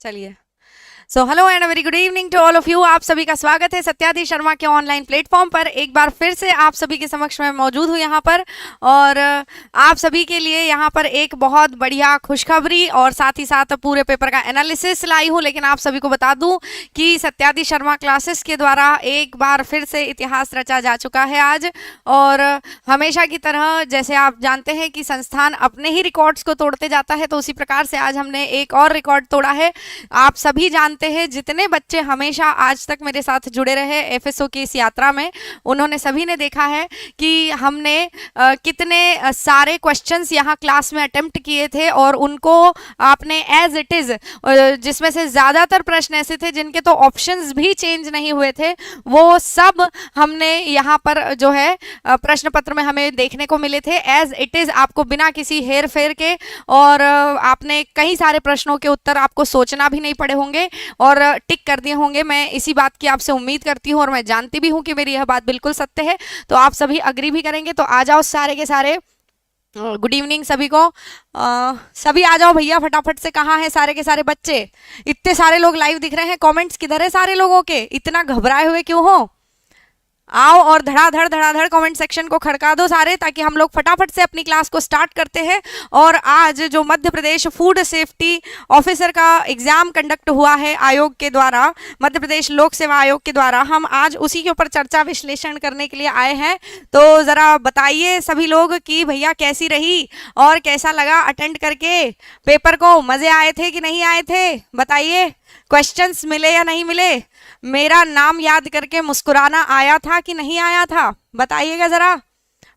चलिए। So hello and very good evening to all of you. आप सभी का स्वागत है सत्यादीश शर्मा के ऑनलाइन प्लेटफॉर्म पर। एक बार फिर से आप सभी के समक्ष मैं मौजूद हूँ यहाँ पर, और आप सभी के लिए यहाँ पर एक बहुत बढ़िया खुशखबरी और साथ ही साथ पूरे पेपर का एनालिसिस लाई हूँ। लेकिन आप सभी को बता दूँ कि सत्यादीश शर्मा क्लासेस के द्वारा एक बार फिर से इतिहास रचा जा चुका है आज। और हमेशा की तरह जैसे आप जानते हैं कि संस्थान अपने ही रिकॉर्ड्स को तोड़ते जाता है, तो उसी प्रकार से आज हमने एक और रिकॉर्ड तोड़ा है। आप सभी जानते हैं, जितने बच्चे हमेशा आज तक मेरे साथ जुड़े रहे एफएसओ की इस यात्रा में, उन्होंने सभी ने देखा है कि हमने कितने सारे क्वेश्चंस यहाँ क्लास में अटेम्प्ट किए थे, और उनको आपने एज इट इज, जिसमें से ज़्यादातर प्रश्न ऐसे थे जिनके तो ऑप्शंस भी चेंज नहीं हुए थे, वो सब हमने यहाँ पर जो है प्रश्न पत्र में हमें देखने को मिले थे एज इट इज, आपको बिना किसी हेर फेर के। और आपने कई सारे प्रश्नों के उत्तर आपको सोचना भी नहीं पड़े होंगे और टिक कर दिए होंगे। मैं इसी बात की आपसे उम्मीद करती हूँ और मैं जानती भी हूँ कि मेरी यह बात बिल्कुल सत्य है, तो आप सभी अग्री भी करेंगे। तो आ जाओ सारे के सारे, गुड इवनिंग सभी को। सभी आ जाओ भैया फटाफट से। कहाँ हैं सारे के सारे बच्चे? इतने सारे लोग लाइव दिख रहे हैं, कमेंट्स किधर है सारे लोगों के? इतना घबराए हुए क्यों हो? आओ और धड़ाधड़ कमेंट सेक्शन को खड़का दो सारे, ताकि हम लोग फटाफट से अपनी क्लास को स्टार्ट करते हैं। और आज जो Madhya Pradesh food safety officer का एग्जाम कंडक्ट हुआ है आयोग के द्वारा, मध्य प्रदेश लोक सेवा आयोग के द्वारा, हम आज उसी के ऊपर चर्चा विश्लेषण करने के लिए आए हैं। तो ज़रा बताइए सभी लोग कि भैया कैसी रही और कैसा लगा अटेंड करके पेपर को? मज़े आए थे कि नहीं आए थे? बताइए, क्वेश्चंस मिले या नहीं मिले? मेरा नाम याद करके मुस्कुराना आया था कि नहीं आया था? बताइएगा जरा,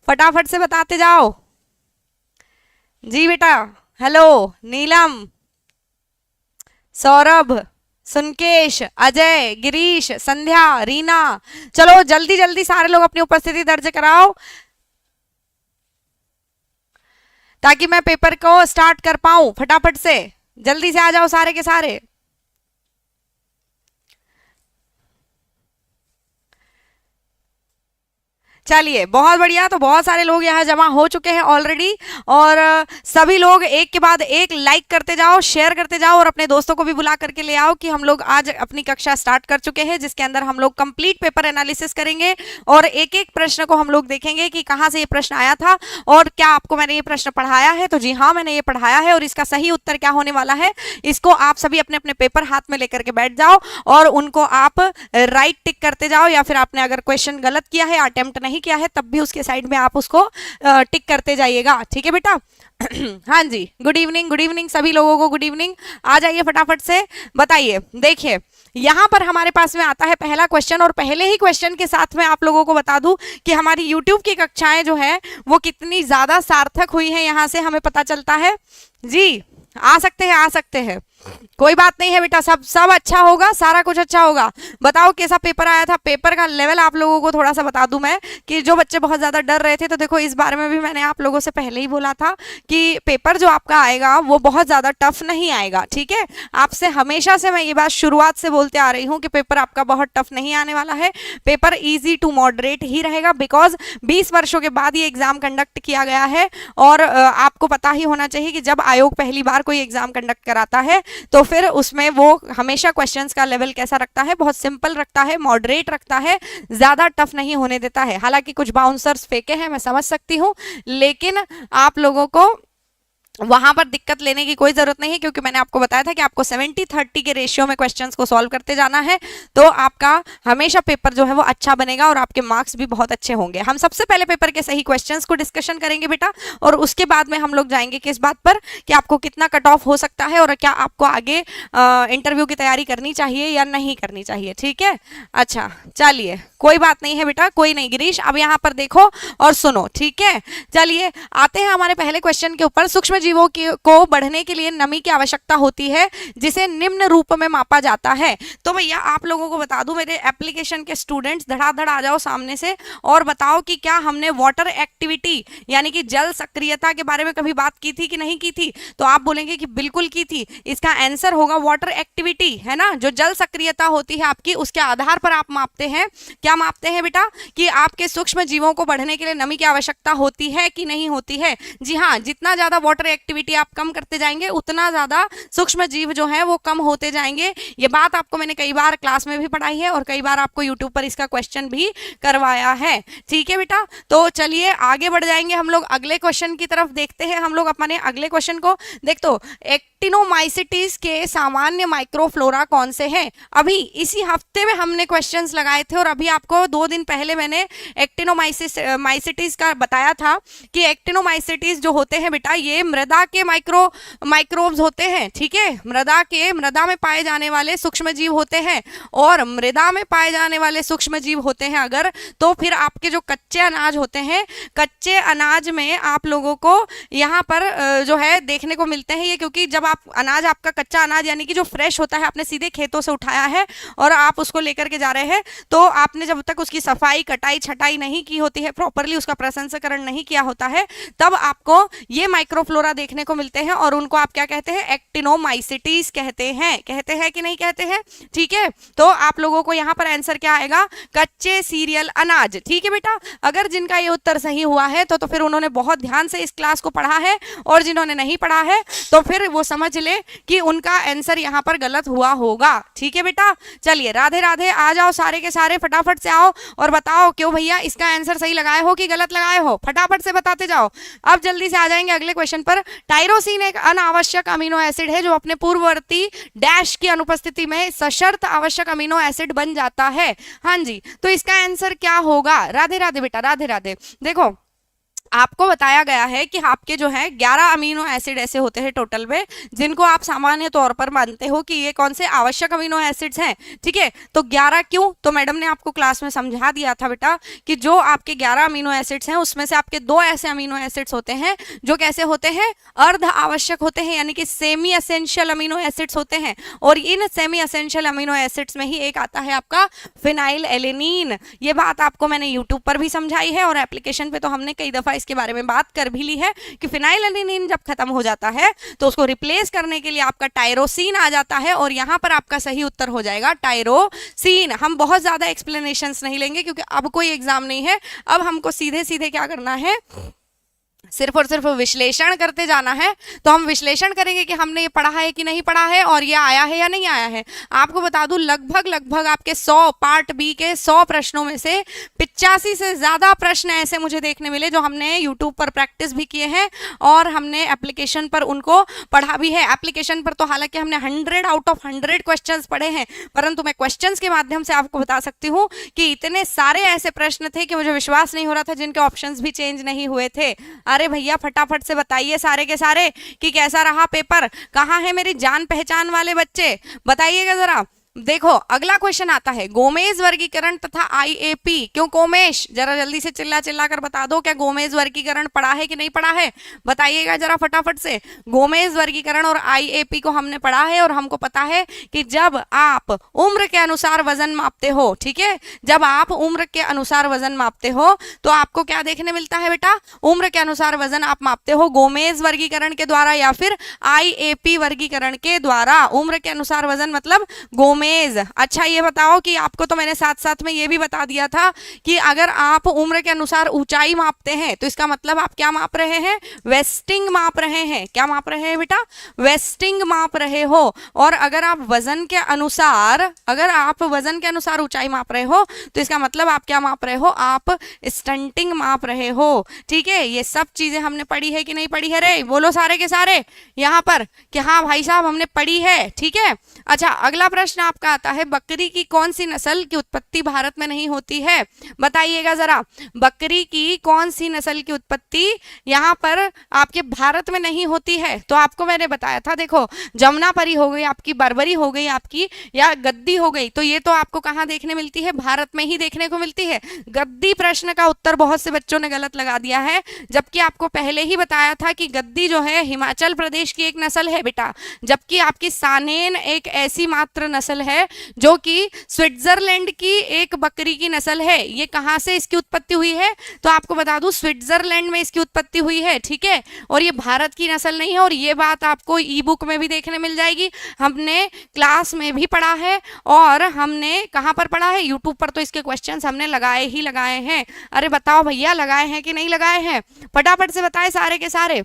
फटाफट से बताते जाओ। जी बेटा, हेलो नीलम, सौरभ, सुनकेश, अजय, गिरीश, संध्या, रीना, चलो जल्दी जल्दी सारे लोग अपनी उपस्थिति दर्ज कराओ ताकि मैं पेपर को स्टार्ट कर पाऊं फटाफट से। जल्दी से आ जाओ सारे के सारे। चलिए, बहुत बढ़िया। तो बहुत सारे लोग यहाँ जमा हो चुके हैं ऑलरेडी, और सभी लोग एक के बाद एक लाइक करते जाओ, शेयर करते जाओ, और अपने दोस्तों को भी बुला करके ले आओ कि हम लोग आज अपनी कक्षा स्टार्ट कर चुके हैं, जिसके अंदर हम लोग कंप्लीट पेपर एनालिसिस करेंगे और एक एक प्रश्न को हम लोग देखेंगे कि कहाँ से ये प्रश्न आया था और क्या आपको मैंने ये प्रश्न पढ़ाया है। तो जी हाँ, मैंने ये पढ़ाया है, और इसका सही उत्तर क्या होने वाला है, इसको आप सभी अपने अपने पेपर हाथ में लेकर के बैठ जाओ और उनको आप राइट टिक करते जाओ, या फिर आपने अगर क्वेश्चन गलत किया है, अटेम्प्ट नहीं किया है, तब भी उसके साइड में आप उसको टिक करते जाइएगा। ठीक है बेटा? हाँ जी, गुड इवनिंग सभी लोगों को, गुड इवनिंग। आ जाइए फटाफट से, बताइए। देखिए, यहाँ पर हमारे पास में आता है पहला क्वेश्चन, और पहले ही क्वेश्चन के साथ में आप लोगों को बता दूं कि हमारी YouTube की कक्षाएं जो है वो कितनी ज्यादा सार्थक हुई हैं, यहाँ से हमें पता चलता है। जी, आ सकते हैं, कोई बात नहीं है बेटा, सब अच्छा होगा, सारा कुछ अच्छा होगा। बताओ कैसा पेपर आया था? पेपर का लेवल आप लोगों को थोड़ा सा बता दूं मैं, कि जो बच्चे बहुत ज़्यादा डर रहे थे, तो देखो इस बारे में भी मैंने आप लोगों से पहले ही बोला था कि पेपर जो आपका आएगा वो बहुत ज़्यादा टफ नहीं आएगा। ठीक है? आपसे हमेशा से मैं ये बात शुरुआत से बोलते आ रही हूँ कि पेपर आपका बहुत टफ नहीं आने वाला है, पेपर ईजी टू मॉडरेट ही रहेगा। बिकॉज 20 वर्षों के बाद ये एग्जाम कंडक्ट किया गया है, और आपको पता ही होना चाहिए कि जब आयोग पहली बार कोई एग्जाम कंडक्ट कराता है तो फिर उसमें वो हमेशा क्वेश्चंस का लेवल कैसा रखता है? बहुत सिंपल रखता है, मॉडरेट रखता है, ज़्यादा टफ नहीं होने देता है। हालांकि कुछ बाउंसर्स फेंके हैं, मैं समझ सकती हूँ, लेकिन आप लोगों को वहां पर दिक्कत लेने की कोई जरूरत नहीं है, क्योंकि मैंने आपको बताया था कि आपको 70-30 के रेशियो में क्वेश्चंस को सॉल्व करते जाना है, तो आपका हमेशा पेपर जो है वो अच्छा बनेगा और आपके मार्क्स भी बहुत अच्छे होंगे। हम सबसे पहले पेपर के सही क्वेश्चंस को डिस्कशन करेंगे बेटा, और उसके बाद में हम लोग जाएंगे किस बात पर कि आपको कितना कट ऑफ हो सकता है और क्या आपको आगे इंटरव्यू की तैयारी करनी चाहिए या नहीं करनी चाहिए। ठीक है? अच्छा, चलिए, कोई बात नहीं है बेटा, कोई नहीं। गिरीश, अब यहाँ पर देखो और सुनो। ठीक है? चलिए, आते हैं हमारे पहले क्वेश्चन के ऊपर। सूक्ष्म जीवों को बढ़ने के लिए नमी की आवश्यकता होती है, जिसे निम्न रूप में मापा जाता है। तो भैया आप लोगों को बता दूं, मेरे एप्लीकेशन के स्टूडेंट्स धड़ाधड़ आ जाओ सामने से और बताओ कि क्या हमने वाटर एक्टिविटी यानी कि जल सक्रियता के बारे में कभी बात की थी कि नहीं की थी? तो आप बोलेंगे कि बिल्कुल की थी। इसका आंसर होगा वाटर एक्टिविटी, है ना? जो जल सक्रियता होती है आपकी, उसके आधार पर आप मापते हैं। क्या मापते हैं बेटा? कि आपके सूक्ष्म जीवों को बढ़ने के लिए नमी की आवश्यकता होती है कि नहीं होती है। जी हाँ, जितना ज्यादा वाटर एक्टिविटी आप कम करते जाएंगे उतना ज्यादा सूक्ष्म जीव जो है वो कम होते जाएंगे। ये बात आपको मैंने कई बार क्लास में भी पढ़ाई है और कई बार आपको यूट्यूब पर इसका क्वेश्चन भी करवाया है। ठीक है बेटा, तो चलिए आगे बढ़ जाएंगे हम लोग, अगले क्वेश्चन की तरफ देखते हैं हम लोग अपने अगले क्वेश्चन को। देख तो एक्टिनोमाइसिटीज के सामान्य माइक्रोफ्लोरा कौन से हैं? अभी इसी हफ्ते में हमने क्वेश्चंस लगाए थे और अभी आपको 2 दिन पहले मैंने एक्टिनोमाइसिटीज का बताया था कि एक्टिनोमाइसिटीज जो होते हैं बेटा ये मृदा के माइक्रोब्स होते हैं। ठीक है, मृदा में पाए जाने वाले सूक्ष्म जीव होते हैं और मृदा में पाए जाने वाले सूक्ष्म जीव होते हैं अगर, तो फिर आपके जो कच्चे अनाज होते हैं, कच्चे अनाज में आप लोगों को यहाँ पर जो है देखने को मिलते हैं ये, क्योंकि जब आप अनाज, आपका कच्चा अनाज यानी कि जो फ्रेश होता है, आपने सीधे खेतों से उठाया है और आप उसको लेकर के जा रहे हैं, तो आपने जब तक उसकी सफाई, कटाई, छटाई नहीं की होती है प्रॉपरली, उसका प्रसंस्करण नहीं किया होता है, तब आपको ये माइक्रोफ्लोरा देखने को मिलते हैं और उनको आप क्या कहते हैं? एक्टिनोमाइसिटीज कहते हैं। कहते हैं कि नहीं कहते हैं? ठीक है, तो आप लोगों को यहाँ पर आंसर क्या आएगा? कच्चे सीरियल अनाज। ठीक है बेटा, अगर जिनका ये उत्तर सही हुआ है तो फिर उन्होंने बहुत ध्यान से इस क्लास को पढ़ा है और जिन्होंने नहीं पढ़ा है तो फिर वो समझ ले कि उनका आंसर यहाँ पर गलत हुआ होगा। ठीक है बेटा, चलिए राधे राधे, आ जाओ सारे के सारे, फटाफट से आओ और बताओ क्यों भैया इसका आंसर सही लगाए हो कि गलत लगाए हो, फटाफट से बताते जाओ। अब जल्दी से आ जाएंगे अगले क्वेश्चन पर। टायरोसिन एक अनावश्यक अमीनो एसिड है जो अपने पूर्ववर्ती डैश की अनुपस्थिति में सशर्त आवश्यक अमीनो एसिड बन जाता है। हाँ जी, तो इसका आंसर क्या होगा? राधे राधे बेटा, राधे राधे। देखो आपको बताया गया है कि आपके जो है 11 अमीनो एसिड ऐसे होते हैं टोटल में, जिनको आप सामान्य तौर पर मानते हो कि ये कौन से आवश्यक अमीनो एसिड्स हैं। ठीक है, तो 11 क्यों? तो मैडम ने आपको क्लास में समझा दिया था बेटा कि जो आपके 11 अमीनो एसिड्स हैं उसमें से आपके 2 ऐसे अमीनो एसिड्स होते हैं जो कैसे होते हैं? अर्ध आवश्यक होते हैं, यानी कि सेमी एसेंशियल अमीनो एसिड्स होते हैं। और in semi essential amino acids में ही एक आता है आपका फिनाइल एलेनिन। ये बात आपको मैंने यूट्यूब पर भी समझाई है और एप्लीकेशन पे तो हमने कई दफा इसके बारे में बात कर भी ली है कि फिनाइलएलेनिन जब खत्म हो जाता है तो उसको रिप्लेस करने के लिए आपका टायरोसिन आ जाता है और यहां पर आपका सही उत्तर हो जाएगा टायरोसिन। हम बहुत ज्यादा एक्सप्लेनेशंस नहीं लेंगे क्योंकि अब कोई एग्जाम नहीं है, अब हमको सीधे सीधे क्या करना है? सिर्फ और सिर्फ विश्लेषण करते जाना है। तो हम विश्लेषण करेंगे कि हमने ये पढ़ा है कि नहीं पढ़ा है और ये आया है या नहीं आया है। आपको बता दूं लगभग आपके 100 पार्ट बी के 100 प्रश्नों में से 85 से ज्यादा प्रश्न ऐसे मुझे देखने मिले जो हमने यूट्यूब पर प्रैक्टिस भी किए हैं और हमने एप्लीकेशन पर उनको पढ़ा भी है। एप्लीकेशन पर तो हालांकि हमने 100 आउट ऑफ 100 क्वेश्चन पढ़े हैं, परंतु मैं क्वेश्चन के माध्यम से आपको बता सकती हूँ कि इतने सारे ऐसे प्रश्न थे कि मुझे विश्वास नहीं हो रहा था जिनके ऑप्शंस भी चेंज नहीं हुए थे। अरे भैया फटाफट से बताइए सारे के सारे कि कैसा रहा पेपर। कहाँ है मेरी जान पहचान वाले बच्चे, बताइएगा जरा। देखो अगला क्वेश्चन आता है गोमेज वर्गीकरण तथा आईएपी। क्यों गोमेश, जरा जल्दी से चिल्ला चिल्ला कर बता दो, क्या गोमेज वर्गीकरण पढ़ा है कि नहीं पढ़ा है? बताइएगा जरा फटाफट से। गोमेज वर्गीकरण और आईएपी को हमने पढ़ा है और हमको पता है कि जब आप उम्र के अनुसार वजन मापते हो, ठीक है, जब आप उम्र के अनुसार वजन मापते हो तो आपको क्या देखने मिलता है बेटा? उम्र के अनुसार वजन आप मापते हो गोमेज वर्गीकरण के द्वारा या फिर आईएपी वर्गीकरण के द्वारा। उम्र के अनुसार वजन मतलब गोमेज। अच्छा ये बताओ कि आपको तो मैंने साथ साथ में ये भी बता दिया था कि अगर आप उम्र के अनुसार ऊंचाई मापते हैं तो इसका मतलब आप क्या माप रहे हैं? वेस्टिंग माप रहे हैं। क्या माप रहे हैं बेटा? वेस्टिंग माप रहे हो। और अगर आप वजन के अनुसार ऊंचाई माप रहे हो तो इसका मतलब आप क्या माप रहे हो? आप स्टंटिंग माप रहे हो। ठीक है, ये सब चीजें हमने पढ़ी है कि नहीं पढ़ी है? रे बोलो सारे के सारे यहाँ पर कि हाँ भाई साहब हमने पढ़ी है। ठीक है, अच्छा अगला प्रश्न आपका आता है बकरी की कौन सी नस्ल की उत्पत्ति भारत में नहीं होती है? बताइएगा जरा, बकरी की कौन सी नस्ल की उत्पत्ति यहाँ पर आपके भारत में नहीं होती है? तो आपको मैंने बताया था, देखो जमुनापरी हो गई आपकी, बर्बरी हो गई आपकी, या गद्दी हो गई, तो ये तो आपको कहाँ देखने मिलती है? भारत में ही देखने को मिलती है। गद्दी प्रश्न का उत्तर बहुत से बच्चों ने गलत लगा दिया है, जबकि आपको पहले ही बताया था कि गद्दी जो है हिमाचल प्रदेश की एक नस्ल है बेटा, जबकि आपकी सानेन एक ऐसी मात्र नस्ल है जो कि स्विट्जरलैंड की एक बकरी की नस्ल है। ये कहां से इसकी उत्पत्ति हुई है? तो आपको बता दूं स्विट्जरलैंड में इसकी उत्पत्ति हुई है। ठीक है, और ये भारत की नस्ल नहीं है और ये बात आपको ई बुक में भी देखने मिल जाएगी। हमने क्लास में भी पढ़ा है और हमने कहां पर पढ़ा है? यूट्यूब पर तो इसके क्वेश्चंस हमने लगाए ही लगाए हैं। अरे बताओ भैया लगाए हैं कि नहीं लगाए हैं? फटाफट से बताएं सारे के सारे।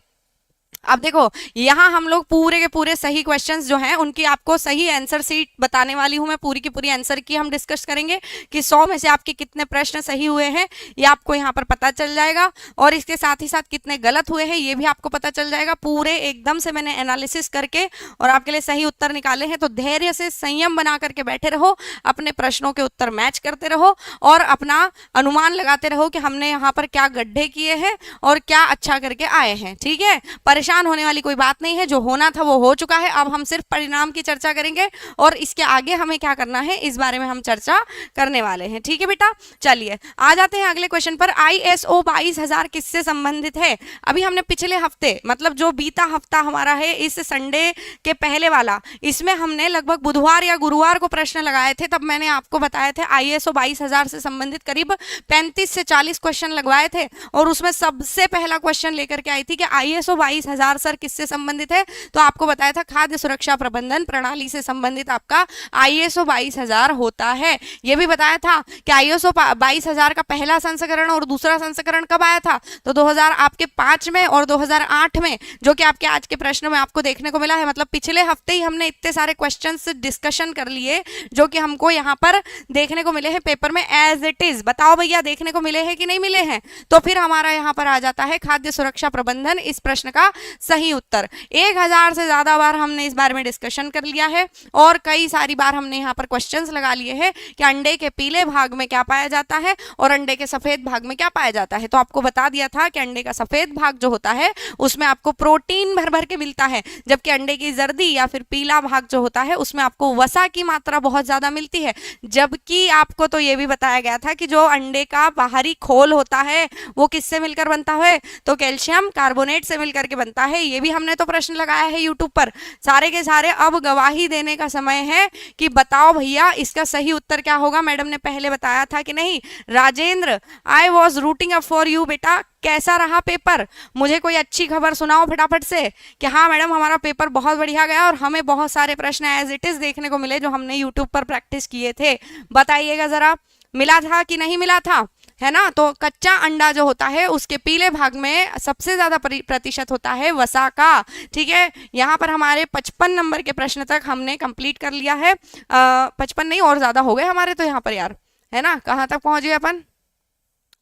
अब देखो, यहाँ हम लोग पूरे के पूरे सही क्वेश्चंस जो हैं उनकी आपको सही आंसर सीट बताने वाली हूँ मैं, पूरी की पूरी आंसर की हम डिस्कस करेंगे कि 100 में से आपके कितने प्रश्न सही हुए हैं ये आपको यहाँ पर पता चल जाएगा, और इसके साथ ही साथ कितने गलत हुए हैं ये भी आपको पता चल जाएगा। पूरे एकदम से मैंने एनालिसिस करके और आपके लिए सही उत्तर निकाले हैं, तो धैर्य से संयम बना करके बैठे रहो, अपने प्रश्नों के उत्तर मैच करते रहो और अपना अनुमान लगाते रहो कि हमने यहाँ पर क्या गड्ढे किए हैं और क्या अच्छा करके आए हैं। ठीक है, परेशान होने वाली कोई बात नहीं है, जो होना था वो हो चुका है। अब हम सिर्फ परिणाम की चर्चा करेंगे और इसके आगे हमें क्या करना है इस बारे में हम चर्चा करने वाले हैं। ठीक है बेटा, चलिए आ जाते हैं अगले क्वेश्चन पर। ISO 22000 किससे संबंधित है? अभी हमने पिछले हफ्ते, मतलब जो बीता हफ्ता हमारा है इस संडे के पहले वाला, इसमें हमने लगभग बुधवार या गुरुवार को प्रश्न लगाए थे। तब मैंने आपको बताया थे ISO 22000 से संबंधित करीब 35 से 40 क्वेश्चन लगवाए थे, और उसमें सबसे पहला क्वेश्चन लेकर के आई थी कि ISO 22000 सर किससे संबंधित है? तो आपको बताया था खाद्य सुरक्षा प्रबंधन प्रणाली से संबंधित आपका ISO 22000 होता है। यह भी बताया था कि ISO 22000 का पहला संस्करण और दूसरा संस्करण कब आया था? तो 2005 में और 2008 में, जो कि आपके आज के प्रश्न में आपको देखने को मिला है। मतलब पिछले हफ्ते ही हमने इतने सारे क्वेश्चंस डिस्कशन कर लिए जो कि हमको यहाँ पर देखने को मिले हैं पेपर में एज इट इज। बताओ भैया, देखने को मिले हैं कि नहीं मिले हैं? तो फिर हमारा यहाँ पर आ जाता है खाद्य सुरक्षा प्रबंधन इस प्रश्न का सही उत्तर। 1000 से ज्यादा बार हमने इस बारे में डिस्कशन कर लिया है और कई सारी बार हमने यहाँ पर क्वेश्चंस लगा लिए हैं कि अंडे के पीले भाग में क्या पाया जाता है और अंडे के सफेद भाग में क्या पाया जाता है। तो आपको बता दिया था कि अंडे का सफेद भाग जो होता है उसमें आपको प्रोटीन भर भर के मिलता है, जबकि अंडे की जर्दी या फिर पीला भाग जो होता है उसमें आपको वसा की मात्रा बहुत ज्यादा मिलती है। जबकि आपको तो ये भी बताया गया था कि जो अंडे का बाहरी खोल होता है वो किससे मिलकर बनता है? तो कैल्शियम कार्बोनेट से मिलकर के बनता है। ये भी हमने तो प्रश्न लगाया है यूट्यूब पर सारे के सारे। अब गवाही देने का समय है कि बताओ भैया इसका सही उत्तर क्या होगा। मैडम ने पहले बताया था कि नहीं? Rajendra, I was routing up for you. बेटा कैसा रहा पेपर? मुझे कोई अच्छी खबर सुनाओ फटाफट से कि हाँ मैडम हमारा पेपर बहुत बढ़िया गया और हमें बहुत सारे प्रश्न एज इट इज देखने को मिले जो हमने यूट्यूब पर प्रैक्टिस किए थे। बताइएगा जरा, मिला था कि नहीं मिला था, है ना? तो कच्चा अंडा जो होता है उसके पीले भाग में सबसे ज्यादा प्रतिशत होता है वसा का। ठीक है, यहाँ पर हमारे 55 नंबर के प्रश्न तक हमने कंप्लीट कर लिया है। 55 नहीं और ज्यादा हो गए हमारे तो यहाँ पर यार, है ना? कहाँ तक पहुंच गए अपन?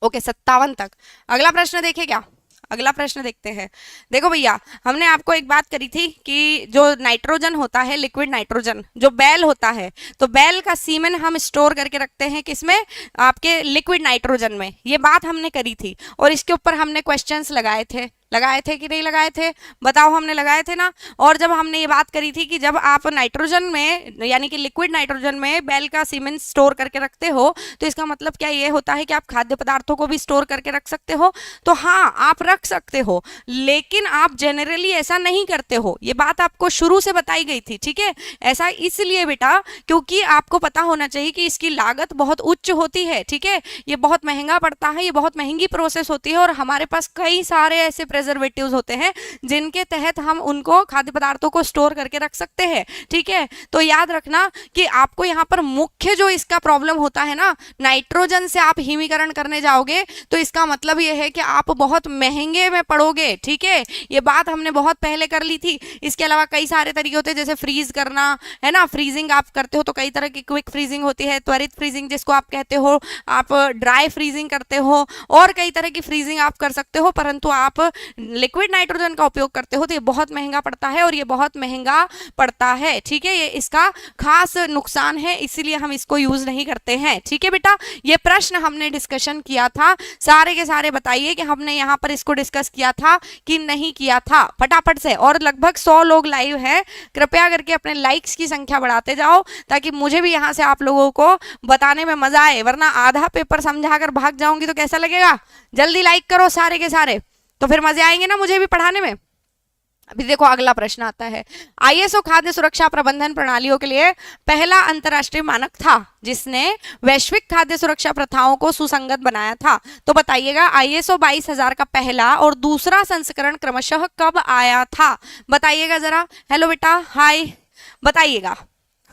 ओके, 57 तक। अगला प्रश्न देखे क्या? अगला प्रश्न देखते हैं। देखो भैया, हमने आपको एक बात करी थी कि जो नाइट्रोजन होता है, लिक्विड नाइट्रोजन, जो बैल होता है, तो बैल का सीमेन हम स्टोर करके रखते हैं किसमें? आपके लिक्विड नाइट्रोजन में। ये बात हमने करी थी और इसके ऊपर हमने क्वेश्चंस लगाए थे कि नहीं लगाए थे? बताओ, हमने लगाए थे ना। और जब हमने ये बात करी थी कि जब आप नाइट्रोजन में यानी कि लिक्विड नाइट्रोजन में बैल का सीमेंट स्टोर करके रखते हो तो इसका मतलब क्या ये होता है कि आप खाद्य पदार्थों को भी स्टोर करके रख सकते हो? तो हाँ, आप रख सकते हो, लेकिन आप जनरली ऐसा नहीं करते हो। ये बात आपको शुरू से बताई गई थी। ठीक है, ऐसा इसलिए बेटा क्योंकि आपको पता होना चाहिए कि इसकी लागत बहुत उच्च होती है। ठीक है, ये बहुत महंगा पड़ता है, ये बहुत महंगी प्रोसेस होती है और हमारे पास कई सारे ऐसे प्रिजर्वेटिव्स होते हैं जिनके तहत हम उनको खाद्य पदार्थों को स्टोर करके रख सकते हैं। ठीक है, तो याद रखना कि आपको यहाँ पर मुख्य जो इसका प्रॉब्लम होता है ना, नाइट्रोजन से आप हिमीकरण करने जाओगे तो इसका मतलब ये है कि आप बहुत महंगे में पड़ोगे। ठीक है, ये बात हमने बहुत पहले कर ली थी। इसके अलावा कई सारे तरीके होते हैं, जैसे फ्रीज करना, है ना? फ्रीजिंग आप करते हो तो कई तरह की क्विक फ्रीजिंग होती है, त्वरित फ्रीजिंग जिसको आप कहते हो, आप ड्राई फ्रीजिंग करते हो और कई तरह की फ्रीजिंग आप कर सकते हो, परंतु आप लिक्विड नाइट्रोजन का उपयोग करते हो तो ये बहुत महंगा पड़ता है और ये बहुत महंगा पड़ता है। ठीक है, ये इसका खास नुकसान है, इसीलिए हम इसको यूज नहीं करते हैं। ठीक है बेटा, ये प्रश्न हमने डिस्कशन किया था, सारे के सारे बताइए कि हमने यहाँ पर इसको डिस्कस किया था कि नहीं किया था फटाफट से। और लगभग 100 लोग लाइव हैं, कृपया करके अपने लाइक्स की संख्या बढ़ाते जाओ ताकि मुझे भी यहाँ से आप लोगों को बताने में मजा आए, वरना आधा पेपर समझा कर भाग जाऊंगी तो कैसा लगेगा? जल्दी लाइक करो सारे के सारे, तो फिर मजे आएंगे ना मुझे भी पढ़ाने में। अभी देखो अगला प्रश्न आता है। ISO खाद्य सुरक्षा प्रबंधन प्रणालियों के लिए पहला अंतरराष्ट्रीय मानक था जिसने वैश्विक खाद्य सुरक्षा प्रथाओं को सुसंगत बनाया था। तो बताइएगा ISO 22000 का पहला और दूसरा संस्करण क्रमशः कब आया था? बताइएगा जरा। हेलो बेटा, हाय, बताइएगा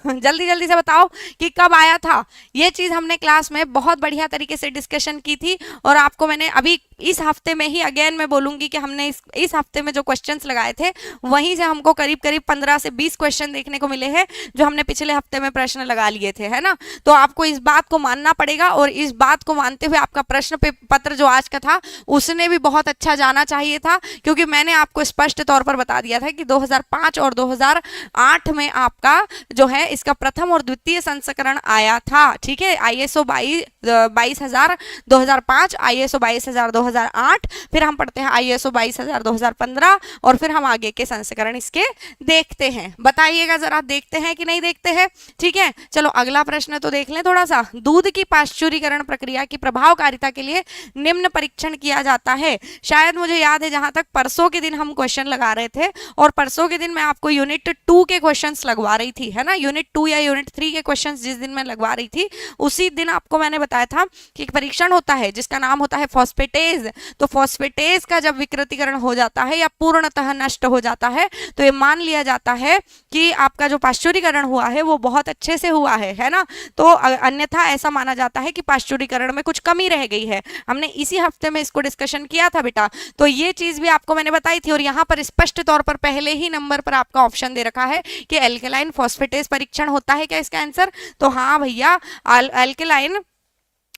जल्दी जल्दी से बताओ कि कब आया था। ये चीज हमने क्लास में बहुत बढ़िया तरीके से डिस्कशन की थी और आपको मैंने अभी इस हफ्ते में ही अगेन मैं बोलूंगी कि हमने इस हफ्ते में जो क्वेश्चंस लगाए थे वहीं से हमको करीब करीब 15 से 20 क्वेश्चन देखने को मिले हैं जो हमने पिछले हफ्ते में प्रश्न लगा लिए थे, है ना। तो आपको इस बात को मानना पड़ेगा और इस बात को मानते हुए आपका प्रश्न पत्र जो आज का था उसने भी बहुत अच्छा जाना चाहिए था, क्योंकि मैंने आपको स्पष्ट तौर पर बता दिया था कि 2005 और 2008 में आपका जो है इसका प्रथम और द्वितीय संस्करण आया था, ठीक है। ISO 22,000 2005, ISO 22,000 2008, फिर हम पढ़ते हैं ISO 22,000 2015 और फिर हम आगे के संस्करण इसके देखते हैं। बताइएगा जरा, देखते हैं कि नहीं देखते हैं, ठीक है। चलो अगला प्रश्न तो देख लें थोड़ा सा। दूध की पाश्चुरीकरण प्रक्रिया की प्रभावकारिता के लिए निम्न परीक्षण किया जाता है। शायद मुझे याद है जहां तक परसों के दिन हम क्वेश्चन लगा रहे थे और परसों के दिन मैं आपको यूनिट 2 के क्वेश्चंस लगवा रही थी, है ना। यूनिट 2 या यूनिट 3 के क्वेश्चंस जिस दिन मैं लगवा रही थी उसी दिन आपको मैंने बताया था कि एक परीक्षण होता है जिसका नाम होता है फॉस्फेटेज। तो फॉस्फेटेज का जब विकृतीकरण हो जाता है या पूर्णतः नष्ट हो जाता है तो ये मान लिया जाता है कि आपका जो पाश्चुरीकरण हुआ है वो बहुत अच्छे से हुआ है ना। तो अन्यथा ऐसा माना जाता है कि पाश्चुरीकरण में कुछ कमी रह गई है। हमने इसी हफ्ते में इसको डिस्कशन किया था बेटा, तो ये चीज भी आपको मैंने बताई थी। और यहाँ पर स्पष्ट तौर पर पहले ही नंबर पर आपका ऑप्शन दे रखा है कि एल्केलाइन फॉस्फेटेज परीक्षण होता है क्या इसका आंसर। तो हाँ भैया, एल्केलाइन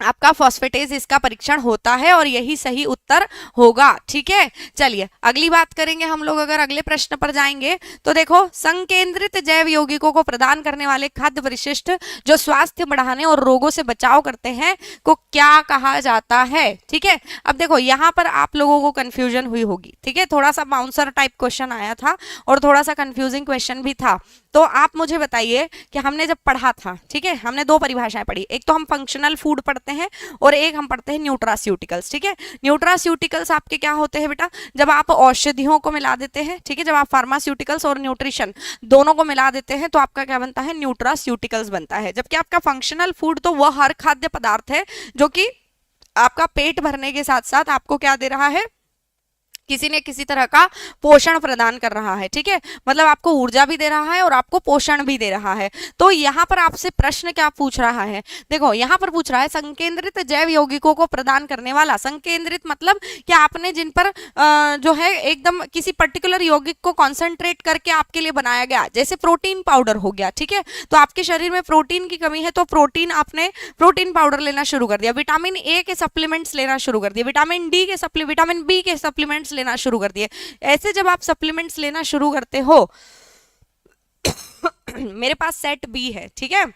आपका फॉस्फेटेज इसका परीक्षण होता है और यही सही उत्तर होगा, ठीक है। चलिए अगली बात करेंगे हम लोग। अगर अगले प्रश्न पर जाएंगे तो देखो, संकेंद्रित जैव यौगिकों को प्रदान करने वाले खाद्य परिशिष्ट जो स्वास्थ्य बढ़ाने और रोगों से बचाव करते हैं को क्या कहा जाता है, ठीक है। अब देखो यहाँ पर आप लोगों को कंफ्यूजन हुई होगी, ठीक है। थोड़ा सा बाउंसर टाइप क्वेश्चन आया था और थोड़ा सा कंफ्यूजिंग क्वेश्चन भी था। तो आप मुझे बताइए कि हमने जब पढ़ा था, ठीक है, हमने दो परिभाषाएं पढ़ी, एक तो हम फंक्शनल फूड पढ़ते हैं और एक हम पढ़ते हैं न्यूट्रास्यूटिकल्स, ठीक है। न्यूट्रास्यूटिकल्स आपके क्या होते हैं बेटा, जब आप औषधियों को मिला देते हैं, ठीक है, जब आप फार्मास्यूटिकल्स और न्यूट्रिशन दोनों को मिला देते हैं तो आपका क्या बनता है, न्यूट्रास्यूटिकल्स बनता है। जबकि आपका फंक्शनल फूड तो वह हर खाद्य पदार्थ है जो कि आपका पेट भरने के साथ साथ आपको क्या दे रहा है, किसी न किसी तरह का पोषण प्रदान कर रहा है, ठीक है। मतलब आपको ऊर्जा भी दे रहा है और आपको पोषण भी दे रहा है। तो यहाँ पर आपसे प्रश्न क्या पूछ रहा है, देखो यहाँ पर पूछ रहा है संकेंद्रित जैव यौगिकों को प्रदान करने वाला। संकेंद्रित मतलब कि आपने जिन पर जो है एकदम किसी पर्टिकुलर यौगिक को कॉन्सेंट्रेट करके आपके लिए बनाया गया, जैसे प्रोटीन पाउडर हो गया, ठीक है। तो आपके शरीर में प्रोटीन की कमी है तो आपने प्रोटीन पाउडर लेना शुरू कर दिया, विटामिन ए के सप्लीमेंट्स लेना शुरू कर दिया, विटामिन बी के सप्लीमेंट्स लेना शुरू कर दिए। ऐसे जब आप सप्लीमेंट्स लेना शुरू करते हो मेरे पास सेट बी है, ठीक है,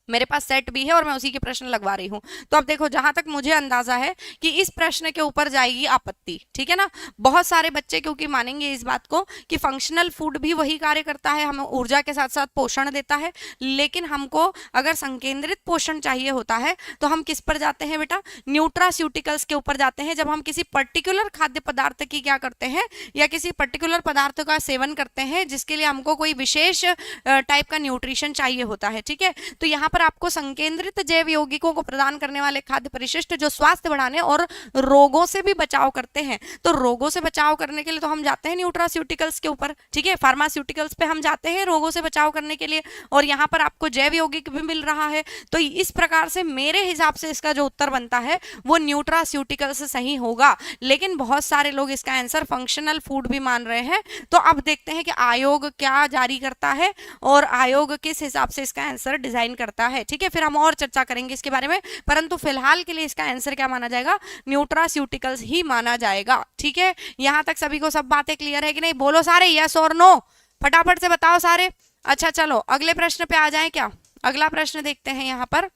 मेरे पास सेट बी है और मैं उसी के प्रश्न लगवा रही हूं। तो अब देखो, जहां तक मुझे अंदाजा है कि इस प्रश्न के ऊपर जाएगी आपत्ति, ठीक है ना। बहुत सारे बच्चे क्योंकि मानेंगे इस बात को कि फंक्शनल फूड भी वही कार्य करता है, हमें ऊर्जा के साथ साथ पोषण देता है, लेकिन हमको अगर संकेंद्रित पोषण चाहिए होता है तो हम किस पर जाते हैं बेटा, न्यूट्रास्यूटिकल्स के ऊपर जाते हैं। जब हम किसी पर्टिकुलर खाद्य पदार्थ की क्या करते हैं या किसी पर्टिकुलर पदार्थ का सेवन करते हैं जिसके लिए हमको कोई विशेष टाइप का न्यूट्रिशन चाहिए होता है, ठीक है। तो यहाँ पर आपको संकेंद्रित जैव यौगिकों को प्रदान करने वाले खाद्य परिशिष्ट जो स्वास्थ्य बढ़ाने और रोगों से भी बचाव करते हैं, तो रोगों से बचाव करने के लिए तो हम जाते हैं न्यूट्रास्यूटिकल्स के ऊपर, ठीक है, फार्मास्यूटिकल्स पे हम जाते हैं रोगों से बचाव करने के लिए, और यहाँ पर आपको जैव यौगिक भी मिल रहा है। तो इस प्रकार से मेरे हिसाब से इसका जो उत्तर बनता है वो न्यूट्रास्यूटिकल्स सही होगा। लेकिन बहुत सारे लोग इसका आंसर फंक्शनल फूड भी मान रहे हैं। तो अब देखते हैं कि आयोग क्या जारी करता है और आयोग किस हिसाब से इसका आंसर डिजाइन करता है, ठीक है। फिर हम और चर्चा करेंगे इसके बारे में, परंतु फिलहाल के लिए इसका आंसर क्या माना जाएगा, न्यूट्रास्यूटिकल्स ही माना जाएगा, ठीक है। यहां तक सभी को सब बातें क्लियर है कि नहीं, बोलो सारे यस और नो, फटाफट से बताओ सारे। अच्छा चलो अगले प्रश्न पे आ जाए क्या, अगला प्रश्न देखते हैं। यहाँ पर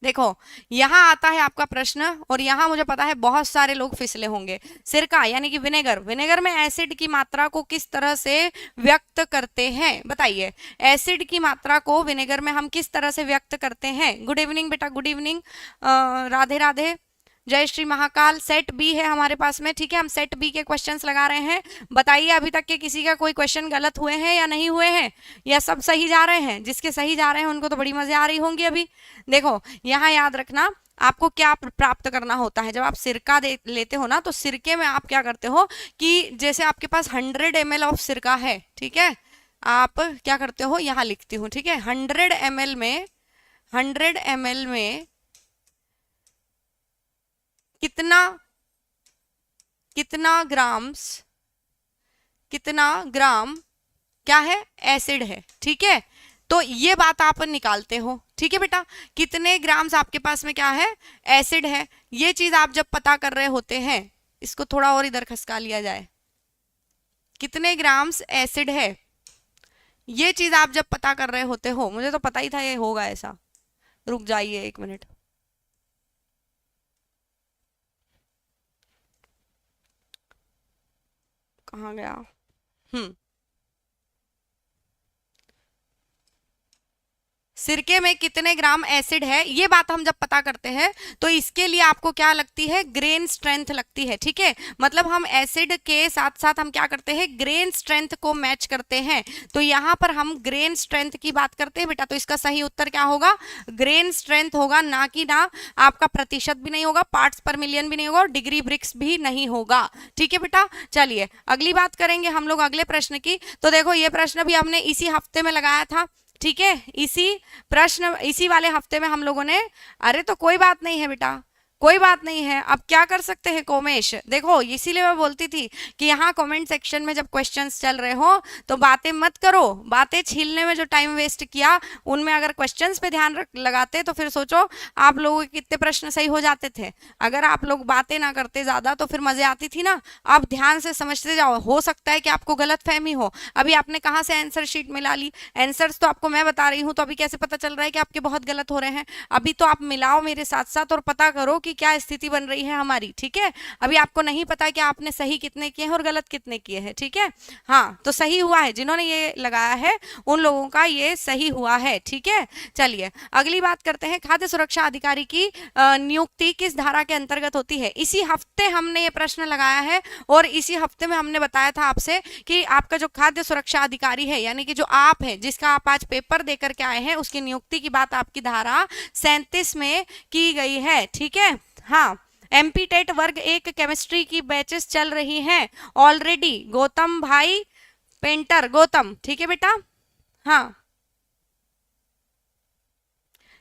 देखो, यहां आता है आपका प्रश्न और यहां मुझे पता है बहुत सारे लोग फिसले होंगे। सिरका यानी कि विनेगर में एसिड की मात्रा को किस तरह से व्यक्त करते हैं, बताइए। एसिड की मात्रा को विनेगर में हम किस तरह से व्यक्त करते हैं। गुड इवनिंग बेटा, गुड इवनिंग, राधे राधे, जय श्री महाकाल। सेट बी है हमारे पास में, ठीक है, हम सेट बी के क्वेश्चंस लगा रहे हैं। बताइए अभी तक के किसी का कोई क्वेश्चन गलत हुए हैं या नहीं हुए हैं, या सब सही जा रहे हैं। जिसके सही जा रहे हैं उनको तो बड़ी मजा आ रही होंगी अभी। देखो यहाँ याद रखना आपको क्या प्राप्त करना होता है। जब आप सिरका लेते हो ना, तो सिरके में आप क्या करते हो कि जैसे आपके पास 100 ml ऑफ सिरका है, ठीक है, आप क्या करते हो, यहाँ लिखती हूँ, ठीक है, 100 ml में कितना ग्राम क्या है, एसिड है। ठीक है, तो ये बात आप निकालते हो। ठीक है बेटा, कितने ग्राम्स आपके पास में क्या है, एसिड है। ये चीज आप जब पता कर रहे होते हैं, इसको थोड़ा और इधर खसका लिया जाए, कितने ग्राम्स एसिड है, ये चीज आप जब पता कर रहे होते हो, मुझे तो पता ही था ये होगा ऐसा, रुक जाइए 1 मिनट, कहाँ गया। सिरके में कितने ग्राम एसिड है, ये बात हम जब पता करते हैं तो इसके लिए आपको क्या लगती है, ग्रेन स्ट्रेंथ लगती है। ठीक है, मतलब हम एसिड के साथ साथ हम क्या करते हैं, ग्रेन स्ट्रेंथ को मैच करते हैं। तो यहाँ पर हम ग्रेन स्ट्रेंथ की बात करते हैं बेटा, तो इसका सही उत्तर क्या होगा, ग्रेन स्ट्रेंथ होगा, ना कि ना आपका प्रतिशत भी नहीं होगा, पार्ट्स पर मिलियन भी नहीं होगा, और डिग्री ब्रिक्स भी नहीं होगा। ठीक है बेटा, चलिए अगली बात करेंगे हम लोग अगले प्रश्न की। तो देखो ये प्रश्न भी हमने इसी हफ्ते में लगाया था। ठीक है, इसी वाले हफ्ते में हम लोगों ने, अरे तो कोई बात नहीं है बेटा, कोई बात नहीं है। अब क्या कर सकते हैं कोमेश, देखो इसीलिए मैं बोलती थी कि यहाँ कमेंट सेक्शन में जब क्वेश्चंस चल रहे हो तो बातें मत करो, बातें छीलने में जो टाइम वेस्ट किया, उनमें अगर क्वेश्चंस पे ध्यान लगाते तो फिर सोचो आप लोगों के कितने प्रश्न सही हो जाते थे। अगर आप लोग बातें ना करते ज्यादा तो फिर मजे आती थी ना। आप ध्यान से समझते जाओ, हो सकता है कि आपको गलत फहमी हो। अभी आपने कहाँ से आंसर शीट मिला ली, आंसर्स तो आपको मैं बता रही हूँ, तो अभी कैसे पता चल रहा है कि आपके बहुत गलत हो रहे हैं। अभी तो आप मिलाओ मेरे साथ साथ और पता करो कि क्या स्थिति बन रही है हमारी। ठीक है, अभी आपको नहीं पता कि आपने सही कितने किए हैं और गलत कितने किए हैं। ठीक है, हाँ तो सही हुआ है, जिन्होंने ये लगाया है उन लोगों का ये सही हुआ है। ठीक है, चलिए अगली बात करते हैं, खाद्य सुरक्षा अधिकारी की नियुक्ति किस धारा के अंतर्गत होती है। इसी हफ्ते हमने ये प्रश्न लगाया है और इसी हफ्ते में हमने बताया था आपसे कि आपका जो खाद्य सुरक्षा अधिकारी है, यानी कि जो आप है जिसका आप आज पेपर देकर के आए हैं, उसकी नियुक्ति की बात आपकी धारा 37 में की गई है। ठीक है, हाँ एमपी टेट वर्ग 1 केमिस्ट्री की बैचेस चल रही हैं ऑलरेडी। गौतम भाई पेंटर, गौतम, ठीक है बेटा, हाँ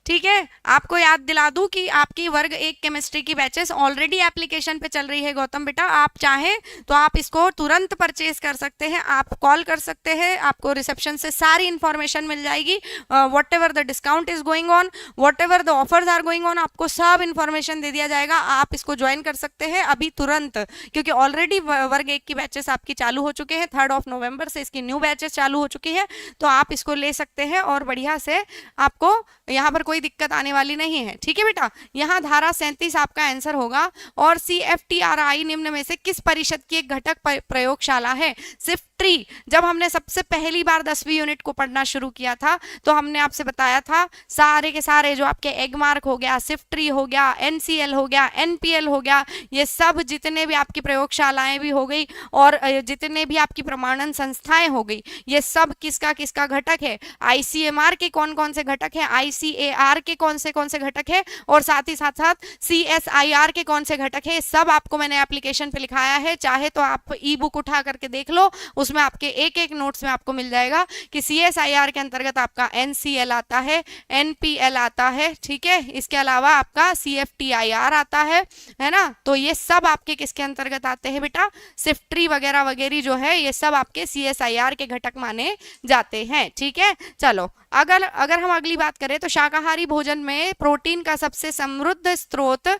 ठीक है, आपको याद दिला दूं कि आपकी वर्ग 1 केमिस्ट्री की बैचेस ऑलरेडी एप्लीकेशन पे चल रही है गौतम बेटा। आप चाहें तो आप इसको तुरंत परचेज कर सकते हैं, आप कॉल कर सकते हैं, आपको रिसेप्शन से सारी इंफॉर्मेशन मिल जाएगी। Whatever the discount is going on, whatever the offers are going on, आपको सब इंफॉर्मेशन दे दिया जाएगा। आप इसको ज्वाइन कर सकते हैं अभी तुरंत, क्योंकि ऑलरेडी वर्ग 1 की बैचेस आपकी चालू हो चुके हैं। 3 नवंबर से इसकी न्यू बैचेस चालू हो चुकी है, तो आप इसको ले सकते हैं और बढ़िया से आपको यहाँ पर कोई दिक्कत आने वाली नहीं है। ठीक है बेटा, यहाँ धारा 37 आपका आंसर होगा। और CFTRI निम्न में से किस परिषद की एक घटक प्रयोगशाला है। सिफ्ट्री, जब हमने सबसे पहली बार 10वीं यूनिट को पढ़ना शुरू किया था तो हमने आपसे बताया था सारे के सारे जो आपके एगमार्क हो गया, सिफ्ट्री हो गया, NCL हो गया, NPL हो गया, ये सब जितने भी आपकी प्रयोगशालाएं भी हो गई और जितने भी आपकी प्रमाणन संस्थाएं हो गई, ये सब किसका किसका घटक है। ICMR के कौन कौन से घटक है, ICAR के कौन से घटक है, और साथ ही साथ CSIR के कौन से घटक है, सब आपको मैंने एप्लीकेशन पे लिखाया है। चाहे तो आप ई बुक उठा करके देख लो, उसमें आपके एक एक नोट्स में आपको मिल जाएगा कि CSIR के अंतर्गत आपका NCL आता है, NPL आता है, ठीक है, इसके अलावा आपका CFTIR आता है ना। तो ये सब आपके किसके अंतर्गत आते हैं बेटा, सिफ्ट्री वगैरह वगैरह जो है ये सब आपके CSIR के घटक माने जाते हैं। ठीक है, चलो अगर हम अगली बात करें तो शाकाहारी भोजन में प्रोटीन का सबसे समृद्ध स्रोत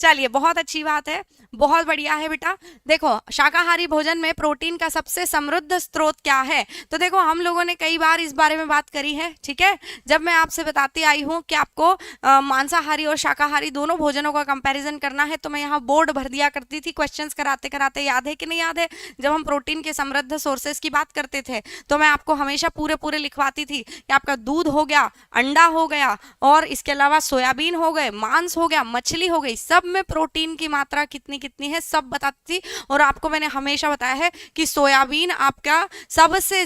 चलिए बहुत अच्छी बात है, बहुत बढ़िया है बेटा। देखो शाकाहारी भोजन में प्रोटीन का सबसे समृद्ध स्रोत क्या है, तो देखो हम लोगों ने कई बार इस बारे में बात करी है। ठीक है, जब मैं आपसे बताती आई हूँ कि आपको मांसाहारी और शाकाहारी दोनों भोजनों का कंपैरिजन करना है, तो मैं यहाँ बोर्ड भर दिया करती थी क्वेश्चंस कराते कराते। याद है कि नहीं याद है, जब हम प्रोटीन के समृद्ध सोर्सेस की बात करते थे तो मैं आपको हमेशा पूरे लिखवाती थी कि आपका दूध हो गया, अंडा हो गया, और इसके अलावा सोयाबीन हो गए, मांस हो गया, मछली मछली हो गई, सब में प्रोटीन की मात्रा कितनी कितनी है सब बताती थी। और आपको मैंने हमेशा बताया है कि सोयाबीन आपका सबसे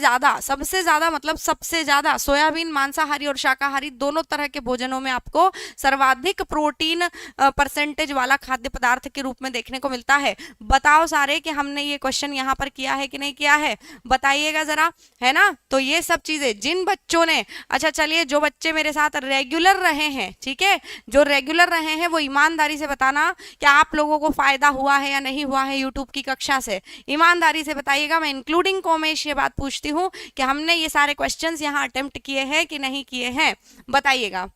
ज्यादा मतलब सबसे ज्यादा सोयाबीन मांसाहारी और शाकाहारी दोनों तरह के भोजनों में आपको सर्वाधिक प्रोटीन परसेंटेज वाला खाद्य पदार्थ के रूप में देखने को मिलता है। बताओ सारे कि हमने ये क्वेश्चन यहाँ पर किया है कि नहीं किया है, बताइएगा जरा, है ना। तो ये सब चीजें जिन बच्चों ने, अच्छा चलिए जो बच्चे मेरे साथ रेगुलर रहे हैं, ठीक है, जो रेगुलर रहे हैं वो ईमानदारी से बताना कि आप लोगों को फायदा हुआ है या नहीं हुआ है यूट्यूब की कक्षा से, ईमानदारी से बताइएगा। मैं इंक्लूडिंग कोमेश ये बात पूछती हूँ कि हमने ये सारे क्वेश्चंस यहाँ अटेम्प्ट किए हैं कि नहीं किए हैं, बताइएगा।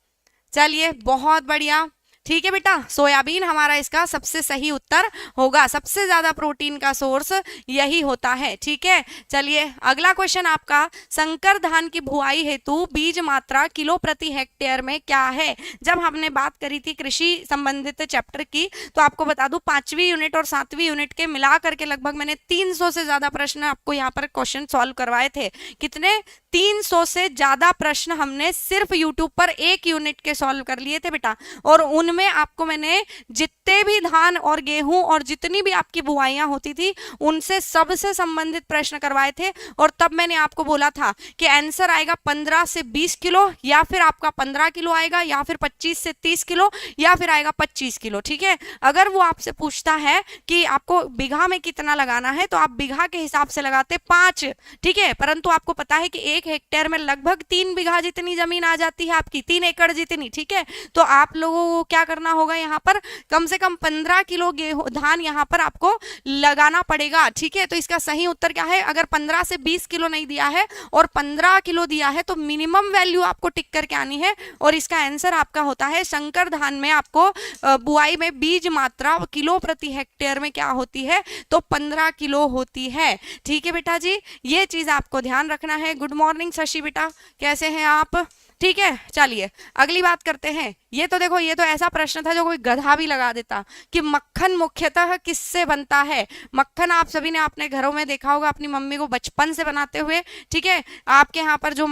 चलिए बहुत बढ़िया, ठीक है बेटा, सोयाबीन हमारा इसका सबसे सही उत्तर होगा, सबसे ज्यादा प्रोटीन का सोर्स यही होता है, ठीक है। चलिए अगला क्वेश्चन आपका, संकर धान की बुआई हेतु बीज मात्रा किलो प्रति हेक्टेयर में क्या है। जब हमने बात करी थी कृषि संबंधित चैप्टर की, तो आपको बता दूं 5वीं यूनिट और 7वीं यूनिट के मिला करके लगभग मैंने 300 से ज्यादा प्रश्न आपको यहाँ पर क्वेश्चन सॉल्व करवाए थे। कितने, 300 से ज्यादा प्रश्न हमने सिर्फ यूट्यूब पर एक यूनिट के सॉल्व कर लिए थे बेटा। और उनमें आपको मैंने जितने भी धान और गेहूं और जितनी भी आपकी बुआइयां होती थी उनसे सबसे संबंधित प्रश्न करवाए थे। और तब मैंने आपको बोला था कि आंसर आएगा 15 से 20 किलो, या फिर आपका 15 किलो आएगा, या फिर 25 से 30 किलो, या फिर आएगा 25 किलो, ठीक है। अगर वो आपसे पूछता है कि आपको बीघा में कितना लगाना है, तो आप बीघा के हिसाब से लगाते 5, ठीक है। परंतु आपको पता है कि 1 हेक्टेयर में लगभग 3 बीघा जितनी जमीन आ जाती है आपकी, 3 एकड़ जितनी, ठीक है। तो आप लोगों को क्या करना होगा, यहाँ पर कम से कम 15 किलो गेहूं धान यहाँ पर आपको लगाना पड़ेगा, ठीक है। तो इसका सही उत्तर क्या है, अगर 15 से 20 किलो नहीं दिया है और 15 किलो दिया है तो मिनिमम वैल्यू आपको टिक करके आनी है। और इसका आंसर आपका होता है, संकर धान में आपको बुआई में बीज मात्रा किलो प्रति हेक्टेयर में क्या होती है, तो 15 किलो होती है, ठीक है बेटा जी, ये चीज आपको ध्यान रखना है। गुड मॉर्निंग शशि बेटा, कैसे हैं आप, ठीक है। चलिए अगली बात करते हैं। ये तो देखो, ये तो ऐसा प्रश्न था जो कोई गधा भी लगा देता कि मक्खन मुख्यतः किससे बनता है। मक्खन आप सभी ने अपने घरों में देखा होगा अपनी मम्मी को बचपन से बनाते हुए, ठीक है। आपके यहाँ पर जो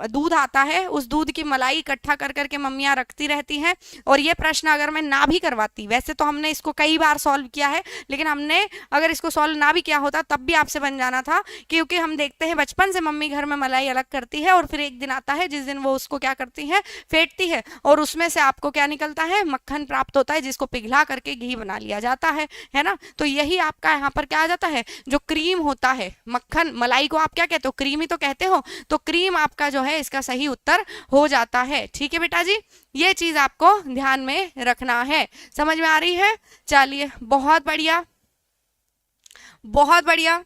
दूध आता है उस दूध की मलाई इकट्ठा कर करके मम्मियाँ रखती रहती हैं। और ये प्रश्न अगर मैं ना भी करवाती, वैसे तो हमने इसको कई बार सॉल्व किया है, लेकिन हमने अगर इसको सॉल्व ना भी किया होता तब भी आपसे बन जाना था, क्योंकि हम देखते हैं बचपन से मम्मी घर में मलाई अलग करती है और फिर एक दिन आता है जिस दिन वो उसको क्या करती है, फेंटती है, और उसमें से आपको क्या निकलता है, मक्खन प्राप्त होता है, जिसको पिघला करके घी बना लिया जाता है ना। तो यही आपका यहाँ पर क्या आ जाता है, जो क्रीम होता है, मक्खन मलाई को आप क्या कहते हो, क्रीम ही तो कहते हो, तो क्रीम आपका जो है इसका सही उत्तर हो जाता है, ठीक है बेटा जी। ये चीज आपको ध्यान में रखना है, समझ में आ रही है। चलिए बहुत बढ़िया, बहुत बढ़िया।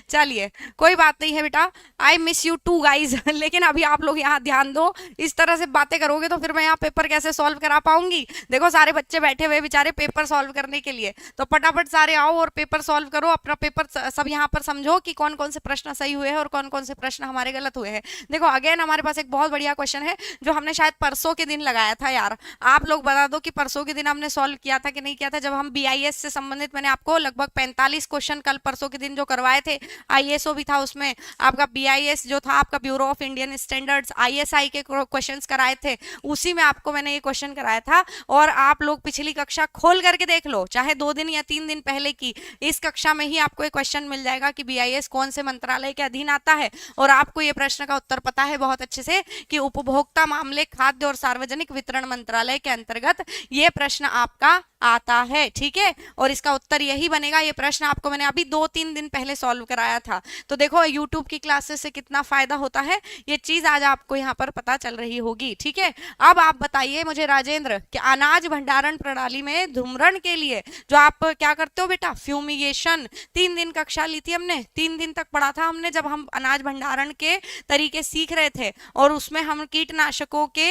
चलिए कोई बात नहीं है बेटा, I miss you too guys. लेकिन अभी आप लोग यहाँ ध्यान दो, इस तरह से बातें करोगे तो फिर मैं यहाँ पेपर कैसे सॉल्व करा पाऊंगी। देखो सारे बच्चे बैठे हुए बेचारे पेपर सॉल्व करने के लिए, तो फटाफट सारे आओ और पेपर सॉल्व करो, अपना पेपर सब यहाँ पर समझो कि कौन कौन से प्रश्न सही हुए हैं और कौन कौन से प्रश्न हमारे गलत हुए हैं। देखो अगेन हमारे पास एक बहुत बढ़िया क्वेश्चन है जो हमने शायद परसों के दिन लगाया था। यार आप लोग बता दो कि परसों के दिन हमने सॉल्व किया था कि नहीं किया था, जब हम BIS से संबंधित मैंने आपको लगभग 45 क्वेश्चन कल परसों के दिन जो करवाए थे। ISO भी था उसमें, आपका BIS जो था आपका bureau of Indian standards ISI के क्वेश्चंस कराए थे, उसी में आपको मैंने ये क्वेश्चन कराया था। और आप लोग पिछली कक्षा खोल करके देख लो, चाहे 2 दिन या 3 दिन पहले की, इस कक्षा में ही आपको एक क्वेश्चन मिल जाएगा कि BIS कौन से मंत्रालय के अधीन आता है। और आपको ये प्रश्न का उत्तर पता है बहुत अच्छे से कि उपभोक्ता मामले, खाद्य और सार्वजनिक वितरण मंत्रालय के अंतर्गत ये प्रश्न आपका आता है, ठीक है। और इसका उत्तर यही बनेगा। ये प्रश्न आपको मैंने अभी 2-3 दिन पहले सॉल्व कराया था। तो देखो यूट्यूब की क्लासेस से कितना फायदा होता है, ये चीज आज आपको यहाँ पर पता चल रही होगी, ठीक है। अब आप बताइए मुझे राजेंद्र कि अनाज भंडारण प्रणाली में धूम्रन के लिए जो आप क्या करते हो बेटा, फ्यूमिगेशन, 3 दिन कक्षा ली थी हमने, 3 दिन तक पढ़ा था हमने जब हम अनाज भंडारण के तरीके सीख रहे थे। और उसमें हम कीटनाशकों के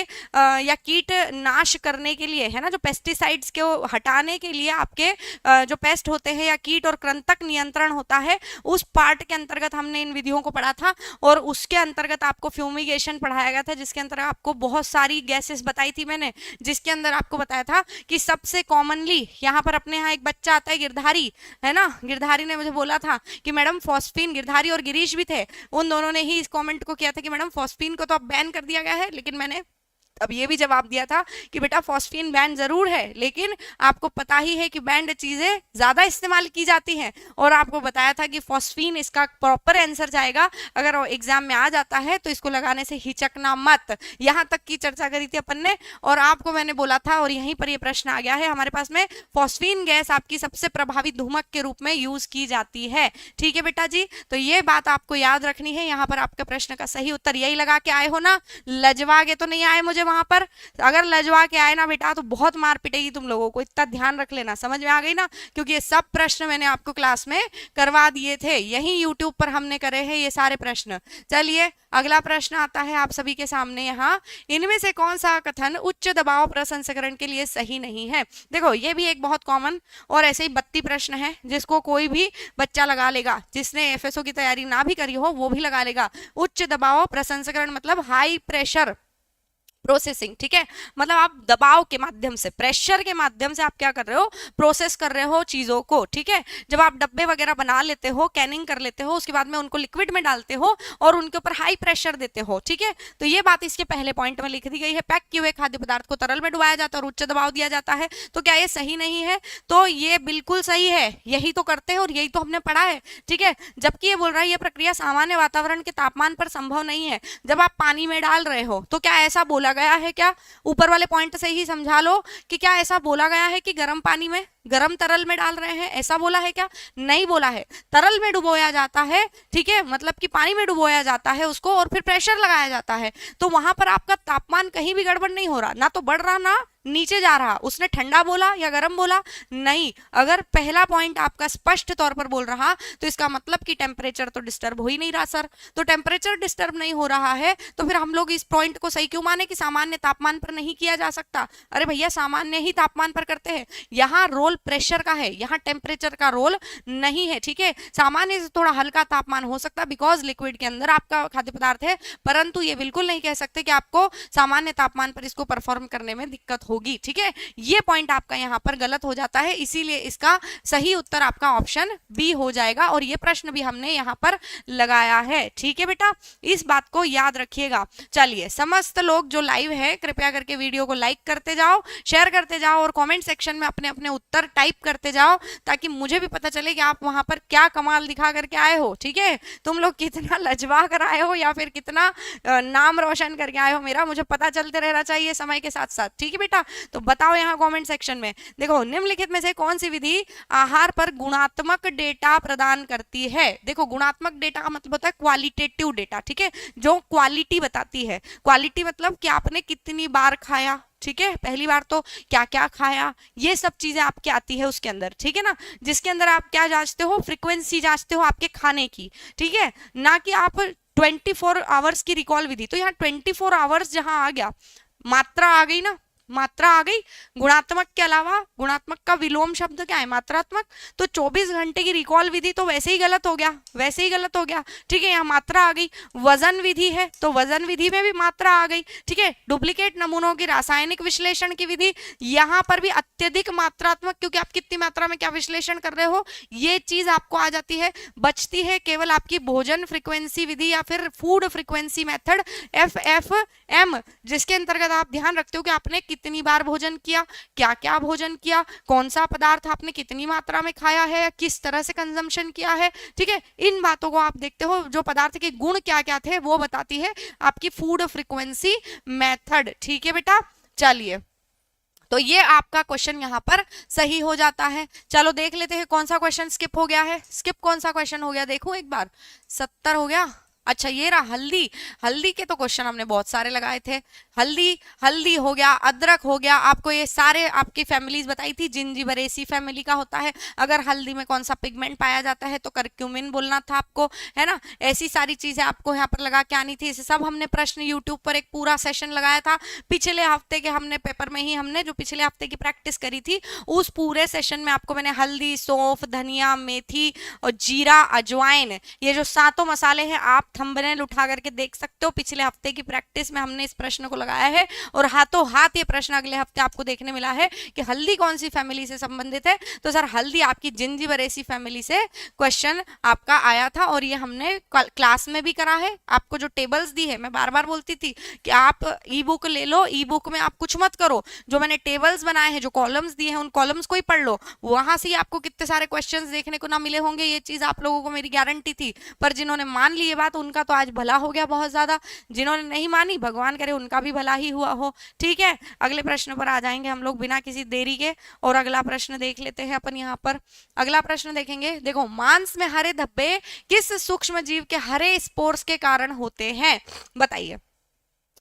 या कीट नाश करने के लिए, है ना, जो पेस्टिसाइड्स के हटाने के लिए आपके जो पेस्ट होते हैं या कीट और कृंतक नियंत्रण होता है, उस पार्ट के अंतर्गत हमने इन विधियों को पढ़ा था। और उसके अंतर्गत आपको फ्यूमिगेशन पढ़ाया गया था, जिसके अंतर्गत आपको बहुत सारी गैसेस बताई थी मैंने, जिसके अंदर आपको बताया था कि सबसे कॉमनली यहाँ पर अपने यहाँ एक बच्चा आता है गिरधारी, है ना, गिरधारी ने मुझे बोला था कि मैडम फॉस्फीन, गिरधारी और गिरीश भी थे, उन दोनों ने ही इस कॉमेंट को किया था कि मैडम फॉस्फीन को तो अब बैन कर दिया गया है, लेकिन मैंने अब ये भी जवाब दिया था कि बेटा फॉस्फीन बैंड जरूर है, लेकिन आपको पता ही है कि बैंड चीजें ज्यादा इस्तेमाल की जाती हैं, और आपको बताया था कि फॉस्फीन इसका प्रॉपर आंसर जाएगा। अगर एग्जाम में आ जाता है तो इसको लगाने से हिचकना मत। यहां तक की चर्चा करी थी अपन ने, और आपको मैंने बोला था, और यहीं पर ये प्रश्न आ गया है हमारे पास में, फॉस्फीन गैस आपकी सबसे प्रभावी धूमक के रूप में यूज की जाती है। ठीक है बेटा जी, तो ये बात आपको याद रखनी है। यहाँ पर आपके प्रश्न का सही उत्तर यही लगा के आए हो ना, लजवा के तो नहीं आए मुझे वहां पर। अगर लजवा के आए ना बेटा तो बहुत मार पिटेगी तुम लोगों को, इतना ध्यान रख लेना। समझ में आ गई ना, क्योंकि ये सब प्रश्न मैंने आपको क्लास में करवा दिए थे, यही यूट्यूब पर हमने करे हैं ये सारे प्रश्न। चलिए अगला प्रश्न आता है आप सभी के सामने यहाँ, इनमें से कौन सा कथन उच्च दबाव प्रसंस्करण के लिए सही नहीं है। देखो ये भी एक बहुत कॉमन और ऐसे ही 32 प्रश्न है जिसको कोई भी बच्चा लगा लेगा, जिसने एफएसओ की तैयारी ना भी करी हो वो भी लगा लेगा। उच्च दबाव प्रसंस्करण मतलब हाई प्रेशर प्रोसेसिंग, ठीक है, मतलब आप दबाव के माध्यम से, प्रेशर के माध्यम से आप क्या कर रहे हो, प्रोसेस कर रहे हो चीजों को। ठीक है, जब आप डब्बे वगैरह बना लेते हो, कैनिंग कर लेते हो, उसके बाद में उनको लिक्विड में डालते हो और उनके ऊपर हाई प्रेशर देते हो। ठीक है, तो ये बात इसके पहले पॉइंट में लिख दी गई है। पैक किए हुए खाद्य पदार्थ को तरल में डुबाया जाता है और उच्च दबाव दिया जाता है, तो क्या ये सही नहीं है? तो ये बिल्कुल सही है, यही तो करते हैं और यही तो हमने पढ़ा है। ठीक है, जबकि ये बोल रहा है ये प्रक्रिया सामान्य वातावरण के तापमान पर संभव नहीं है। जब आप पानी में डाल रहे हो तो क्या ऐसा बोला गया है क्या? ऊपर वाले पॉइंट से ही समझा लो कि क्या ऐसा बोला गया है कि गर्म पानी में, गर्म तरल में डाल रहे हैं, ऐसा बोला है क्या? नहीं बोला है। तरल में डुबोया जाता है, ठीक है, मतलब कि पानी में डुबोया जाता है उसको और फिर प्रेशर लगाया जाता है, तो वहां पर आपका तापमान कहीं भी गड़बड़ नहीं हो रहा, ना तो बढ़ रहा ना नीचे जा रहा। उसने ठंडा बोला या गर्म बोला? नहीं। अगर पहला पॉइंट आपका स्पष्ट तौर पर बोल रहा तो इसका मतलब कि टेम्परेचर तो डिस्टर्ब हो ही नहीं रहा सर। तो टेम्परेचर डिस्टर्ब नहीं हो रहा है तो फिर हम लोग इस पॉइंट को सही क्यों माने कि सामान्य तापमान पर नहीं किया जा सकता? अरे भैया सामान्य ही तापमान पर करते हैं, यहाँ रोल प्रेशर का है, यहाँ टेम्परेचर का रोल नहीं है। ठीक है, सामान्य से थोड़ा हल्का तापमान हो सकता है बिकॉज लिक्विड के अंदर आपका खाद्य पदार्थ है, परंतु ये बिल्कुल नहीं कह सकते कि आपको सामान्य तापमान पर इसको परफॉर्म करने में दिक्कत होगी। ठीक है, ये पॉइंट आपका यहाँ पर गलत हो जाता है, इसीलिए इसका सही उत्तर आपका ऑप्शन बी हो जाएगा और ये प्रश्न भी हमने यहाँ पर लगाया है। ठीक है बेटा, इस बात को याद रखिएगा। चलिए समस्त लोग जो लाइव है कृपया करके वीडियो को लाइक करते जाओ, शेयर करते जाओ और कमेंट सेक्शन में अपने अपने उत्तर टाइप करते जाओ ताकि मुझे भी पता चले कि आप वहां पर क्या कमाल दिखा करके आए हो। ठीक है, तुम लोग कितना लजवा कर आए हो या फिर कितना नाम रोशन करके आए हो, मेरा मुझे पता चलते रहना चाहिए समय के साथ साथ। ठीक है बेटा, तो बताओ यहाँ कमेंट सेक्शन में। देखो निम्नलिखित में से कौन सी विधि आहार पर गुणात्मक डेटा प्रदान करती है? देखो गुणात्मक डेटा का मतलब होता है क्वालिटेटिव डेटा, ठीक है, जो क्वालिटी बताती है। क्वालिटी मतलब कि आपने कितनी बार खाया, ठीक है, पहली बार तो क्या क्या खाया, ये सब चीजें आपकी आती है उसके अंदर। ठीक है ना, जिसके अंदर आप क्या जांचते हो, फ्रीक्वेंसी जांचते हो आपके खाने की। ठीक है, ना कि आप 24 आवर्स की रिकॉल विधि। तो यहाँ 24 आवर्स जहां आ गया, मात्रा आ गई ना, मात्रा आ गई। गुणात्मक के अलावा गुणात्मक का विलोम शब्द क्या है? मात्रात्मक। तो 24 घंटे की रिकॉल विधि तो वैसे ही गलत हो गया, वैसे ही गलत हो गया। ठीक है, यहाँ मात्रा आ गई। वजन विधि है तो वजन विधि में भी मात्रा आ गई। ठीक है, डुप्लीकेट नमूनों की रासायनिक विश्लेषण की विधि, यहाँ पर भी अत्यधिक मात्रात्मक, क्योंकि आप कितनी मात्रा में क्या विश्लेषण कर रहे हो ये चीज आपको आ जाती है। बचती है केवल आपकी भोजन फ्रीक्वेंसी विधि या फिर फूड फ्रीक्वेंसी मेथड, FFM, जिसके अंतर्गत आप ध्यान रखते हो कि आपने कितनी बार भोजन किया, क्या क्या भोजन किया, कौन सा पदार्थ आपने कितनी मात्रा में खाया है, किस तरह से कंजम्पशन किया है। ठीक है, इन बातों को आप देखते हो, जो पदार्थ के गुण क्या क्या थे वो बताती है आपकी फूड फ्रीक्वेंसी मेथड। ठीक है बेटा, चलिए तो ये आपका क्वेश्चन यहाँ पर सही हो जाता है। चलो देख लेते हैं कौन सा क्वेश्चन स्किप हो गया है। स्किप कौन सा क्वेश्चन हो गया देखूं एक बार। 70 हो गया। अच्छा ये रहा हल्दी। हल्दी के तो क्वेश्चन हमने बहुत सारे लगाए थे। हल्दी हो गया, अदरक हो गया, आपको ये सारे आपकी फैमिलीज बताई थी। जिंजीबरेसी फैमिली का होता है। अगर हल्दी में कौन सा पिगमेंट पाया जाता है तो करक्यूमिन बोलना था आपको, है ना। ऐसी सारी चीजें आपको यहाँ पर लगा के आनी थी। इसे सब हमने प्रश्न यूट्यूब पर एक पूरा सेशन लगाया था पिछले हफ्ते के, हमने पेपर में ही हमने जो पिछले हफ्ते की प्रैक्टिस करी थी उस पूरे सेशन में आपको मैंने हल्दी, सौंफ, धनिया, मेथी और जीरा, अजवाइन, ये जो सातों मसाले हैं आप थंबनेल उठा करके देख सकते हो, पिछले हफ्ते की प्रैक्टिस में हमने इस प्रश्न को लगाया है और हाथों हाथ ये प्रश्न अगले हफ्ते आपको देखने मिला है कि हल्दी कौन सी फैमिली से संबंधित है। तो सर हल्दी आपकी जिंजीबरेसी फैमिली से क्वेश्चन आपका आया था और ये हमने क्लास में भी करा है। आपको जो टेबल्स दी है, मैं बार बार बोलती थी कि आप ई बुक ले लो, ई बुक में आप कुछ मत करो, जो मैंने टेबल्स बनाए हैं, जो कॉलम्स दिए हैं, उन कॉलम्स को ही पढ़ लो, वहां से ही आपको कितने सारे क्वेश्चंस देखने को ना मिले होंगे। ये चीज आप लोगों को मेरी गारंटी थी, पर जिन्होंने मान ली ये बात उनका तो आज भला हो गया बहुत ज्यादा, जिन्होंने नहीं मानी भगवान करे उनका भी भला ही हुआ हो। ठीक है, अगले प्रश्न पर आ जाएंगे हम लोग बिना किसी देरी के और अगला प्रश्न देख लेते हैं अपन यहाँ पर। अगला प्रश्न देखेंगे, देखो मांस में हरे धब्बे किस सूक्ष्म जीव के हरे स्पोर्स के कारण होते हैं, बताइए।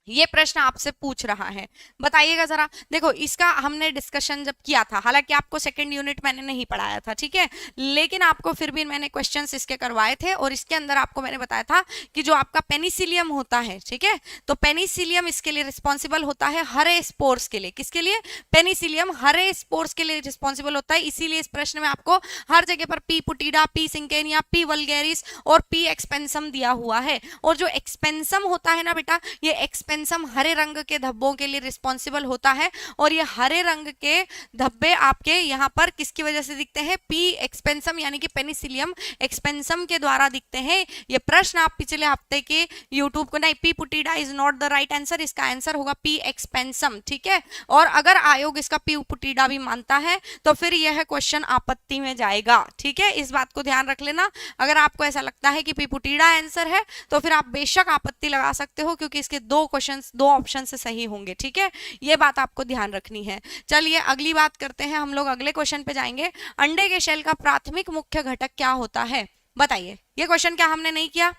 ये प्रश्न आपसे पूछ रहा है, बताइएगा जरा। देखो इसका हमने डिस्कशन जब किया था, हालांकि आपको सेकंड यूनिट मैंने नहीं पढ़ाया था, ठीक है, लेकिन आपको फिर भी मैंने क्वेश्चंस इसके करवाए थे और इसके अंदर आपको मैंने बताया था कि जो आपका पेनिसिलियम होता है, ठीक है, तो पेनिसिलियम इसके लिए रिस्पॉन्सिबल होता है हरे स्पोर्स के लिए। किसके लिए? पेनिसिलियम हरे स्पोर्स के लिए रिस्पॉन्सिबल होता है। इसीलिए इस प्रश्न में आपको हर जगह पर पी पुटीडा, पी सिंकेनिया, पी वल्गेरिस और पी एक्सपेंसम दिया हुआ है। और जो एक्सपेंसम होता है ना बेटा, ये एक्सपेंसम हरे रंग के धब्बों के लिए रिस्पॉन्सिबल होता है और ये हरे रंग के धब्बे आपके यहाँ पर किसकी वजह से दिखते हैं? पी एक्सपेंसम यानी कि पेनिसिलियम एक्सपेंसम के द्वारा दिखते हैं। ये प्रश्न आप पिछले हफ्ते के यूट्यूब को, नहीं, P putida is not the right answer, इसका आंसर होगा पी एक्सपेंसम, ठीक है। और अगर आयोग इसका पी पुटीडा भी मानता है तो फिर यह क्वेश्चन आपत्ति में जाएगा, ठीक है, इस बात को ध्यान रख लेना। अगर आपको ऐसा लगता है कि पी पुटीडा आंसर है तो फिर आप बेशक आपत्ति लगा सकते हो, क्योंकि इसके दो ऑप्शन से सही होंगे, ठीक है, ये बात आपको ध्यान रखनी है। चलिए अगली बात करते हैं, हम लोग अगले क्वेश्चन पे जाएंगे। अंडे के शेल का प्राथमिक मुख्य घटक क्या होता है, बताइए। ये क्वेश्चन क्या हमने नहीं किया?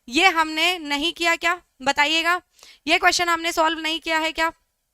ये हमने नहीं किया क्या, बताइएगा। ये क्वेश्चन हमने सॉल्व नहीं किया है क्या?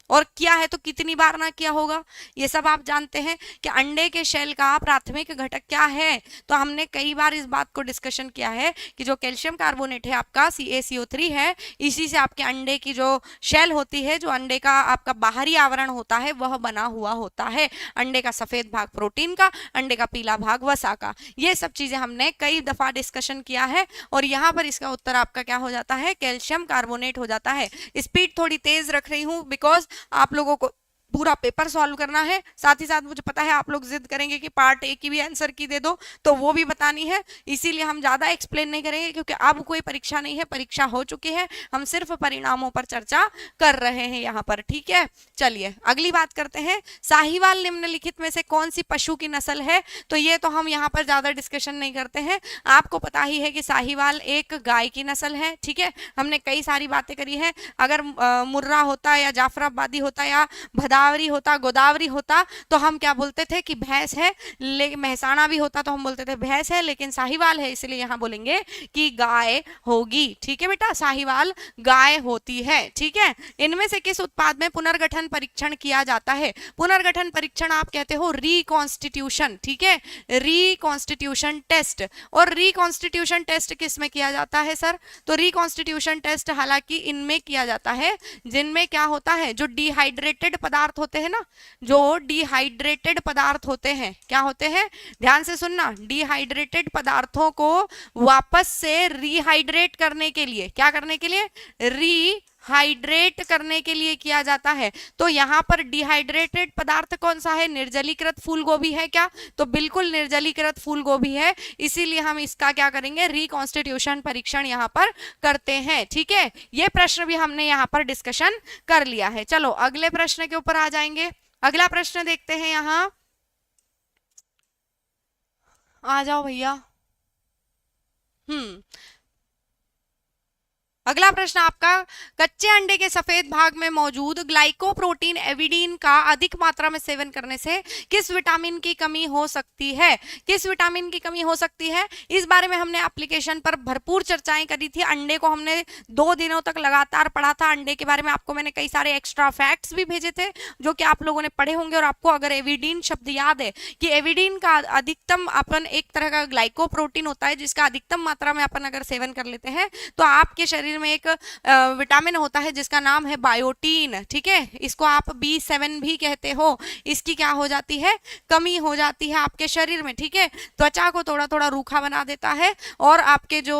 और किया है तो कितनी बार ना किया होगा, ये सब आप जानते हैं कि अंडे के शेल का प्राथमिक घटक क्या है। तो हमने कई बार इस बात को डिस्कशन किया है कि जो कैल्शियम कार्बोनेट है आपका CaCO3 है, इसी से आपके अंडे की जो शेल होती है, जो अंडे का आपका बाहरी आवरण होता है, वह बना हुआ होता है। अंडे का सफेद भाग प्रोटीन का, अंडे का पीला भाग वसा का। ये सब चीजें हमने कई दफा डिस्कशन किया है और यहाँ पर इसका उत्तर आपका क्या हो जाता है? कैल्शियम कार्बोनेट हो जाता है। स्पीड थोड़ी तेज रख रही हूँ बिकॉज आप लोगों को पूरा पेपर सॉल्व करना है, साथ ही साथ मुझे पता है आप लोग जिद करेंगे कि पार्ट ए की भी आंसर की दे दो, तो वो भी बतानी है, इसीलिए हम ज्यादा एक्सप्लेन नहीं करेंगे, क्योंकि अब कोई परीक्षा नहीं है, परीक्षा हो चुकी है, हम सिर्फ परिणामों पर चर्चा कर रहे हैं यहाँ पर, ठीक है। चलिए अगली बात करते हैं, साहीवाल निम्नलिखित में से कौन सी पशु की नस्ल है? तो ये तो हम यहाँ पर ज्यादा डिस्कशन नहीं करते हैं, आपको पता ही है कि साहीवाल एक गाय की नस्ल है, ठीक है। हमने कई सारी बातें करी है, अगर मुर्रा होता या जाफराबादी होता या भदावरी होता, गोदावरी होता, तो हम क्या बोलते थे कि भैंस है, लेकिन महसाणा भी होता तो हम बोलते थे भैंस है, लेकिन साहीवाल है इसलिए यहाँ बोलेंगे कि गाय होगी, ठीक है बेटा, साहीवाल गाय होती है, ठीक है। इनमें से किस उत्पाद में पुनर्गठन परीक्षण किया जाता है? पुनर्गठन परीक्षण आप कहते हो रिकॉन्स्टिट्यूशन, ठीक है, रिकॉन्स्टिट्यूशन टेस्ट। और रिकॉन्स्टिट्यूशन टेस्ट किस में किया जाता है सर? तो रिकॉन्स्टिट्यूशन टेस्ट हालांकि इनमें किया जाता है जिनमें क्या होता है, जो डिहाइड्रेटेड पदार्थ होते हैं ना, जो डिहाइड्रेटेड पदार्थ होते हैं, क्या होते हैं, ध्यान से सुनना, डिहाइड्रेटेड पदार्थों को वापस से रिहाइड्रेट करने के लिए, क्या करने के लिए? हाइड्रेट करने के लिए किया जाता है। तो यहाँ पर डिहाइड्रेटेड पदार्थ कौन सा है? निर्जलीकृत फूल गोभी है क्या? तो बिल्कुल निर्जलीकृत फूल गोभी है, इसीलिए हम इसका क्या करेंगे? रिकॉन्स्टिट्यूशन परीक्षण यहाँ पर करते हैं, ठीक है। ये प्रश्न भी हमने यहाँ पर डिस्कशन कर लिया है। चलो अगले प्रश्न के ऊपर आ जाएंगे। अगला प्रश्न देखते हैं, यहाँ आ जाओ भैया। अगला प्रश्न आपका, कच्चे अंडे के सफेद भाग में मौजूद ग्लाइकोप्रोटीन एविडीन का अधिक मात्रा में सेवन करने से किस विटामिन की कमी हो सकती है? किस विटामिन की कमी हो सकती है? इस बारे में हमने एप्लीकेशन पर भरपूर चर्चाएं करी थी। अंडे को हमने 2 दिनों तक लगातार पढ़ा था। अंडे के बारे में आपको मैंने कई सारे एक्स्ट्रा फैक्ट्स भी भेजे थे जो कि आप लोगों ने पढ़े होंगे। और आपको अगर एविडीन शब्द याद है कि एविडीन का अधिकतम अपन एक तरह का ग्लाइकोप्रोटीन होता है जिसका अधिकतम मात्रा में अपन अगर सेवन कर लेते हैं तो आपके शरीर शरीर में एक विटामिन होता है जिसका नाम है बायोटीन, ठीक है, इसको आप B7 भी कहते हो। इसकी क्या हो जाती है, कमी हो जाती है आपके शरीर में, ठीक है। त्वचा को थोड़ा थोड़ा रूखा बना देता है और आपके जो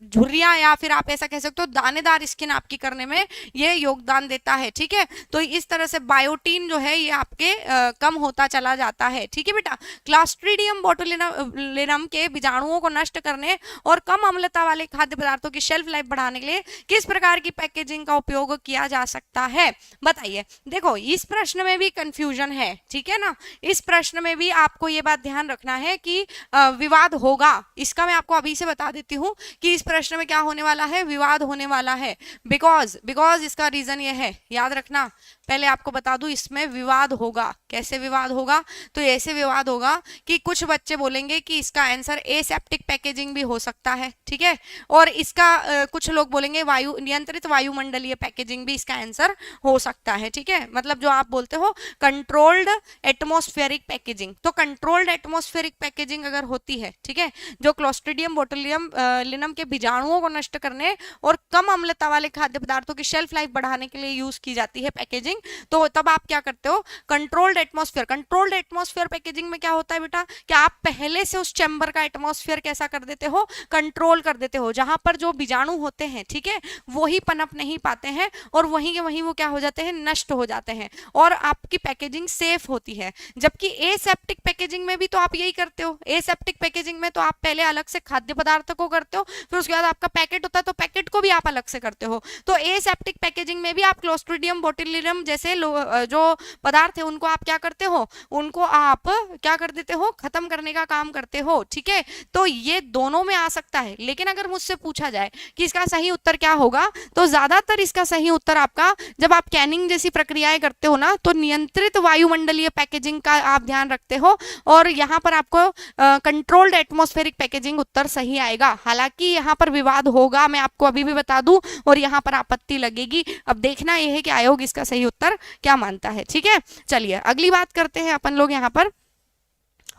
झुर्रियां या फिर आप ऐसा कह सकते हो दानेदार स्किन आपकी करने में ये योगदान देता है, ठीक है। तो इस तरह से बायोटीन जो है ये आपके कम होता चला जाता है, ठीक है बेटा। क्लॉस्ट्रीडियम बोटुलिनम के बीजाणुओं को नष्ट करने और कम अम्लता वाले खाद्य पदार्थों की शेल्फ लाइफ बढ़ाने के लिए किस प्रकार की पैकेजिंग का उपयोग किया जा सकता है, बताइए। देखो इस प्रश्न में भी कंफ्यूजन है, ठीक है ना। इस प्रश्न में भी आपको ये बात ध्यान रखना है कि विवाद होगा। इसका मैं आपको अभी से बता देती हूँ कि इस प्रश्न में क्या होने वाला है, विवाद होने वाला है। बिकॉज इसका रीजन ये है, याद रखना, पहले आपको बता दूं इसमें विवाद होगा। कैसे विवाद होगा, तो ऐसे विवाद होगा कि कुछ बच्चे बोलेंगे कि इसका आंसर एसेप्टिक पैकेजिंग भी हो सकता है, ठीक है, और इसका कुछ लोग बोलेंगे नियंत्रित वायुमंडलीय पैकेजिंग भी इसका आंसर हो सकता है, ठीक है। मतलब जो आप बोलते हो कंट्रोल्ड एटमॉस्फेरिक पैकेजिंग, तो कंट्रोल्ड एटमॉस्फेरिक पैकेजिंग अगर होती है, ठीक है, जो क्लॉस्ट्रीडियम बोटुलिनम के बीजाणुओं को नष्ट करने और कम अम्लता वाले खाद्य पदार्थों की शेल्फ लाइफ बढ़ाने के लिए यूज की जाती है पैकेजिंग, तो तब आप क्या करते हो, कंट्रोल्ड एटमॉस्फेयर पैकेजिंग में क्या होता है बेटा कि आप पहले से उस चैम्बर का एटमॉस्फेयर कैसा कर देते हो, कंट्रोल कर देते हो, जहां पर जो बीजाणु होते हैं, ठीक है, वही पनप नहीं पाते हैं और वहीं के वहीं वो क्या हो जाते हैं, नष्ट हो जाते हैं और आपकी पैकेजिंग सेफ होती है। जबकि एसेप्टिक पैकेजिंग में भी तो आप यही करते हो। एसेप्टिक पैकेजिंग में तो आप पहले अलग से खाद्य पदार्थ को करते हो, फिर उसके बाद आपका पैकेट होता है तो पैकेट को भी आप अलग से करते हो। तो एसेप्टिक पैकेजिंग में भी आप क्लॉस्ट्रीडियम बोटुलिनम जैसे जो पदार्थ है उनको आप क्या करते हो, उनको आप क्या कर देते हो, खत्म करने का काम करते हो, ठीक है। तो ये दोनों में आ सकता है, लेकिन अगर मुझसे पूछा जाए कि इसका सही उत्तर क्या होगा, तो ज्यादातर इसका सही उत्तर आपका, जब आप कैनिंग जैसी प्रक्रियाएं करते हो ना, तो नियंत्रित वायुमंडलीय पैकेजिंग का आप ध्यान रखते हो और यहाँ पर आपको कंट्रोल्ड एटमॉस्फेरिक पैकेजिंग उत्तर सही आएगा। हालांकि यहाँ पर विवाद होगा, मैं आपको अभी भी बता दूं, और यहाँ पर आपत्ति लगेगी। अब देखना यह है कि आयोग इसका सही उत्तर क्या मानता है, ठीक है। चलिए अगली बात करते हैं अपन लोग यहाँ पर,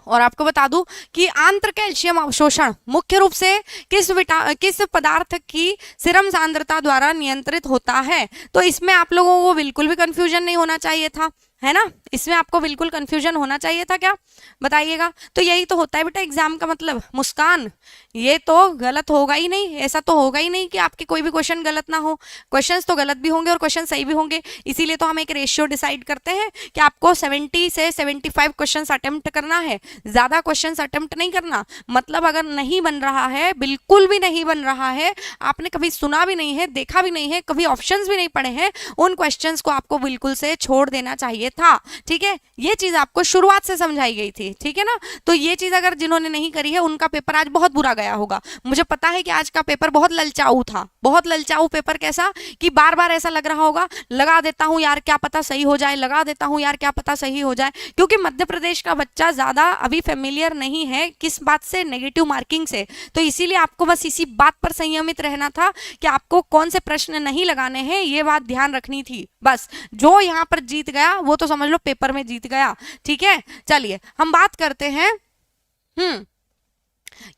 और आपको बता दूं कि आंत्र कैल्शियम अवशोषण मुख्य रूप से किस पदार्थ की सीरम सांद्रता द्वारा नियंत्रित होता है। तो इसमें आप लोगों को बिल्कुल भी कंफ्यूजन नहीं होना चाहिए था, है ना। इसमें आपको बिल्कुल कंफ्यूजन होना चाहिए था क्या, बताइएगा। तो यही तो होता है बेटा एग्जाम का मतलब। मुस्कान, ये तो गलत होगा ही नहीं, ऐसा तो होगा ही नहीं कि आपके कोई भी क्वेश्चन गलत ना हो। क्वेश्चंस तो गलत भी होंगे और क्वेश्चन सही भी होंगे, इसीलिए तो हम एक रेशियो डिसाइड करते हैं कि आपको 70 से 75 क्वेश्चन अटेम्प्ट करना है, ज्यादा क्वेश्चन अटेम्प्ट नहीं करना। मतलब अगर नहीं बन रहा है, बिल्कुल भी नहीं बन रहा है, आपने कभी सुना भी नहीं है, देखा भी नहीं है, कभी ऑप्शंस भी नहीं पढ़े हैं, उन क्वेश्चंस को आपको बिल्कुल से छोड़ देना चाहिए था, ठीक है। ये चीज आपको शुरुआत से समझाई गई थी, ठीक है ना। तो ये चीज अगर जिन्होंने नहीं करी है उनका पेपर आज बहुत बुरा गया होगा। मुझे पता है कि आज का पेपर बहुत ललचाऊ था, बहुत ललचाऊ पेपर। कैसा कि बार बार ऐसा लग रहा होगा, लगा देता हूं यार क्या पता सही हो जाए, लगा देता हूं यार क्या पता सही हो जाए। क्योंकि मध्य प्रदेश का बच्चा ज्यादा अभी फेमिलियर नहीं है किस बात से, नेगेटिव मार्किंग से। तो इसीलिए आपको बस इसी बात पर संयमित रहना था कि आपको कौन से प्रश्न नहीं लगाने हैं, ये बात ध्यान रखनी थी बस। जो यहाँ पर जीत गया वो तो समझ लो पेपर में जीत गया, ठीक है। चलिए हम बात करते हैं,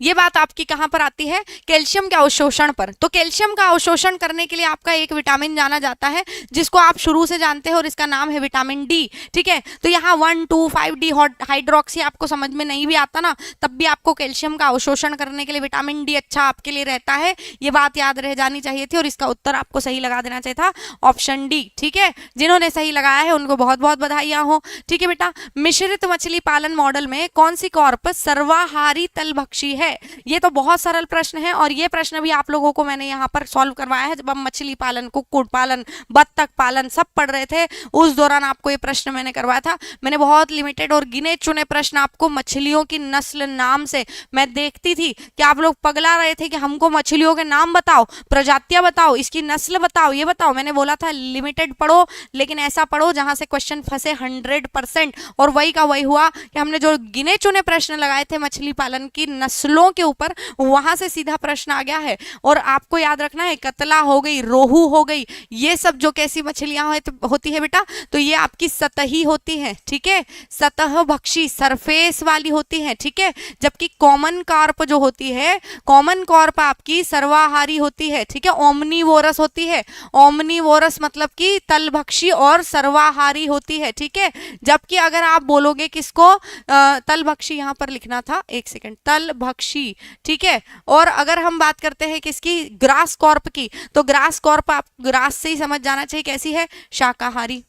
ये बात आपकी कहां पर आती है, कैल्शियम के अवशोषण पर। तो कैल्शियम का अवशोषण करने के लिए आपका एक विटामिन जाना जाता है जिसको आप शुरू से जानते हैं और इसका नाम है विटामिन डी, ठीक है। तो यहाँ 1,2,5-D हाइड्रोक्सी आपको समझ में नहीं भी आता ना, तब भी आपको कैल्शियम का अवशोषण करने के लिए विटामिन डी अच्छा आपके लिए रहता है, ये बात याद रह जानी चाहिए थी। और इसका उत्तर आपको सही लगा देना चाहिए था, ऑप्शन डी, ठीक है। जिन्होंने सही लगाया है उनको बहुत बहुत बधाइयां हो, ठीक है बेटा। मिश्रित मछली पालन मॉडल में कौन सी कॉर्प सर्वाहारी तलभक्षी है। ये तो बहुत सरल प्रश्न है और ये प्रश्न भी आप लोगों को मैंने यहाँ पर सॉल्व करवाया है जब हम मछली पालन, कुक्कुट पालन, बत्तख पालन सब पढ़ रहे थे, उस दौरान आपको ये प्रश्न मैंने करवाया था। मैंने बहुत लिमिटेड और गिने चुने प्रश्न आपको मछलियों की नस्ल नाम से, मैं देखती थी कि आप लोग पगला रहे थे कि हमको मछलियों के नाम बताओ, प्रजातियां बताओ, इसकी नस्ल बताओ, ये बताओ। मैंने बोला था लिमिटेड पढ़ो, लेकिन ऐसा पढ़ो जहां से क्वेश्चन फंसे 100%। और वही का वही हुआ कि हमने जो गिने चुने प्रश्न लगाए थे मछली पालन की नस्लों पुलों के ऊपर, वहां से सीधा प्रश्न आ गया है। और आपको याद रखना है कतला हो गई, रोहू हो गई, ये सब जो कैसी मछलियां होती है बेटा, तो ये आपकी सतही होती है, ठीक है, सतह भक्षी सरफेस वाली होती है, ठीक है। जबकि कॉमन कार्प जो होती है, कॉमन कार्प आपकी सर्वाहारी होती है, ठीक है, ओमनीवोरस होती है। ओमनीवोरस मतलब कि तलभक्षी और सर्वाहारी होती है, ठीक है। जबकि अगर आप बोलोगे किसको, तलभक्षी, यहां पर लिखना था, एक सेकंड, तलभक्षी, ठीक है। और अगर हम बात करते हैं किसकी, ग्रास कॉर्प की, तो ग्रास कॉर्प आप ग्रास से ही समझ जाना चाहिए कैसी है, शाकाहारी,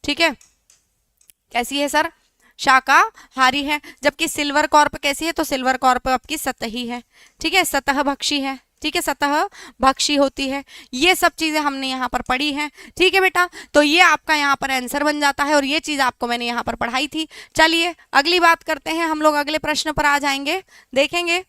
ठीक है। कैसी है सर, शाकाहारी है। जबकि सिल्वर कॉर्प कैसी है, तो सिल्वर कॉर्प आपकी सतही है, ठीक है, सतह भक्षी है, ठीक है, सतह भक्षी होती है। ये सब चीजें हमने यहाँ पर पढ़ी हैं, ठीक है बेटा। तो ये आपका यहाँ पर आंसर बन जाता है और ये चीज आपको मैंने यहाँ पर पढ़ाई थी। चलिए अगली बात करते हैं, हम लोग अगले प्रश्न पर आ जाएंगे, देखेंगे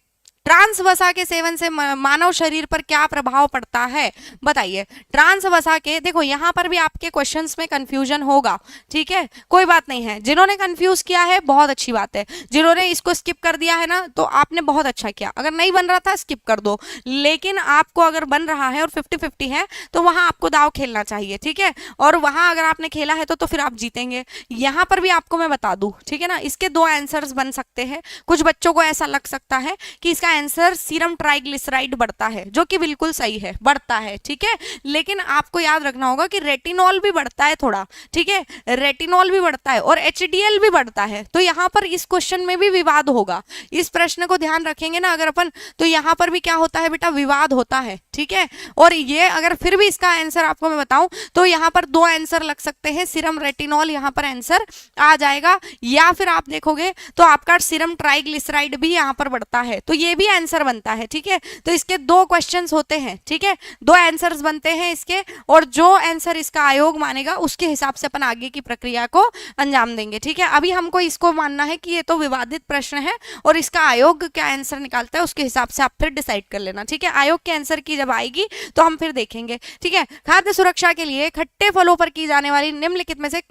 ट्रांस वसा के सेवन से मानव शरीर पर क्या प्रभाव पड़ता है, बताइए। ट्रांस वसा के, देखो यहाँ पर भी आपके क्वेश्चंस में कंफ्यूजन होगा, ठीक है, कोई बात नहीं है। जिन्होंने कंफ्यूज किया है बहुत अच्छी बात है, जिन्होंने इसको स्किप कर दिया है ना, तो आपने बहुत अच्छा किया। अगर नहीं बन रहा था स्किप कर दो, लेकिन आपको अगर बन रहा है और 50-50 है तो वहां आपको दाव खेलना चाहिए, ठीक है। और वहां अगर आपने खेला है तो फिर आप जीतेंगे। यहाँ पर भी आपको मैं बता दूं, ठीक है ना, इसके दो आंसर्स बन सकते हैं। कुछ बच्चों को ऐसा लग सकता है कि इसका आंसर सीरम ट्राइग्लिसराइड बढ़ता है, जो कि बिल्कुल सही है, बढ़ता है, ठीक है। लेकिन आपको याद रखना होगा कि रेटिनॉल भी बढ़ता है थोड़ा, ठीक है, रेटिनॉल भी बढ़ता है और एचडीएल भी बढ़ता है। तो यहाँ पर इस क्वेश्चन में भी विवाद होगा। इस प्रश्न को ध्यान रखेंगे ना अगर अपन, तो यहाँ पर भी क्या होता है बेटा, विवाद होता है, ठीक है। और ये अगर फिर भी इसका आंसर आपको मैं बताऊं तो यहाँ पर दो आंसर लग सकते हैं, सीरम रेटिनॉल यहाँ पर आंसर आ जाएगा, या फिर आप देखोगे तो आपका सीरम ट्राइग्लिसराइड भी यहाँ पर बढ़ता है, तो ये भी आंसर बनता है, ठीक है। तो इसके दो क्वेश्चंस होते हैं, ठीक है, दो आंसर्स बनते हैं इसके, और जो आंसर इसका आयोग मानेगा उसके हिसाब से अपन आगे की प्रक्रिया को अंजाम देंगे, ठीक है। अभी हमको इसको मानना है कि ये तो विवादित प्रश्न है और इसका आयोग क्या आंसर निकालता है उसके हिसाब से आप फिर डिसाइड कर लेना, ठीक है। आयोग के आंसर की जब आएगी तो हम फिर देखेंगे, ठीक है। खाद्य सुरक्षा के लिए खट्टे फलों पर की जाने वाली निम्नलिखित में से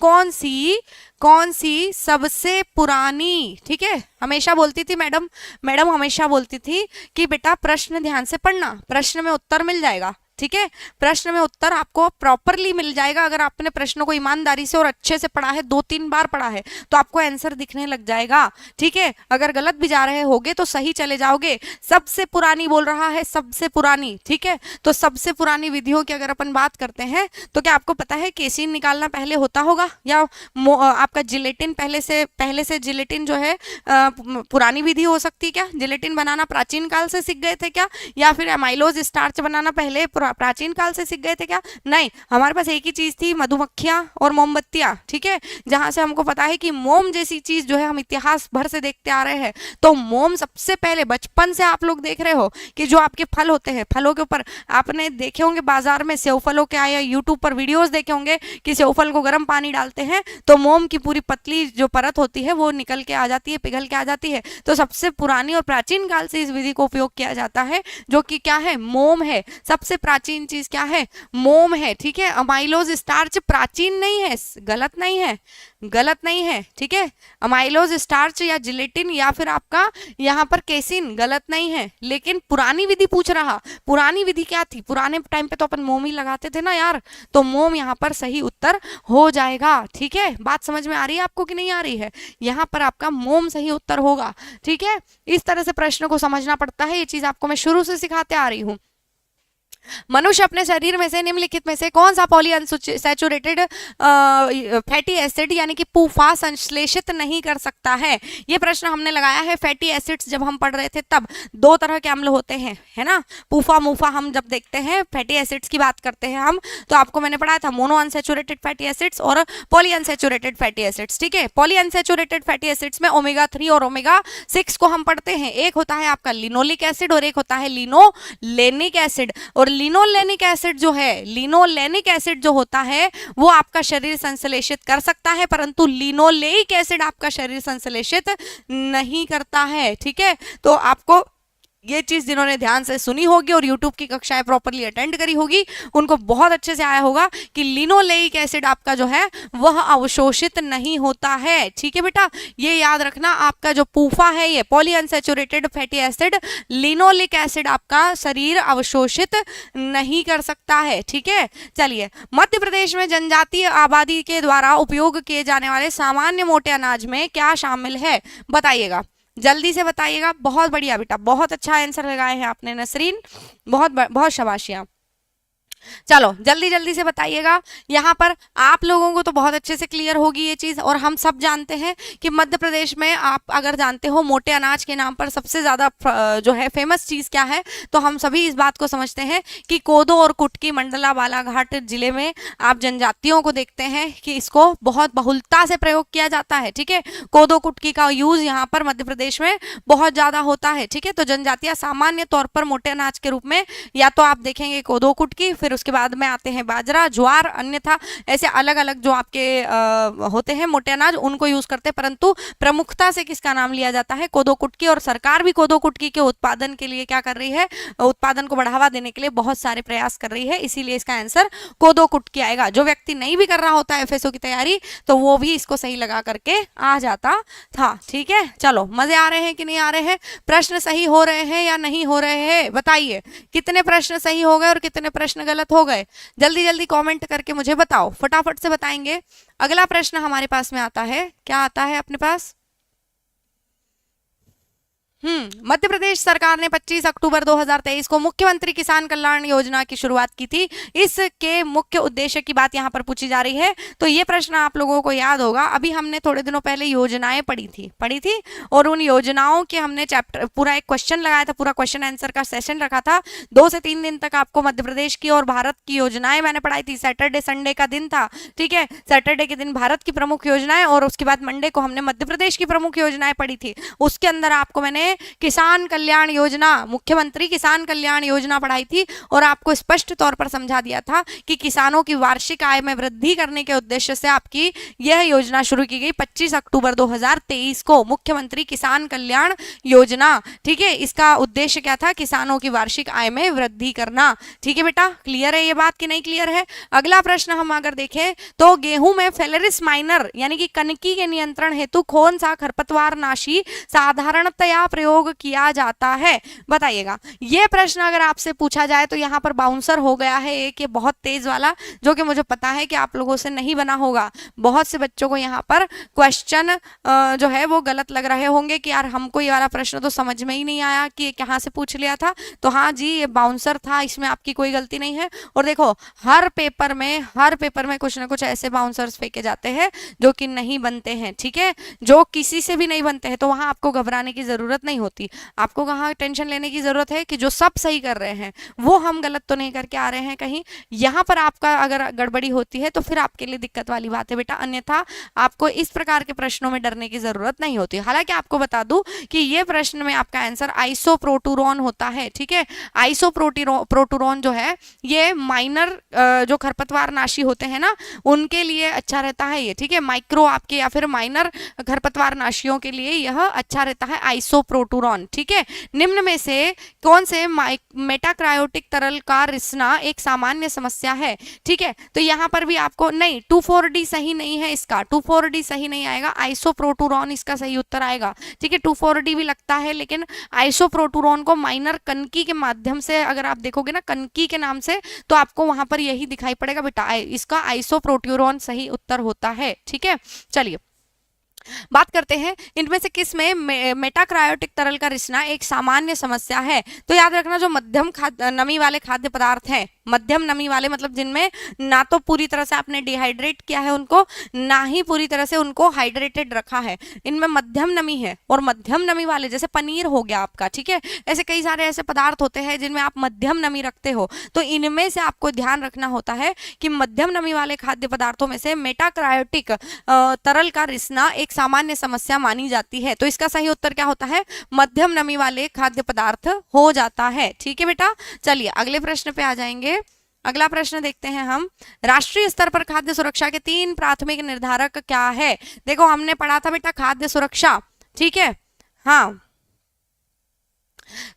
कौन सी सबसे पुरानी, ठीक है, हमेशा बोलती थी मैडम हमेशा बोलती थी कि बेटा प्रश्न ध्यान से पढ़ना, प्रश्न में उत्तर मिल जाएगा, ठीक है, प्रश्न में उत्तर आपको प्रॉपरली मिल जाएगा। अगर आपने प्रश्न को ईमानदारी से और अच्छे से पढ़ा है, 2-3 बार पढ़ा है, तो आपको आंसर दिखने लग जाएगा, ठीक है। अगर गलत भी जा रहे होगे तो सही चले जाओगे। सबसे पुरानी बोल रहा है, सबसे पुरानी, ठीक है। तो सबसे पुरानी विधियों की अगर अपन बात करते हैं तो क्या आपको पता है केसिन निकालना पहले होता होगा, या आपका जिलेटिन पहले से जिलेटिन जो है पुरानी विधि हो सकती है क्या, जिलेटिन बनाना प्राचीन काल से सीख गए थे क्या, या फिर एमाइलोज स्टार्च बनाना पहले प्राचीन काल से सीख गए थे क्या? नहीं, हमारे पास एक ही चीज थी, मधुमक्खियां और मोमबत्तियां, ठीक है। जहां से हमको पता है कि मोम जैसी चीज जो है हम इतिहास भर से देखते आ रहे हैं, तो मोम सबसे पहले बचपन से आप लोग देख रहे हो कि जो आपके फल होते हैं, फलों के ऊपर आपने देखे होंगे बाजार में सेव फलों के आए, यूट्यूब पर वीडियोस देखे होंगे कि सेव फल को गर्म पानी डालते हैं तो मोम की पूरी पतली जो परत होती है वो निकल के आ जाती है, पिघल के आ जाती है। तो सबसे पुरानी और प्राचीन काल से इस विधि को उपयोग किया जाता है, जो कि क्या है, मोम है। सबसे प्राचीन चीज क्या है, मोम है, ठीक है। अमाइलोज स्टार्च प्राचीन नहीं है, गलत नहीं है, गलत नहीं है, ठीक है। अमाइलोज स्टार्च या जिलेटिन या फिर आपका यहाँ पर केसिन गलत नहीं है, लेकिन पुरानी विधि पूछ रहा, पुरानी विधि क्या थी, पुराने टाइम पे तो अपन मोम ही लगाते थे ना यार, तो मोम यहाँ पर सही उत्तर हो जाएगा, ठीक है। बात समझ में आ रही है आपको कि नहीं आ रही है, यहाँ पर आपका मोम सही उत्तर होगा, ठीक है। इस तरह से प्रश्न को समझना पड़ता है, ये चीज आपको मैं शुरू से सिखाते आ रही हूँ। मनुष्य अपने शरीर में से निम्नलिखित में से कौन सा पॉलीअनसैचुरेटेड फैटी एसिड यानी कि पूफा संश्लेषित नहीं कर सकता है। ये प्रश्न हमने लगाया है फैटी एसिड्स जब हम पढ़ रहे थे, तब दो तरह के अम्ल होते हैं, है ना, पूफा मूफा। हम जब देखते हैं फैटी एसिड्स की बात करते हैं हम, तो आपको मैंने पढ़ाया था मोनो अनसैचुरेटेड फैटी एसिड्स और पॉली अनसैचुरेटेड फैटी एसिड्स, ठीक है। पॉली अनसैचुरेटेड फैटी एसिड्स में ओमेगा 3 और ओमेगा 6 को हम पढ़ते हैं। एक होता है आपका लिनोलिक एसिड और एक होता है लिनोलेनिक एसिड। और लिनोलेनिक एसिड जो है, लिनोलेनिक एसिड जो होता है वो आपका शरीर संश्लेषित कर सकता है, परंतु लिनोलेइक एसिड आपका शरीर संश्लेषित नहीं करता है, ठीक है। तो आपको ये चीज जिन्होंने ध्यान से सुनी होगी और यूट्यूब की कक्षाएं प्रॉपरली अटेंड करी होगी उनको बहुत अच्छे से आया होगा कि लिनोलेइक एसिड आपका जो है वह अवशोषित नहीं होता है। ठीक है बेटा, ये याद रखना, आपका जो पूफा है ये polyunsaturated fatty acid, linoleic acid आपका शरीर अवशोषित नहीं कर सकता है। ठीक है, चलिए, मध्य प्रदेश में जनजातीय आबादी के द्वारा उपयोग किए जाने वाले सामान्य मोटे अनाज में क्या शामिल है, बताइएगा, जल्दी से बताइएगा। बहुत बढ़िया बेटा, बहुत अच्छा आंसर लगाए हैं आपने नसरीन, बहुत बहुत शाबाशियां। चलो जल्दी जल्दी से बताइएगा। यहाँ पर आप लोगों को तो बहुत अच्छे से क्लियर होगी ये चीज, और हम सब जानते हैं कि मध्य प्रदेश में, आप अगर जानते हो मोटे अनाज के नाम पर सबसे ज्यादा जो है फेमस चीज क्या है, तो हम सभी इस बात को समझते हैं कि कोदो और कुटकी। मंडला बालाघाट जिले में आप जनजातियों को देखते हैं कि इसको बहुत बहुलता से प्रयोग किया जाता है। ठीक है, कोदो कुटकी का यूज यहाँ पर मध्य प्रदेश में बहुत ज्यादा होता है। ठीक है, तो जनजातियां सामान्य तौर पर मोटे अनाज के रूप में या तो आप देखेंगे कोदो कुटकी, फिर उसके बाद में आते हैं बाजरा, ज्वार, अन्यथा ऐसे अलग अलग जो आपके होते हैं मोटे अनाज उनको यूज करते हैं, परंतु प्रमुखता से किसका नाम लिया जाता है, कोदो कुटकी। और सरकार भी कोदो कुटकी के उत्पादन के लिए क्या कर रही है, उत्पादन को बढ़ावा देने के लिए बहुत सारे प्रयास कर रही है, इसीलिए इसका आंसर कोदो कुटकी आएगा। जो व्यक्ति नहीं भी कर रहा होता है एफएसओ की तैयारी तो वो भी इसको सही लगा करके आ जाता था। ठीक है, चलो मजे आ रहे हैं कि नहीं आ रहे हैं, प्रश्न सही हो रहे हैं या नहीं हो रहे हैं, बताइए कितने प्रश्न सही हो गए और कितने प्रश्न गलत हो गए, जल्दी जल्दी कमेंट करके मुझे बताओ, फटाफट से बताएंगे। अगला प्रश्न हमारे पास में आता है, क्या आता है अपने पास, मध्य प्रदेश सरकार ने 25 अक्टूबर 2023 को मुख्यमंत्री किसान कल्याण योजना की शुरुआत की थी। इसके मुख्य उद्देश्य की बात यहाँ पर पूछी जा रही है, तो ये प्रश्न आप लोगों को याद होगा, अभी हमने थोड़े दिनों पहले योजनाएं पढ़ी थी और उन योजनाओं के हमने चैप्टर पूरा एक क्वेश्चन लगाया था, पूरा क्वेश्चन आंसर का सेशन रखा था। 2 से 3 दिन तक आपको मध्य प्रदेश की और भारत की योजनाएं मैंने पढ़ाई थी। सैटरडे संडे का दिन था। ठीक है, सैटरडे के दिन भारत की प्रमुख योजनाएं और उसके बाद मंडे को हमने मध्य प्रदेश की प्रमुख योजनाएं पढ़ी थी। उसके अंदर आपको मैंने किसान कल्याण योजना, मुख्यमंत्री किसान कल्याण योजना पढ़ाई थी और आपको स्पष्ट तौर पर समझा दिया था कि किसानों की वार्षिक आय में वृद्धि करने के उद्देश्य से आपकी यह योजना शुरू की गई 25 अक्टूबर 2023 को, मुख्यमंत्री किसान कल्याण योजना। ठीक है, इसका उद्देश्य क्या था, किसानों की वार्षिक आय में वृद्धि करना। ठीक है बेटा, क्लियर है ये बात कि नहीं क्लियर है। अगला प्रश्न हम अगर देखें तो गेहूं में फेलेरिस माइनर यानी कि कनकी के नियंत्रण हेतु कौन सा खरपतवार नाशी साधारणतया प्रयोग किया जाता है, बताइएगा। ये प्रश्न अगर आपसे पूछा जाए तो यहाँ पर बाउंसर हो गया है एक, ये बहुत तेज वाला, जो कि मुझे पता है कि आप लोगों से नहीं बना होगा। बहुत से बच्चों को यहाँ पर क्वेश्चन जो है वो गलत लग रहे होंगे कि यार हमको ये वाला प्रश्न तो समझ में ही नहीं आया कि कहाँ से पूछ लिया था। तो हाँ जी, ये बाउंसर था, इसमें आपकी कोई गलती नहीं है। और देखो हर पेपर में कुछ ना कुछ ऐसे बाउंसर्स फेंके जाते हैं जो कि नहीं बनते हैं। ठीक है, जो किसी से भी नहीं बनते हैं, तो वहां आपको घबराने की जरूरत नहीं होती। आपको कहाँ टेंशन लेने की जरूरत है कि जो सब सही कर रहे हैं वो हम गलत तो नहीं करके आ रहे हैं कहीं। यहाँ पर आपका अगर गड़बड़ी होती है तो फिर आपके लिए दिक्कत वाली बात है बेटा, अन्यथा आपको इस प्रकार के प्रश्नों में डरने की जरूरत नहीं होती। हालांकि आपको बता दूं कि ये प्रश्न में आपका आंसर आइसोप्रोटूरॉन होता है। ठीक है, आइसोप्रोटूरॉन जो है ये माइनर जो खरपतवार नाशी होते हैं ना उनके लिए अच्छा रहता है ये। ठीक है, माइक्रो आपके या फिर माइनर खरपतवार नाशियों के लिए यह अच्छा रहता है आइसोप्रोटूरॉन। ठीक है, निम्न में से कौन से मेटाक्रायोटिक तरल का रिसना एक सामान्य समस्या है। ठीक है, तो यहाँ पर भी आपको नहीं, 2,4-D सही नहीं है इसका, 2,4-D सही नहीं आएगा, आइसोप्रोटूरॉन इसका सही उत्तर आएगा। ठीक है, 2,4-D भी लगता है लेकिन आइसोप्रोटूरॉन को माइनर कनकी के माध्यम से अगर आप देखोगे ना, कनकी के नाम से, तो आपको वहां पर यही दिखाई पड़ेगा बेटा, इसका आइसोप्रोटूरॉन सही उत्तर होता है। ठीक है, चलिए बात करते हैं इनमें से किस में मेटाक्रायोटिक तरल का रिसना एक सामान्य समस्या है। तो याद रखना, जो मध्यम नमी वाले खाद्य पदार्थ हैं, मध्यम नमी वाले मतलब जिनमें ना तो पूरी तरह से आपने डिहाइड्रेट किया है उनको, ना ही पूरी तरह से उनको हाइड्रेटेड रखा है, इनमें मध्यम नमी है। और मध्यम नमी वाले जैसे पनीर हो गया आपका, ठीक है, ऐसे कई सारे ऐसे पदार्थ होते हैं जिनमें आप मध्यम नमी रखते हो, तो इनमें से आपको ध्यान रखना होता है कि मध्यम नमी वाले खाद्य पदार्थों में से मेटाक्रायोटिक तरल का रिसना एक सामान्य समस्या मानी जाती है। तो इसका सही उत्तर क्या होता है, मध्यम नमी वाले खाद्य पदार्थ हो जाता है। ठीक है बेटा, चलिए अगले प्रश्न पे आ जाएंगे। अगला प्रश्न देखते हैं हम, राष्ट्रीय स्तर पर खाद्य सुरक्षा के 3 प्राथमिक निर्धारक क्या है। देखो हमने पढ़ा था बेटा खाद्य सुरक्षा, ठीक है, हाँ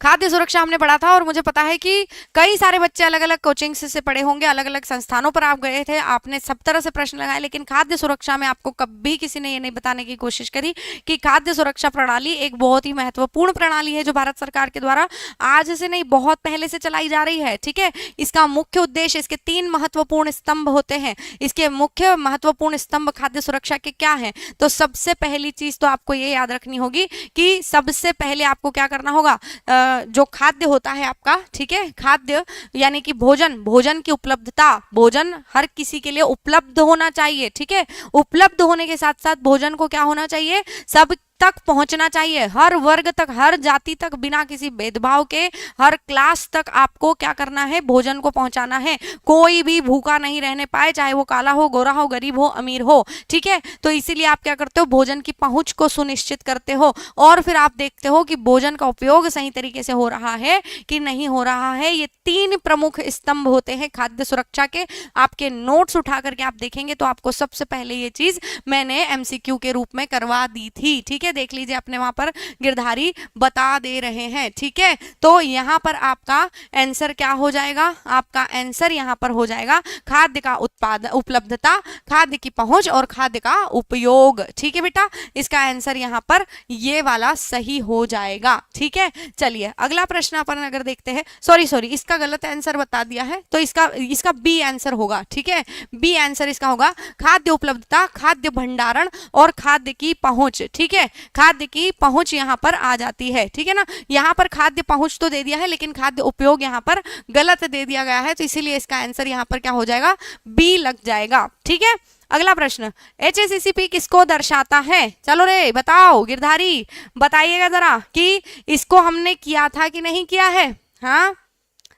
खाद्य सुरक्षा हमने पढ़ा था और मुझे पता है कि कई सारे बच्चे अलग अलग कोचिंग से पढ़े होंगे, अलग अलग संस्थानों पर आप गए थे, आपने सब तरह से प्रश्न लगाए, लेकिन खाद्य सुरक्षा में आपको कभी किसी ने ये नहीं बताने की कोशिश करी कि खाद्य सुरक्षा प्रणाली एक बहुत ही महत्वपूर्ण प्रणाली है जो भारत सरकार के द्वारा आज से नहीं बहुत पहले से चलाई जा रही है। ठीक है, इसका मुख्य उद्देश्य, इसके 3 महत्वपूर्ण स्तंभ होते हैं। इसके मुख्य महत्वपूर्ण स्तंभ खाद्य सुरक्षा के क्या है? तो सबसे पहली चीज तो आपको ये याद रखनी होगी कि सबसे पहले आपको क्या करना होगा, जो खाद्य होता है आपका, ठीक है, खाद्य यानी कि भोजन, भोजन की उपलब्धता, भोजन हर किसी के लिए उपलब्ध होना चाहिए। ठीक है, उपलब्ध होने के साथ साथ भोजन को क्या होना चाहिए, सब तक पहुंचना चाहिए, हर वर्ग तक, हर जाति तक, बिना किसी भेदभाव के, हर क्लास तक आपको क्या करना है, भोजन को पहुंचाना है। कोई भी भूखा नहीं रहने पाए, चाहे वो काला हो, गोरा हो, गरीब हो, अमीर हो। ठीक है, तो इसीलिए आप क्या करते हो, भोजन की पहुंच को सुनिश्चित करते हो और फिर आप देखते हो कि भोजन का उपयोग सही तरीके से हो रहा है कि नहीं हो रहा है। ये 3 प्रमुख स्तंभ होते हैं खाद्य सुरक्षा के। आपके नोट्स उठा करके आप देखेंगे तो आपको सबसे पहले ये चीज मैंने एमसीक्यू के रूप में करवा दी थी। ठीक है, देख लीजिए, अपने वहां पर गिरधारी बता दे रहे हैं। ठीक है, तो यहां पर आपका आंसर क्या हो जाएगा, आपका आंसर यहां पर हो जाएगा खाद्य का उत्पादन, उपलब्धता, खाद्य की पहुंच और खाद्य का उपयोग। ठीक है बेटा, इसका आंसर यहां पर ये वाला सही हो जाएगा। ठीक है, चलिए अगला प्रश्न अपन अगर देखते हैं, सॉरी इसका गलत आंसर बता दिया है, तो इसका बी आंसर होगा। ठीक है, बी आंसर इसका होगा खाद्य उपलब्धता, खाद्य भंडारण और खाद्य की पहुंच। ठीक है, खाद्य की पहुंच यहां पर आ जाती है। ठीक है ना, यहां पर खाद्य पहुंच तो दे दिया है लेकिन खाद्य उपयोग यहां पर गलत दे दिया गया है, तो इसीलिए इसका आंसर यहां पर क्या हो जाएगा, बी लग जाएगा। ठीक है, अगला प्रश्न, HACCP किसको दर्शाता है? चलो रे बताओ, गिरधारी बताइएगा जरा कि इसको हमने किया था कि नहीं किया है। हाँ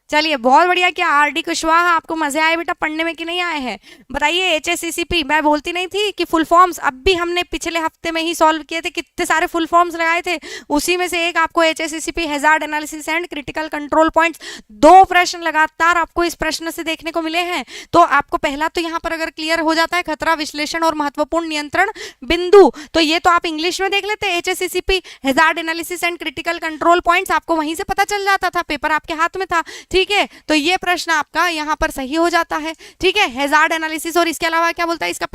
चलिए, बहुत बढ़िया। क्या RD कुशवाहा आपको मजे आए बेटा पढ़ने में कि नहीं आए हैं? बताइए। HACCP मैं बोलती नहीं थी कि फुल फॉर्म्स अब भी हमने पिछले हफ्ते में ही सॉल्व किए थे, कितने सारे फुल फॉर्म्स लगाए थे, उसी में से एक आपको HACCP hazard analysis and critical control points, 2 प्रश्न लगातार आपको इस प्रश्न से देखने को मिले हैं। तो आपको पहला तो यहाँ पर अगर क्लियर हो जाता है खतरा विश्लेषण और महत्वपूर्ण नियंत्रण बिंदु, तो ये तो आप इंग्लिश में देख लेते, HACCP hazard analysis and critical control points, आपको वहीं से पता चल जाता था, पेपर आपके हाथ में था। ठीक है, तो ये प्रश्न आपका यहाँ पर सही हो जाता है। ठीक है, हैजार्ड एनालिसिस, और इसके अलावा क्या बोलता है, इसका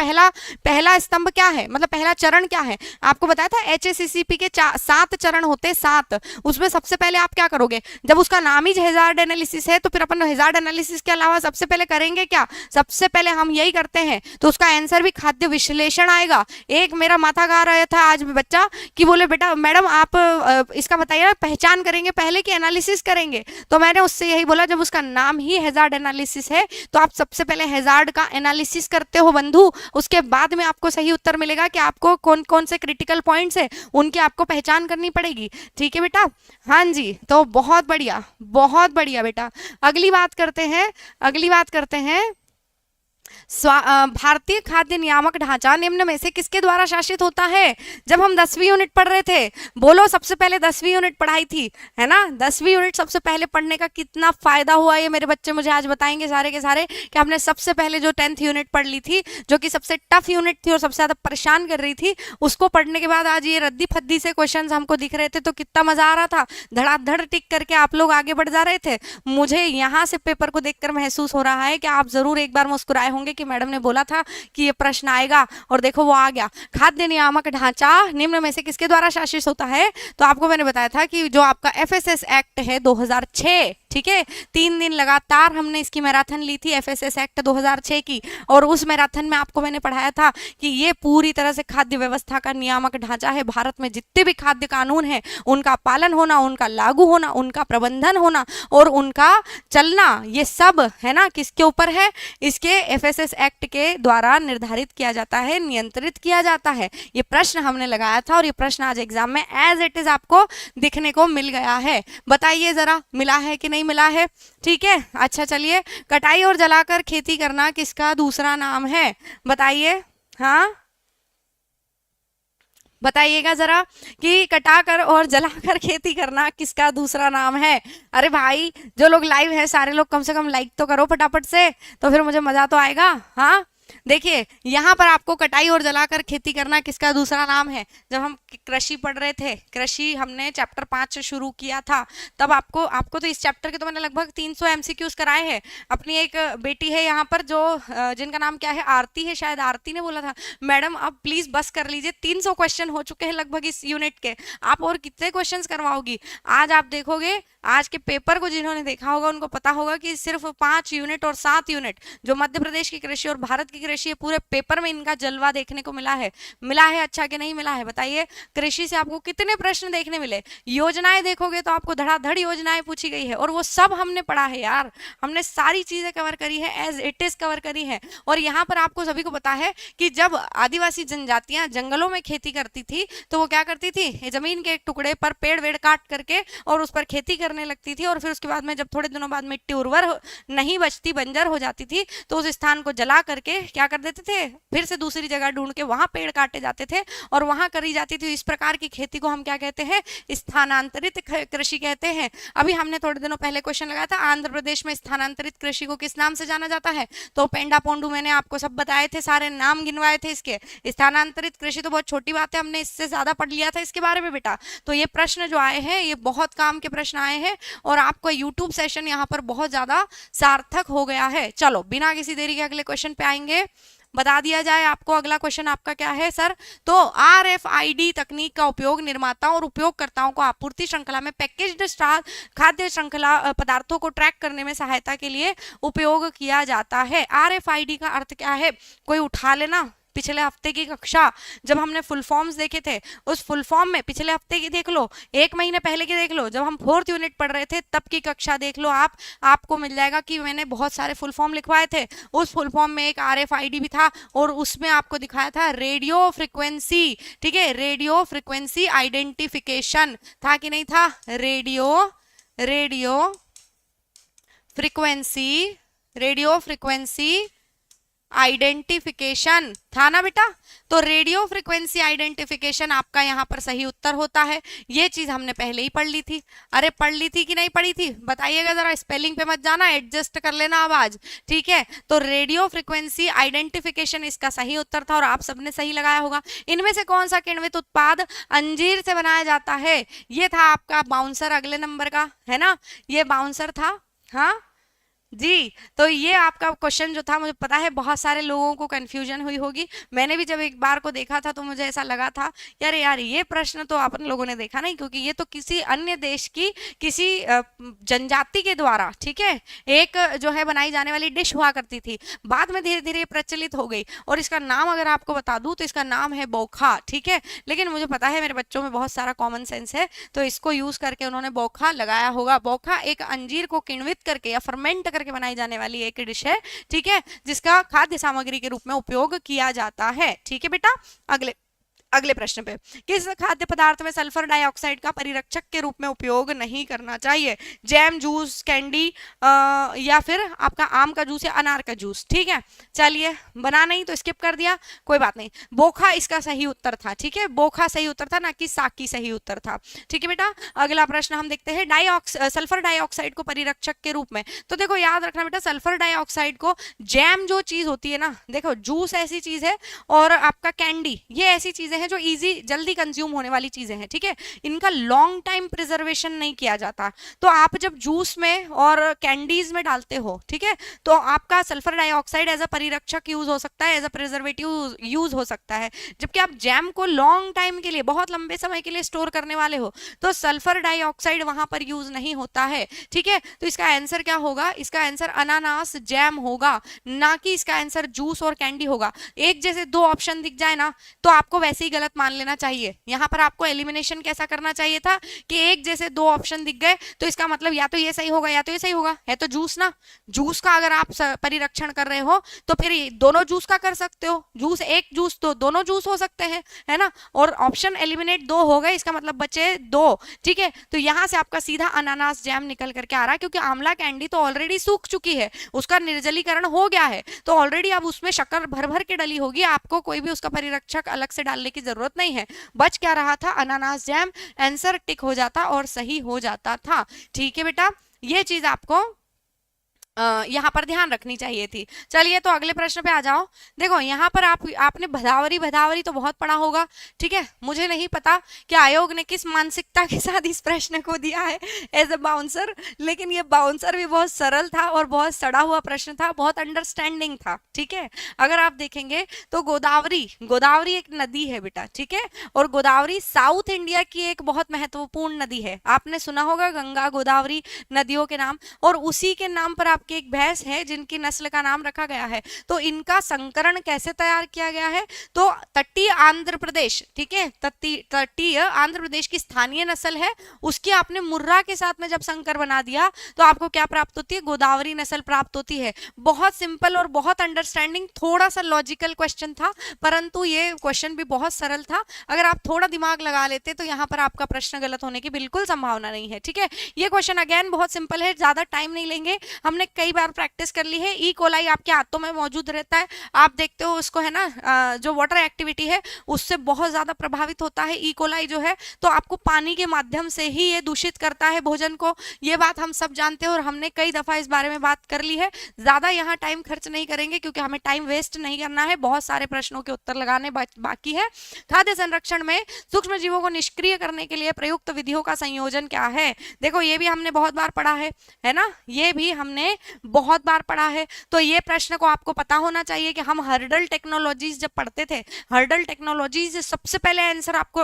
पहला स्तंभ क्या है, मतलब पहला चरण क्या है, आपको बताया था HACCP के 7 चरण होते, 7, उसमें सबसे पहले आप क्या करोगे, जब उसका नाम ही हैजार्ड एनालिसिस है तो फिर अपन हैजार्ड एनालिसिस के अलावा सबसे पहले करेंगे क्या, सबसे पहले हम यही करते हैं, तो उसका आंसर भी खाद्य विश्लेषण आएगा। एक मेरा माथा गा रहा था आज बच्चा कि बोले बेटा मैडम आप इसका बताइए पहचान करेंगे पहले कि एनालिसिस करेंगे, तो मैंने उससे यही बोला जब उसका नाम ही हैजार्ड एनालिसिस है तो आप सबसे पहले हैजार्ड का एनालिसिस करते हो बंधु, उसके बाद में आपको सही उत्तर मिलेगा कि आपको कौन कौन से क्रिटिकल पॉइंट्स है उनकी आपको पहचान करनी पड़ेगी। ठीक है बेटा, हाँ जी, तो बहुत बढ़िया बेटा। अगली बात करते हैं भारतीय खाद्य नियामक ढांचा निम्न में से किसके द्वारा शासित होता है? जब हम 10वीं यूनिट पढ़ रहे थे, बोलो सबसे पहले 10वीं यूनिट पढ़ाई थी, है ना, 10वीं यूनिट सबसे पहले पढ़ने का कितना फायदा हुआ ये मेरे बच्चे मुझे आज बताएंगे सारे के सारे कि हमने सबसे पहले जो 10th यूनिट पढ़ ली थी, जो कि सबसे टफ यूनिट थी और सबसे ज्यादा परेशान कर रही थी, उसको पढ़ने के बाद आज ये रद्दी फद्दी से क्वेश्चन हमको दिख रहे थे तो कितना मजा आ रहा था, धड़ाधड़ टिक करके आप लोग आगे बढ़ जा रहे थे। मुझे यहाँ से पेपर को देखकर महसूस हो रहा है कि आप जरूर एक बार मुस्कुराए होंगे कि मैडम ने बोला था कि ये प्रश्न आएगा, और देखो वो आ गया। खाद्य नियामक ढांचा निम्न में से किसके द्वारा शासित होता है? तो आपको मैंने बताया था कि जो आपका FSS एक्ट है 2006, ठीक है, 3 दिन लगातार हमने इसकी मैराथन ली थी FSS एक्ट 2006 की, और उस मैराथन में आपको मैंने पढ़ाया था कि ये पूरी तरह से खाद्य व्यवस्था का नियामक ढांचा है। भारत में जितने भी खाद्य कानून हैं उनका पालन होना, उनका लागू होना, उनका प्रबंधन होना और उनका चलना, ये सब है ना किसके ऊपर है? इसके FSS एक्ट के द्वारा निर्धारित किया जाता है, नियंत्रित किया जाता है। ये प्रश्न हमने लगाया था और ये प्रश्न आज एग्जाम में एज इट इज आपको दिखने को मिल गया है। बताइए जरा, मिला है कि नहीं मिला है? ठीक है, अच्छा चलिए। कटाई और जलाकर खेती करना किसका दूसरा नाम है? बताइए, हाँ बताइएगा जरा कि कटाकर और जलाकर खेती करना किसका दूसरा नाम है? अरे भाई जो लोग लाइव हैं सारे लोग कम से कम लाइक तो करो फटाफट से, तो फिर मुझे मजा तो आएगा। हाँ देखिए यहाँ पर आपको कटाई और जलाकर खेती करना किसका दूसरा नाम है। जब हम कृषि पढ़ रहे थे, कृषि हमने चैप्टर 5 से शुरू किया था, तब आपको तो इस चैप्टर के तो मैंने लगभग 300 एमसीक्यूज कराए हैं। अपनी एक बेटी है यहाँ पर जो जिनका नाम क्या है, आरती है, शायद आरती ने बोला था मैडम अब प्लीज बस कर लीजिए, 300 क्वेश्चन हो चुके हैं लगभग इस यूनिट के, आप और कितने क्वेश्चन करवाओगी। आज आप देखोगे, आज के पेपर को जिन्होंने देखा होगा उनको पता होगा कि सिर्फ 5 यूनिट और 7 यूनिट जो मध्य प्रदेश की कृषि और भारत की कृषि है, पूरे पेपर में इनका जलवा देखने को मिला है। अच्छा कि नहीं मिला है बताइए। कृषि से आपको कितने प्रश्न देखने मिले। योजनाएं देखोगे तो आपको धड़ाधड़ योजनाएं पूछी गई है और वो सब हमने पढ़ा है यार, हमने सारी चीजें कवर करी है, एज इट इज कवर करी है। और यहाँ पर आपको सभी को पता है कि जब आदिवासी जनजातियां जंगलों में खेती करती थी तो वो क्या करती थी, जमीन के एक टुकड़े पर पेड़ वेड़ काट करके और उस पर खेती करने लगती थी, और फिर उसके बाद में जब थोड़े दिनों बाद मिट्टी उर्वर नहीं बचती, बंजर हो जाती थी, तो उस स्थान को जला करके क्या कर देते थे, फिर से दूसरी जगह ढूंढ के वहां पेड़ काटे जाते थे और वहां करी जाती थी। इस प्रकार की खेती को हम क्या कहते हैं, स्थानांतरित कृषि कहते हैं। अभी हमने थोड़े दिनों पहले क्वेश्चन लगाया था, आंध्र प्रदेश में स्थानांतरित कृषि को किस नाम से जाना जाता है, तो पेंडा पोंडू मैंने आपको सब बताए थे, सारे नाम गिनवाए थे इसके। स्थानांतरित कृषि तो बहुत छोटी बात है, हमने इससे ज्यादा पढ़ लिया था इसके बारे में बेटा। तो ये प्रश्न जो आए हैं ये बहुत काम के प्रश्न आए हैं और आपका यूट्यूब सेशन यहाँ पर बहुत ज्यादा सार्थक हो गया है। चलो बिना किसी देरी के अगले क्वेश्चन पे आएंगे, बता दिया जाए आपको अगला क्वेश्चन आपका क्या है सर। तो RFID तकनीक का उपयोग निर्माताओं और उपयोगकर्ताओं को आपूर्ति श्रृंखला में पैकेज्ड स्टार खाद्य श्रृंखला पदार्थों को ट्रैक करने में सहायता के लिए उपयोग किया जाता है। RFID का अर्थ क्या है, कोई उठा लेना। पिछले हफ्ते की कक्षा जब हमने फुल फॉर्म्स देखे थे, उस फुल फॉर्म में पिछले हफ्ते की देख लो, 1 महीने पहले की देख लो, जब हम 4th यूनिट पढ़ रहे थे तब की कक्षा देख लो आप, आपको मिल जाएगा कि मैंने बहुत सारे फुल फॉर्म लिखवाए थे। उस फुल फॉर्म में एक RFID भी था और उसमें आपको दिखाया था रेडियो फ्रिक्वेंसी, ठीक है, रेडियो फ्रिक्वेंसी आइडेंटिफिकेशन था कि नहीं था, रेडियो फ्रिक्वेंसी आइडेंटिफिकेशन था ना बेटा। तो रेडियो फ्रिक्वेंसी आइडेंटिफिकेशन आपका यहाँ पर सही उत्तर होता है। ये चीज हमने पहले ही पढ़ ली थी। अरे पढ़ ली थी कि नहीं पढ़ी थी बताइएगा जरा, स्पेलिंग पे मत जाना, एडजस्ट कर लेना अब आज, ठीक है। तो रेडियो फ्रिक्वेंसी आइडेंटिफिकेशन इसका सही उत्तर था और आप सबने सही लगाया होगा। इनमें से कौन सा किण्वित उत्पाद अंजीर से बनाया जाता है, ये था आपका बाउंसर, अगले नंबर का है ना, ये बाउंसर था। हाँ जी, तो ये आपका क्वेश्चन जो था, मुझे पता है बहुत सारे लोगों को कंफ्यूजन हुई होगी। मैंने भी जब एक बार को देखा था तो मुझे ऐसा लगा था यार ये प्रश्न तो अपन लोगों ने देखा नहीं, क्योंकि ये तो किसी अन्य देश की किसी जनजाति के द्वारा, ठीक है, एक जो है बनाई जाने वाली डिश हुआ करती थी। बाद में धीरे धीरे प्रचलित हो गई और इसका नाम अगर आपको बता दूं तो इसका नाम है बोखा, ठीक है। लेकिन मुझे पता है मेरे बच्चों में बहुत सारा कॉमन सेंस है, तो इसको यूज करके उन्होंने बोखा लगाया होगा। बोखा एक अंजीर को किण्वित करके या फर्मेंट करके बनाई जाने वाली एक डिश है, ठीक है, जिसका खाद्य सामग्री के रूप में उपयोग किया जाता है, ठीक है बेटा। अगले प्रश्न पे, किस खाद्य पदार्थ में सल्फर डाइऑक्साइड का परिरक्षक के रूप में उपयोग नहीं करना चाहिए, जैम, जूस, कैंडी या फिर आपका आम का जूस या अनार का जूस, ठीक है। चलिए बना नहीं तो स्किप कर दिया, कोई बात नहीं। बोखा इसका सही उत्तर था, ठीक है, बोखा सही उत्तर था, ना कि साकी सही उत्तर था, ठीक है बेटा। अगला प्रश्न हम देखते हैं, सल्फर डाइऑक्साइड को परिरक्षक के रूप में, तो देखो याद रखना बेटा, सल्फर डाइऑक्साइड को, जैम जो चीज होती है ना, देखो जूस ऐसी चीज है और आपका कैंडी ये ऐसी चीजें हैं जो इजी जल्दी कंज्यूम होने वाली चीजें हैं, ठीक है, इनका लॉन्ग टाइम प्रिजर्वेशन नहीं किया जाता। तो आप जब जूस में और कैंडीज में डालते हो, ठीक है, तो आपका सल्फर डाइऑक्साइड एज अ परिरक्षक यूज हो सकता है, एज अ प्रिजर्वेटिव यूज हो सकता है। जबकि आप जैम को लॉन्ग टाइम के लिए, बहुत लंबे समय के लिए स्टोर करने वाले हो, तो सल्फर डाइऑक्साइड वहां पर यूज नहीं होता है, ठीक है। तो इसका आंसर क्या होगा, इसका आंसर अनानास जैम होगा, ना कि इसका आंसर जूस और कैंडी होगा। एक जैसे 2 ऑप्शन दिख जाए ना तो आपको वैसे ही गलत मान लेना चाहिए। यहां पर आपको एलिमिनेशन कैसा करना चाहिए था कि एक जैसे 2 ऑप्शन दिख गए तो इसका मतलब या तो ये सही होगा या तो ये सही होगा, है तो जूस ना। जूस का अगर आप परिरक्षण कर रहे हो तो फिर दोनों जूस का कर सकते हो, जूस एक जूस तो दोनों जूस हो सकते हैं, है ना। और ऑप्शन एलिमिनेट 2 हो गए, इसका मतलब बचे 2, ठीक है। तो यहां से आपका सीधा अनानास जैम निकल करके आ रहा है, क्योंकि आंवला कैंडी तो ऑलरेडी सूख चुकी है, उसका निर्जलीकरण हो गया है, तो ऑलरेडी अब उसमें शक्कर भर भर के डली होगी, आपको कोई भी उसका परिरक्षक अलग से डालने की जरूरत नहीं है। बच क्या रहा था, अनानास जैम, आंसर टिक हो जाता और सही हो जाता था, ठीक है बेटा। ये चीज आपको यहाँ पर ध्यान रखनी चाहिए थी। चलिए तो अगले प्रश्न पे आ जाओ। देखो यहाँ पर आपने भदावरी भदावरी तो बहुत पढ़ा होगा, ठीक है। मुझे नहीं पता कि आयोग ने किस मानसिकता के साथ इस प्रश्न को दिया है एज ए बाउंसर, लेकिन ये बाउंसर भी बहुत सरल था और बहुत सड़ा हुआ प्रश्न था, बहुत अंडरस्टैंडिंग था, ठीक है। अगर आप देखेंगे तो गोदावरी, गोदावरी एक नदी है बेटा, ठीक है, और गोदावरी साउथ इंडिया की एक बहुत महत्वपूर्ण नदी है। आपने सुना होगा गंगा गोदावरी नदियों के नाम, और उसी के नाम पर आपकी एक भैंस है जिनकी नस्ल का नाम रखा गया है। तो इनका संकरण कैसे तैयार किया गया है? तो तटीय आंध्र प्रदेश, ठीक है, तटीय आंध्र प्रदेश की स्थानीय नस्ल है, उसकी आपने मुर्रा के साथ में जब संकर बना दिया तो आपको क्या प्राप्त होती है? गोदावरी नस्ल प्राप्त होती है। बहुत सिंपल और बहुत अंडरस्टैंडिंग, थोड़ा सा लॉजिकल क्वेश्चन था, परंतु ये क्वेश्चन भी बहुत सरल था। अगर आप थोड़ा दिमाग लगा लेते तो यहाँ पर आपका प्रश्न गलत होने की बिल्कुल संभावना नहीं है, ठीक है। ये क्वेश्चन अगेन बहुत सिंपल है, ज्यादा टाइम नहीं लेंगे, हमने कई बार प्रैक्टिस कर ली है। ई कोलाई आपके हाथों में मौजूद रहता है, आप देखते हो उसको, है ना, जो वाटर एक्टिविटी है उससे बहुत ज्यादा प्रभावित होता है ई कोलाई जो है, तो आपको पानी के माध्यम से ही ये दूषित करता है भोजन को। ये बात हम सब जानते हैं और हमने कई दफा इस बारे में बात कर ली है। ज्यादा यहाँ टाइम खर्च नहीं करेंगे क्योंकि हमें टाइम वेस्ट नहीं करना है, बहुत सारे प्रश्नों के उत्तर लगाने बाकी है। खाद्य संरक्षण में सूक्ष्म जीवों को निष्क्रिय करने के लिए प्रयुक्त विधियों का संयोजन क्या है? देखो ये भी हमने बहुत बार पढ़ा है ना, ये भी हमने बहुत बार पढ़ा है। तो ये प्रश्न को आपको पता होना चाहिए कि हम हर्डल टेक्नोलॉजीज जब पढ़ते थे, हर्डल टेक्नोलॉजीज सबसे पहले आंसर आपको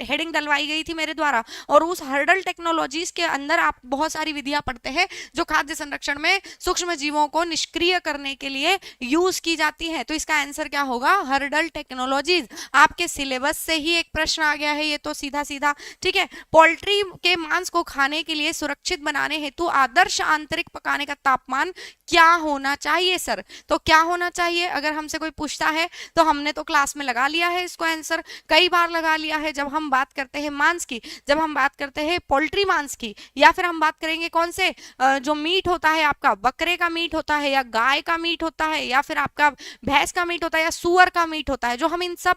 हेडिंग डलवाई गई थी मेरे द्वारा, और उस हर्डल टेक्नोलॉजीज के अंदर आप बहुत सारी विधियां पढ़ते हैं जो खाद्य संरक्षण में सूक्ष्म जीवों को निष्क्रिय करने के लिए यूज की जाती है। तो इसका आंसर क्या होगा? Hurdle technologies. आपके सिलेबस से ही एक प्रश्न आ गया है ये तो सीधा सीधा, ठीक है। पोल्ट्री के मांस को खाने के लिए सुरक्षित बनाने हेतु आदर्श आंतरिक पकाने का तापमान क्या होना चाहिए सर? तो क्या होना चाहिए अगर हमसे कोई पूछता है तो हमने तो क्लास में लगा लिया है इसको आंसर, कई बार लगा लिया है। जब हम बात करते हैं मांस की, जब हम बात करते हैं पोल्ट्री मांस की, या फिर हम बात करेंगे कौन से जो मीट होता है आपका, बकरे का मीट होता है या गाय का मीट होता है या फिर आपका भैंस का मीट होता है या सुअर का मीट होता है, जो हम इन सब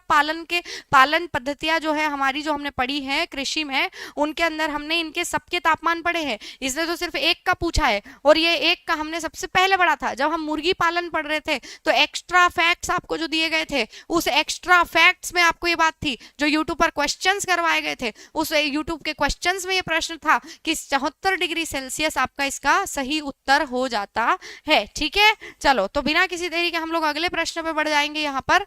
पालन पद्धतियां जो है हमारी, जो हमने पढ़ी है कृषि में, उनके अंदर हमने इनके सबके तापमान पढ़े हैं। इसलिए तो सिर्फ एक का पूछा है, और ये एक का हमने सबसे पहले पढ़ा था जब हम मुर्गी पालन पढ़ रहे थे। तो एक्स्ट्रा फैक्ट्स आपको जो दिए गए थे, उस एक्स्ट्रा फैक्ट्स में आपको ये बात थी, जो यूट्यूब पर क्वेश्चंस करवाए गए थे उस यूट्यूब के क्वेश्चंस में ये प्रश्न था कि 74 डिग्री सेल्सियस आपका इसका सही उत्तर हो जाता है, ठीक है। चलो तो बिना किसी देरी के हम लोग अगले प्रश्न पे बढ़ जाएंगे। यहाँ पर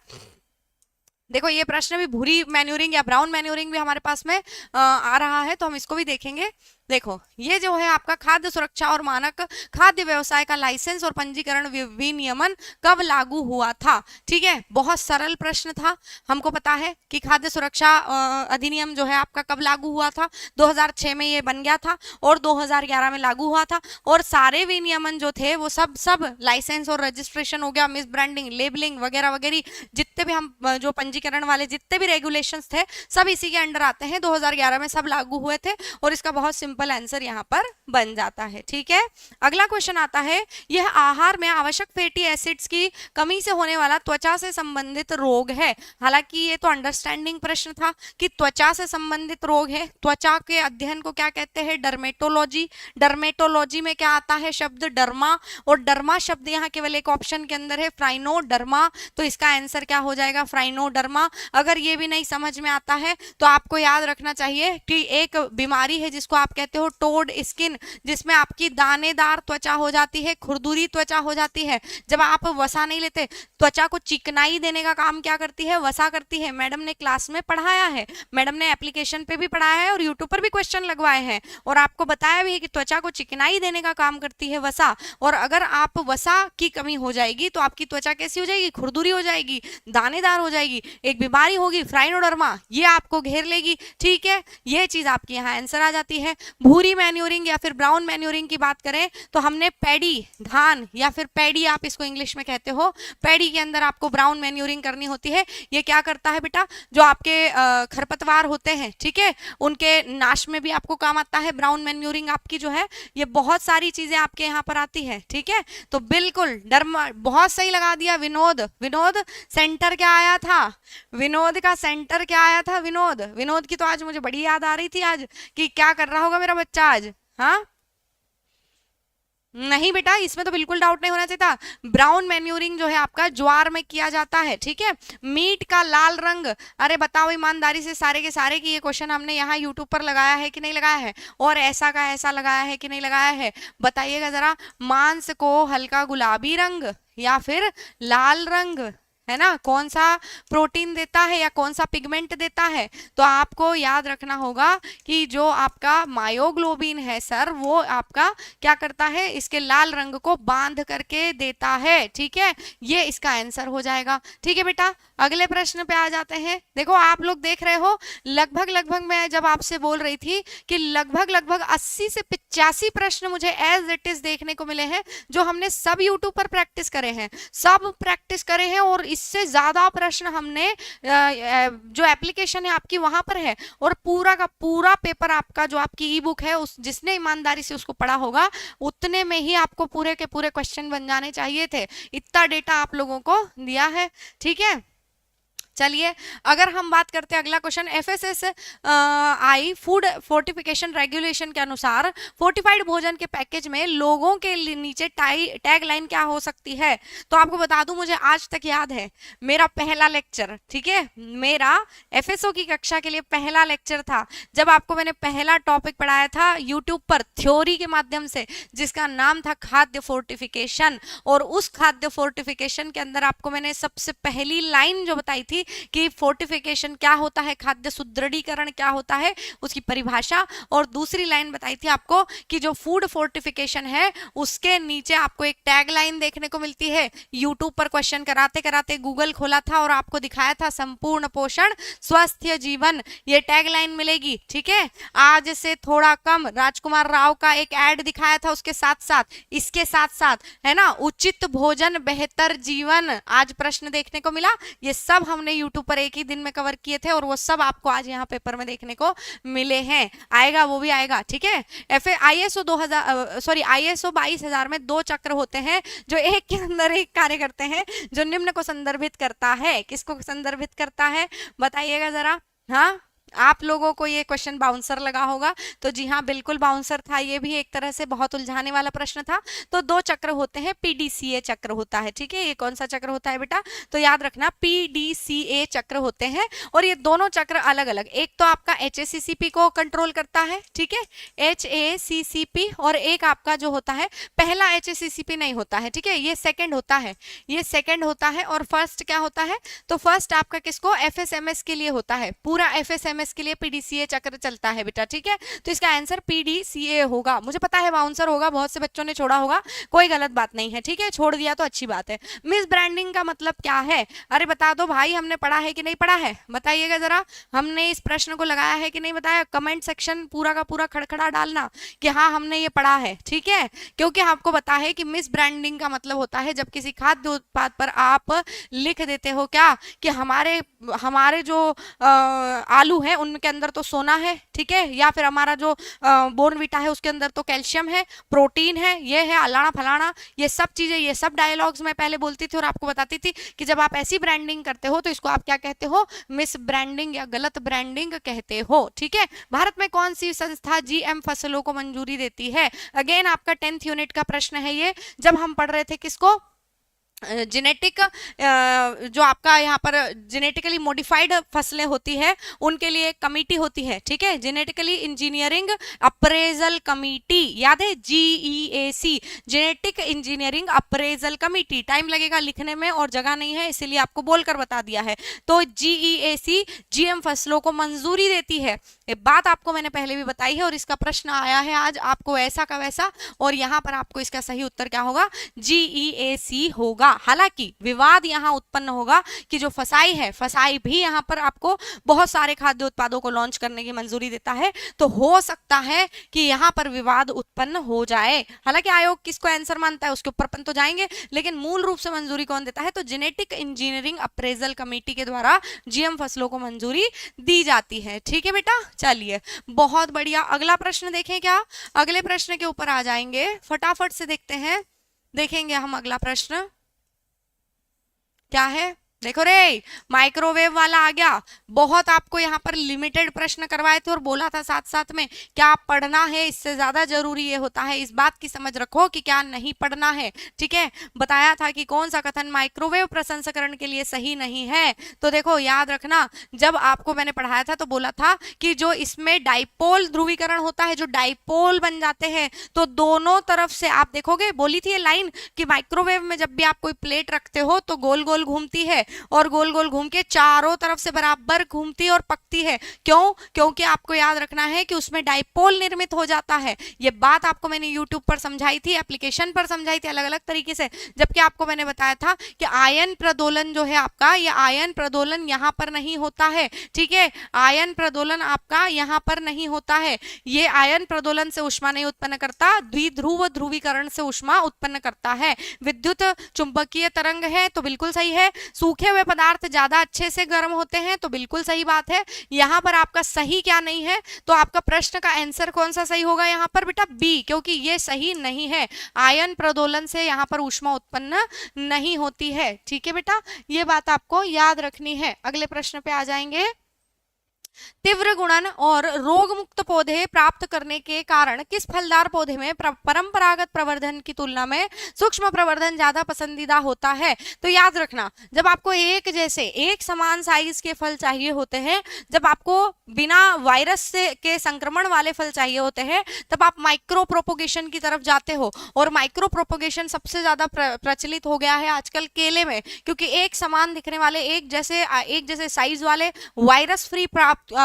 देखो ये प्रश्न भी, भूरी मैन्यूरिंग या ब्राउन मैन्यूरिंग भी हमारे पास में आ रहा है, तो हम इसको भी देखेंगे। देखो ये जो है आपका खाद्य सुरक्षा और मानक खाद्य व्यवसाय का लाइसेंस और पंजीकरण विनियमन कब लागू हुआ था? ठीक है, बहुत सरल प्रश्न था। हमको पता है कि खाद्य सुरक्षा अधिनियम जो है आपका कब लागू हुआ था? 2006 में ये बन गया था और 2011 में लागू हुआ था, और सारे विनियमन जो थे वो सब लाइसेंस और रजिस्ट्रेशन हो गया, मिस ब्रांडिंग, लेबलिंग वगैरह वगैरह, जितने भी हम जो पंजीकरण वाले जितने भी रेगुलेशंस थे सब इसी के अंडर आते हैं। 2011 में सब लागू हुए थे और इसका बहुत सिंपल आंसर यहाँ पर बन जाता है, ठीक है। अगला क्वेश्चन आता है, यह आहार में आवश्यक फैटी एसिड्स की कमी से होने वाला त्वचा से संबंधित रोग है। हालांकि ये तो अंडरस्टैंडिंग प्रश्न था कि त्वचा से संबंधित रोग है। त्वचा के अध्ययन को क्या कहते हैं? डर्मेटोलॉजी। डर्मेटोलॉजी में क्या आता है? शब्द डर्मा, और डर्मा शब्द यहाँ केवल एक ऑप्शन के अंदर है, फ्राइनोडर्मा। तो इसका आंसर क्या हो जाएगा? फ्राइनोडर्मा। अगर ये भी नहीं समझ में आता है तो आपको याद रखना चाहिए कि एक बीमारी है जिसको आप कहते हो टोड स्किन, जिसमें आपकी दानेदार त्वचा हो जाती है, खुरदुरी त्वचा हो जाती है। जब आप वसा नहीं लेते, त्वचा को चिकनाई देने का काम क्या करती है? वसा करती है। मैडम ने क्लास में पढ़ाया है, मैडम ने एप्लीकेशन पे भी पढ़ाया है और यूट्यूब पर भी क्वेश्चन लगवाए हैं, और आपको बताया भी है कि त्वचा को चिकनाई देने का काम करती है वसा। और अगर आप वसा की कमी हो जाएगी तो आपकी त्वचा कैसी हो जाएगी? खुरदुरी हो जाएगी, दानेदार हो जाएगी, एक बीमारी होगी फ्राइनोडर्मा, ये आपको घेर लेगी, ठीक है। ये चीज आपकी यहाँ आंसर आ जाती है। भूरी मैन्यूरिंग या फिर ब्राउन मैन्यूरिंग की बात करें तो हमने पैडी, धान या फिर पैडी आप इसको इंग्लिश में कहते हो, पैडी के अंदर आपको ब्राउन मैन्यूरिंग करनी होती है। ये क्या करता है बेटा? जो आपके खरपतवार होते हैं, ठीक है, उनके नाश में भी आपको काम आता है ब्राउन मैन्यूरिंग आपकी जो है। ये बहुत सारी चीजें आपके यहाँ पर आती है, ठीक है। तो बिल्कुल डर्मा, बहुत सही लगा दिया विनोद। विनोद सेंटर क्या आया था? विनोद का सेंटर क्या आया था? विनोद, विनोद की तो आज मुझे बड़ी याद आ रही थी आज कि क्या कर रहा होगा मेरा बच्चा आज। हाँ नहीं बेटा, इसमें तो बिल्कुल डाउट नहीं होना चाहिए था। ब्राउन मैन्यूरिंग जो है आपका ज्वार में किया जाता है, ठीक है। मीट का लाल रंग, अरे बताओ ईमानदारी से सारे के सारे की ये क्वेश्चन हमने यहाँ यूट्यूब पर लगाया है कि नहीं लगाया है, और ऐसा का ऐसा लगाया है कि नहीं लगाया है, बताइएगा जरा। मांस को हल्का गुलाबी रंग या फिर लाल रंग, है ना, कौन सा प्रोटीन देता है या कौन सा पिगमेंट देता है? तो आपको याद रखना होगा कि जो आपका मायोग्लोबिन है सर, वो आपका क्या करता है, इसके लाल रंग को बांध करके देता है, ठीक है। ये इसका आंसर हो जाएगा, ठीक है बेटा। अगले प्रश्न पे आ जाते हैं। देखो आप लोग देख रहे हो, लगभग लगभग मैं जब आपसे बोल रही थी कि लगभग लगभग 80 से 85 प्रश्न मुझे एज इट इज देखने को मिले हैं, जो हमने सब यूट्यूब पर प्रैक्टिस करे हैं, सब प्रैक्टिस करे हैं, और इससे ज्यादा प्रश्न हमने जो एप्लीकेशन है आपकी वहां पर है, और पूरा का पूरा पेपर आपका जो आपकी ई बुक है, उस जिसने ईमानदारी से उसको पढ़ा होगा, उतने में ही आपको पूरे के पूरे क्वेश्चन बन जाने चाहिए थे। इतना डेटा आप लोगों को दिया है, ठीक है। चलिए अगर हम बात करते हैं अगला question, FSSAI food fortification regulation के अनुसार फोर्टिफाइड भोजन के पैकेज में लोगों के नीचे टैग लाइन क्या हो सकती है? तो आपको बता दूं, मुझे आज तक याद है मेरा पहला लेक्चर, ठीक है, मेरा FSO की कक्षा के लिए पहला लेक्चर था, जब आपको मैंने पहला टॉपिक पढ़ाया था यूट्यूब पर थ्योरी के माध्यम से, जिसका नाम था खाद्य फोर्टिफिकेशन। और उस खाद्य फोर्टिफिकेशन के अंदर आपको मैंने सबसे पहली लाइन जो बताई थी कि फोर्टिफिकेशन क्या होता है, खाद्य सुदृढ़ीकरण क्या होता है, उसकी परिभाषा, और दूसरी लाइन बताई थी आपको कि जो फूड फोर्टिफिकेशन है उसके नीचे आपको एक टैग लाइन देखने को मिलती है। यूट्यूब पर क्वेश्चन कराते कराते गूगल खोला था और आपको दिखाया था संपूर्ण पोषण स्वस्थ जीवन, ये टैग लाइन मिलेगी, ठीक है। आज से थोड़ा कम राजकुमार राव का एक ऐड दिखाया था, उसके साथ साथ इसके साथ साथ, है ना, उचित भोजन बेहतर जीवन, आज प्रश्न देखने को मिला। ये सब हमने यूट्यूब पर एक ही दिन में कवर किए थे, और वो सब आपको आज यहाँ पेपर में देखने को मिले हैं। आएगा, वो भी आएगा, ठीक है। ISO 22,000 में 2 चक्र होते हैं जो एक के अंदर एक कार्य करते हैं, जो निम्न को संदर्भित करता है। किसको संदर्भित करता है बताइएगा जरा। हाँ, आप लोगों को ये क्वेश्चन बाउंसर लगा होगा, तो जी हाँ बिल्कुल बाउंसर था, ये भी एक तरह से बहुत उलझाने वाला प्रश्न था। तो 2 चक्र होते हैं, PDCA चक्र होता है, ठीक है। ये कौन सा चक्र होता है बेटा? तो याद रखना PDCA चक्र होते हैं, और ये दोनों चक्र अलग अलग, एक तो आपका HACCP को कंट्रोल करता है, ठीक है, HACCP, और एक आपका जो होता है पहला HACCP नहीं होता है, ठीक है, ये सेकेंड होता है, ये सेकेंड होता है। और फर्स्ट क्या होता है? तो फर्स्ट आपका किसको, FSMS के लिए होता है, पूरा FSMS के लिए PDCA चक्र चलता है बेटा, ठीक है। तो इसका आंसर PDCA होगा। मुझे पता है बाउंसर होगा, बहुत से बच्चों ने छोड़ा होगा, कोई गलत बात नहीं है, ठीक है, छोड़ दिया तो अच्छी बात है। मिस ब्रांडिंग का मतलब क्या है? अरे बता दो भाई, हमने पढ़ा है कि नहीं पढ़ा है, बताइएगा जरा। हमने इस प्रश्न को लगाया है कि नहीं बताया? कमेंट सेक्शन पूरा का पूरा खड़खड़ा डालना कि हाँ हमने ये पढ़ा है, ठीक है। क्योंकि आपको पता है कि मिस ब्रांडिंग का मतलब होता है जब किसी खाद्य उत्पाद पर आप लिख देते हो क्या, कि हमारे जो आलू है उनके अंदर तो सोना है, ठीक है, या फिर हमारा जो बोर्नविटा है उसके अंदर तो कैल्शियम है, प्रोटीन है, ये है अलाना फलाना, ये सब चीजें, ये सब डायलॉग्स मैं पहले बोलती थी और आपको बताती थी कि जब आप ऐसी ब्रांडिंग करते हो तो इसको आप क्या कहते हो? मिस ब्रांडिंग या गलत ब्रांडिंग कहते हो, ठीक है। भारत में कौन सी संस्था GM फसलों को मंजूरी देती है? अगेन आपका 10th यूनिट का प्रश्न है ये, जब हम पढ़ रहे थे किसको, जेनेटिक, जो आपका यहाँ पर जेनेटिकली मॉडिफाइड फसलें होती है उनके लिए एक कमेटी होती है, ठीक है, जेनेटिकली इंजीनियरिंग अप्रेजल कमेटी, याद है, GEAC, genetic engineering appraisal committee. Time लगेगा लिखने में और जगह नहीं है, इसीलिए आपको बोलकर बता दिया है। तो GEAC GM फसलों को मंजूरी देती है, ये बात आपको मैंने पहले भी बताई है, और इसका प्रश्न आया है आज आपको ऐसा का वैसा, और यहाँ पर आपको इसका सही उत्तर क्या होगा? GEAC होगा। हालांकि विवाद यहाँ उत्पन्न होगा कि जो फसाई है, फसाई भी यहाँ पर आपको बहुत सारे खाद्य उत्पादों को लॉन्च करने की मंजूरी देता है, तो हो सकता है कि यहाँ पर विवाद उत्पन्न हो जाए। हालांकि आयोग किसको आंसर मानता है उसके ऊपर अपन तो जाएंगे, लेकिन मूल रूप से मंजूरी कौन देता है? तो जेनेटिक इंजीनियरिंग अप्रेजल कमेटी के द्वारा GM फसलों को मंजूरी दी जाती है, ठीक है बेटा। चलिए बहुत बढ़िया, अगला प्रश्न देखें क्या? अगले प्रश्न के ऊपर आ जाएंगे, फटाफट से देखते हैं, देखेंगे हम अगला प्रश्न क्या है। देखो रे, माइक्रोवेव वाला आ गया। बहुत आपको यहाँ पर लिमिटेड प्रश्न करवाए थे और बोला था साथ साथ में क्या आप पढ़ना है, इससे ज्यादा जरूरी ये होता है, इस बात की समझ रखो कि क्या नहीं पढ़ना है। ठीक है, बताया था कि कौन सा कथन माइक्रोवेव प्रसंस्करण के लिए सही नहीं है। तो देखो याद रखना, जब आपको मैंने पढ़ाया था तो बोला था कि जो इसमें डाइपोल ध्रुवीकरण होता है, जो डाइपोल बन जाते हैं, तो दोनों तरफ से आप देखोगे, बोली थी ये लाइन कि माइक्रोवेव में जब भी आप कोई प्लेट रखते हो तो गोल गोल घूमती है और गोल गोल घूम के चारों तरफ से बराबर घूमती और पकती है। क्यों? क्योंकि आपको याद रखना है कि उसमें डाइपोल निर्मित हो जाता है। ये बात आपको मैंने यूट्यूब पर समझाई थी, एप्लीकेशन पर समझाई थी अलग अलग तरीके से, जबकि आपको मैंने बताया था कि आयन प्रदोलन जो है आपका, ये आयन प्रदोलन यहाँ पर नहीं होता है। ठीक है, आयन प्रदोलन आपका यहाँ पर नहीं होता है। ये आयन प्रदोलन से ऊष्मा नहीं उत्पन्न करता, द्विध्रुव ध्रुवीकरण से ऊष्मा उत्पन्न करता है। विद्युत चुंबकीय तरंग है तो बिल्कुल सही है। सूखे हुए पदार्थ ज्यादा अच्छे से गर्म होते हैं तो बिल्कुल सही बात है। यहाँ पर आपका सही क्या नहीं है, तो आपका प्रश्न का आंसर कौन सा सही होगा यहाँ पर बेटा? बी, क्योंकि ये सही नहीं है। आयन प्रदोलन से यहाँ पर ऊष्मा उत्पन्न नहीं होती है। ठीक है बेटा, ये बात आपको याद रखनी है। अगले प्रश्न पे आ जाएंगे। तीव्र गुणन और रोग मुक्त पौधे प्राप्त करने के कारण किस फलदार पौधे में परंपरागत प्रवर्धन की तुलना में सूक्ष्म प्रवर्धन ज्यादा पसंदीदा होता है? तो याद रखना, जब आपको एक जैसे एक समान साइज के फल चाहिए होते हैं, जब आपको बिना वायरस से के संक्रमण वाले फल चाहिए होते हैं, तब आप माइक्रो प्रोपोगेशन की तरफ जाते हो। और माइक्रो प्रोपोगेशन सबसे ज्यादा प्रचलित हो गया है आजकल केले में, क्योंकि एक समान दिखने वाले एक जैसे साइज वाले वायरस फ्री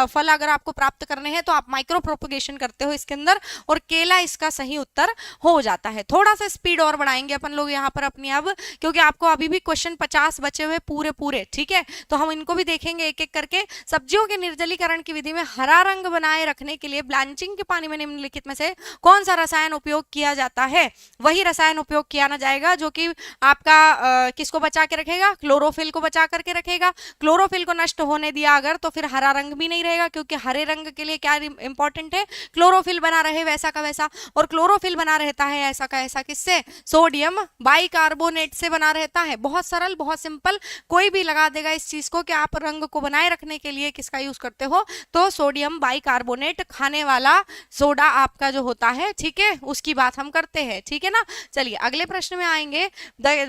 फल अगर आपको प्राप्त करने हैं तो आप माइक्रो प्रोपोगेशन करते हो इसके अंदर, और केला इसका सही उत्तर हो जाता है। थोड़ा सा स्पीड और बढ़ाएंगे अपन लोग यहाँ पर अपनी अब, क्योंकि आपको अभी भी क्वेश्चन 50 बचे हुए पूरे। ठीक है, तो हम इनको भी देखेंगे एक एक करके। सब्जियों के निर्जलीकरण की विधि में हरा रंग बनाए रखने के लिए ब्लांचिंग के पानी में निम्नलिखित में से कौन सा रसायन उपयोग किया जाता है? वही रसायन उपयोग किया ना जाएगा जो कि आपका किसको बचा के रखेगा? क्लोरोफिल को बचा करके रखेगा। क्लोरोफिल को नष्ट होने दिया अगर तो फिर हरा रंग भी नहीं रहेगा, क्योंकि हरे रंग के लिए क्या इंपॉर्टेंट है? क्लोरोफिल बना रहे वैसा का वैसा, और क्लोरोफिल बना रहता है ऐसा का ऐसा किससे? सोडियम बाइकार्बोनेट से बना रहता है। बहुत सरल, बहुत सिंपल, कोई भी लगा देगा इस चीज को कि आप रंग को बनाए रखने के लिए किसका यूज करते हो, तो सोडियम बाइकार्बोनेट खाने वाला सोडा आपका जो होता है, ठीक है, उसकी बात हम करते हैं। ठीक है ना, चलिए अगले प्रश्न में आएंगे।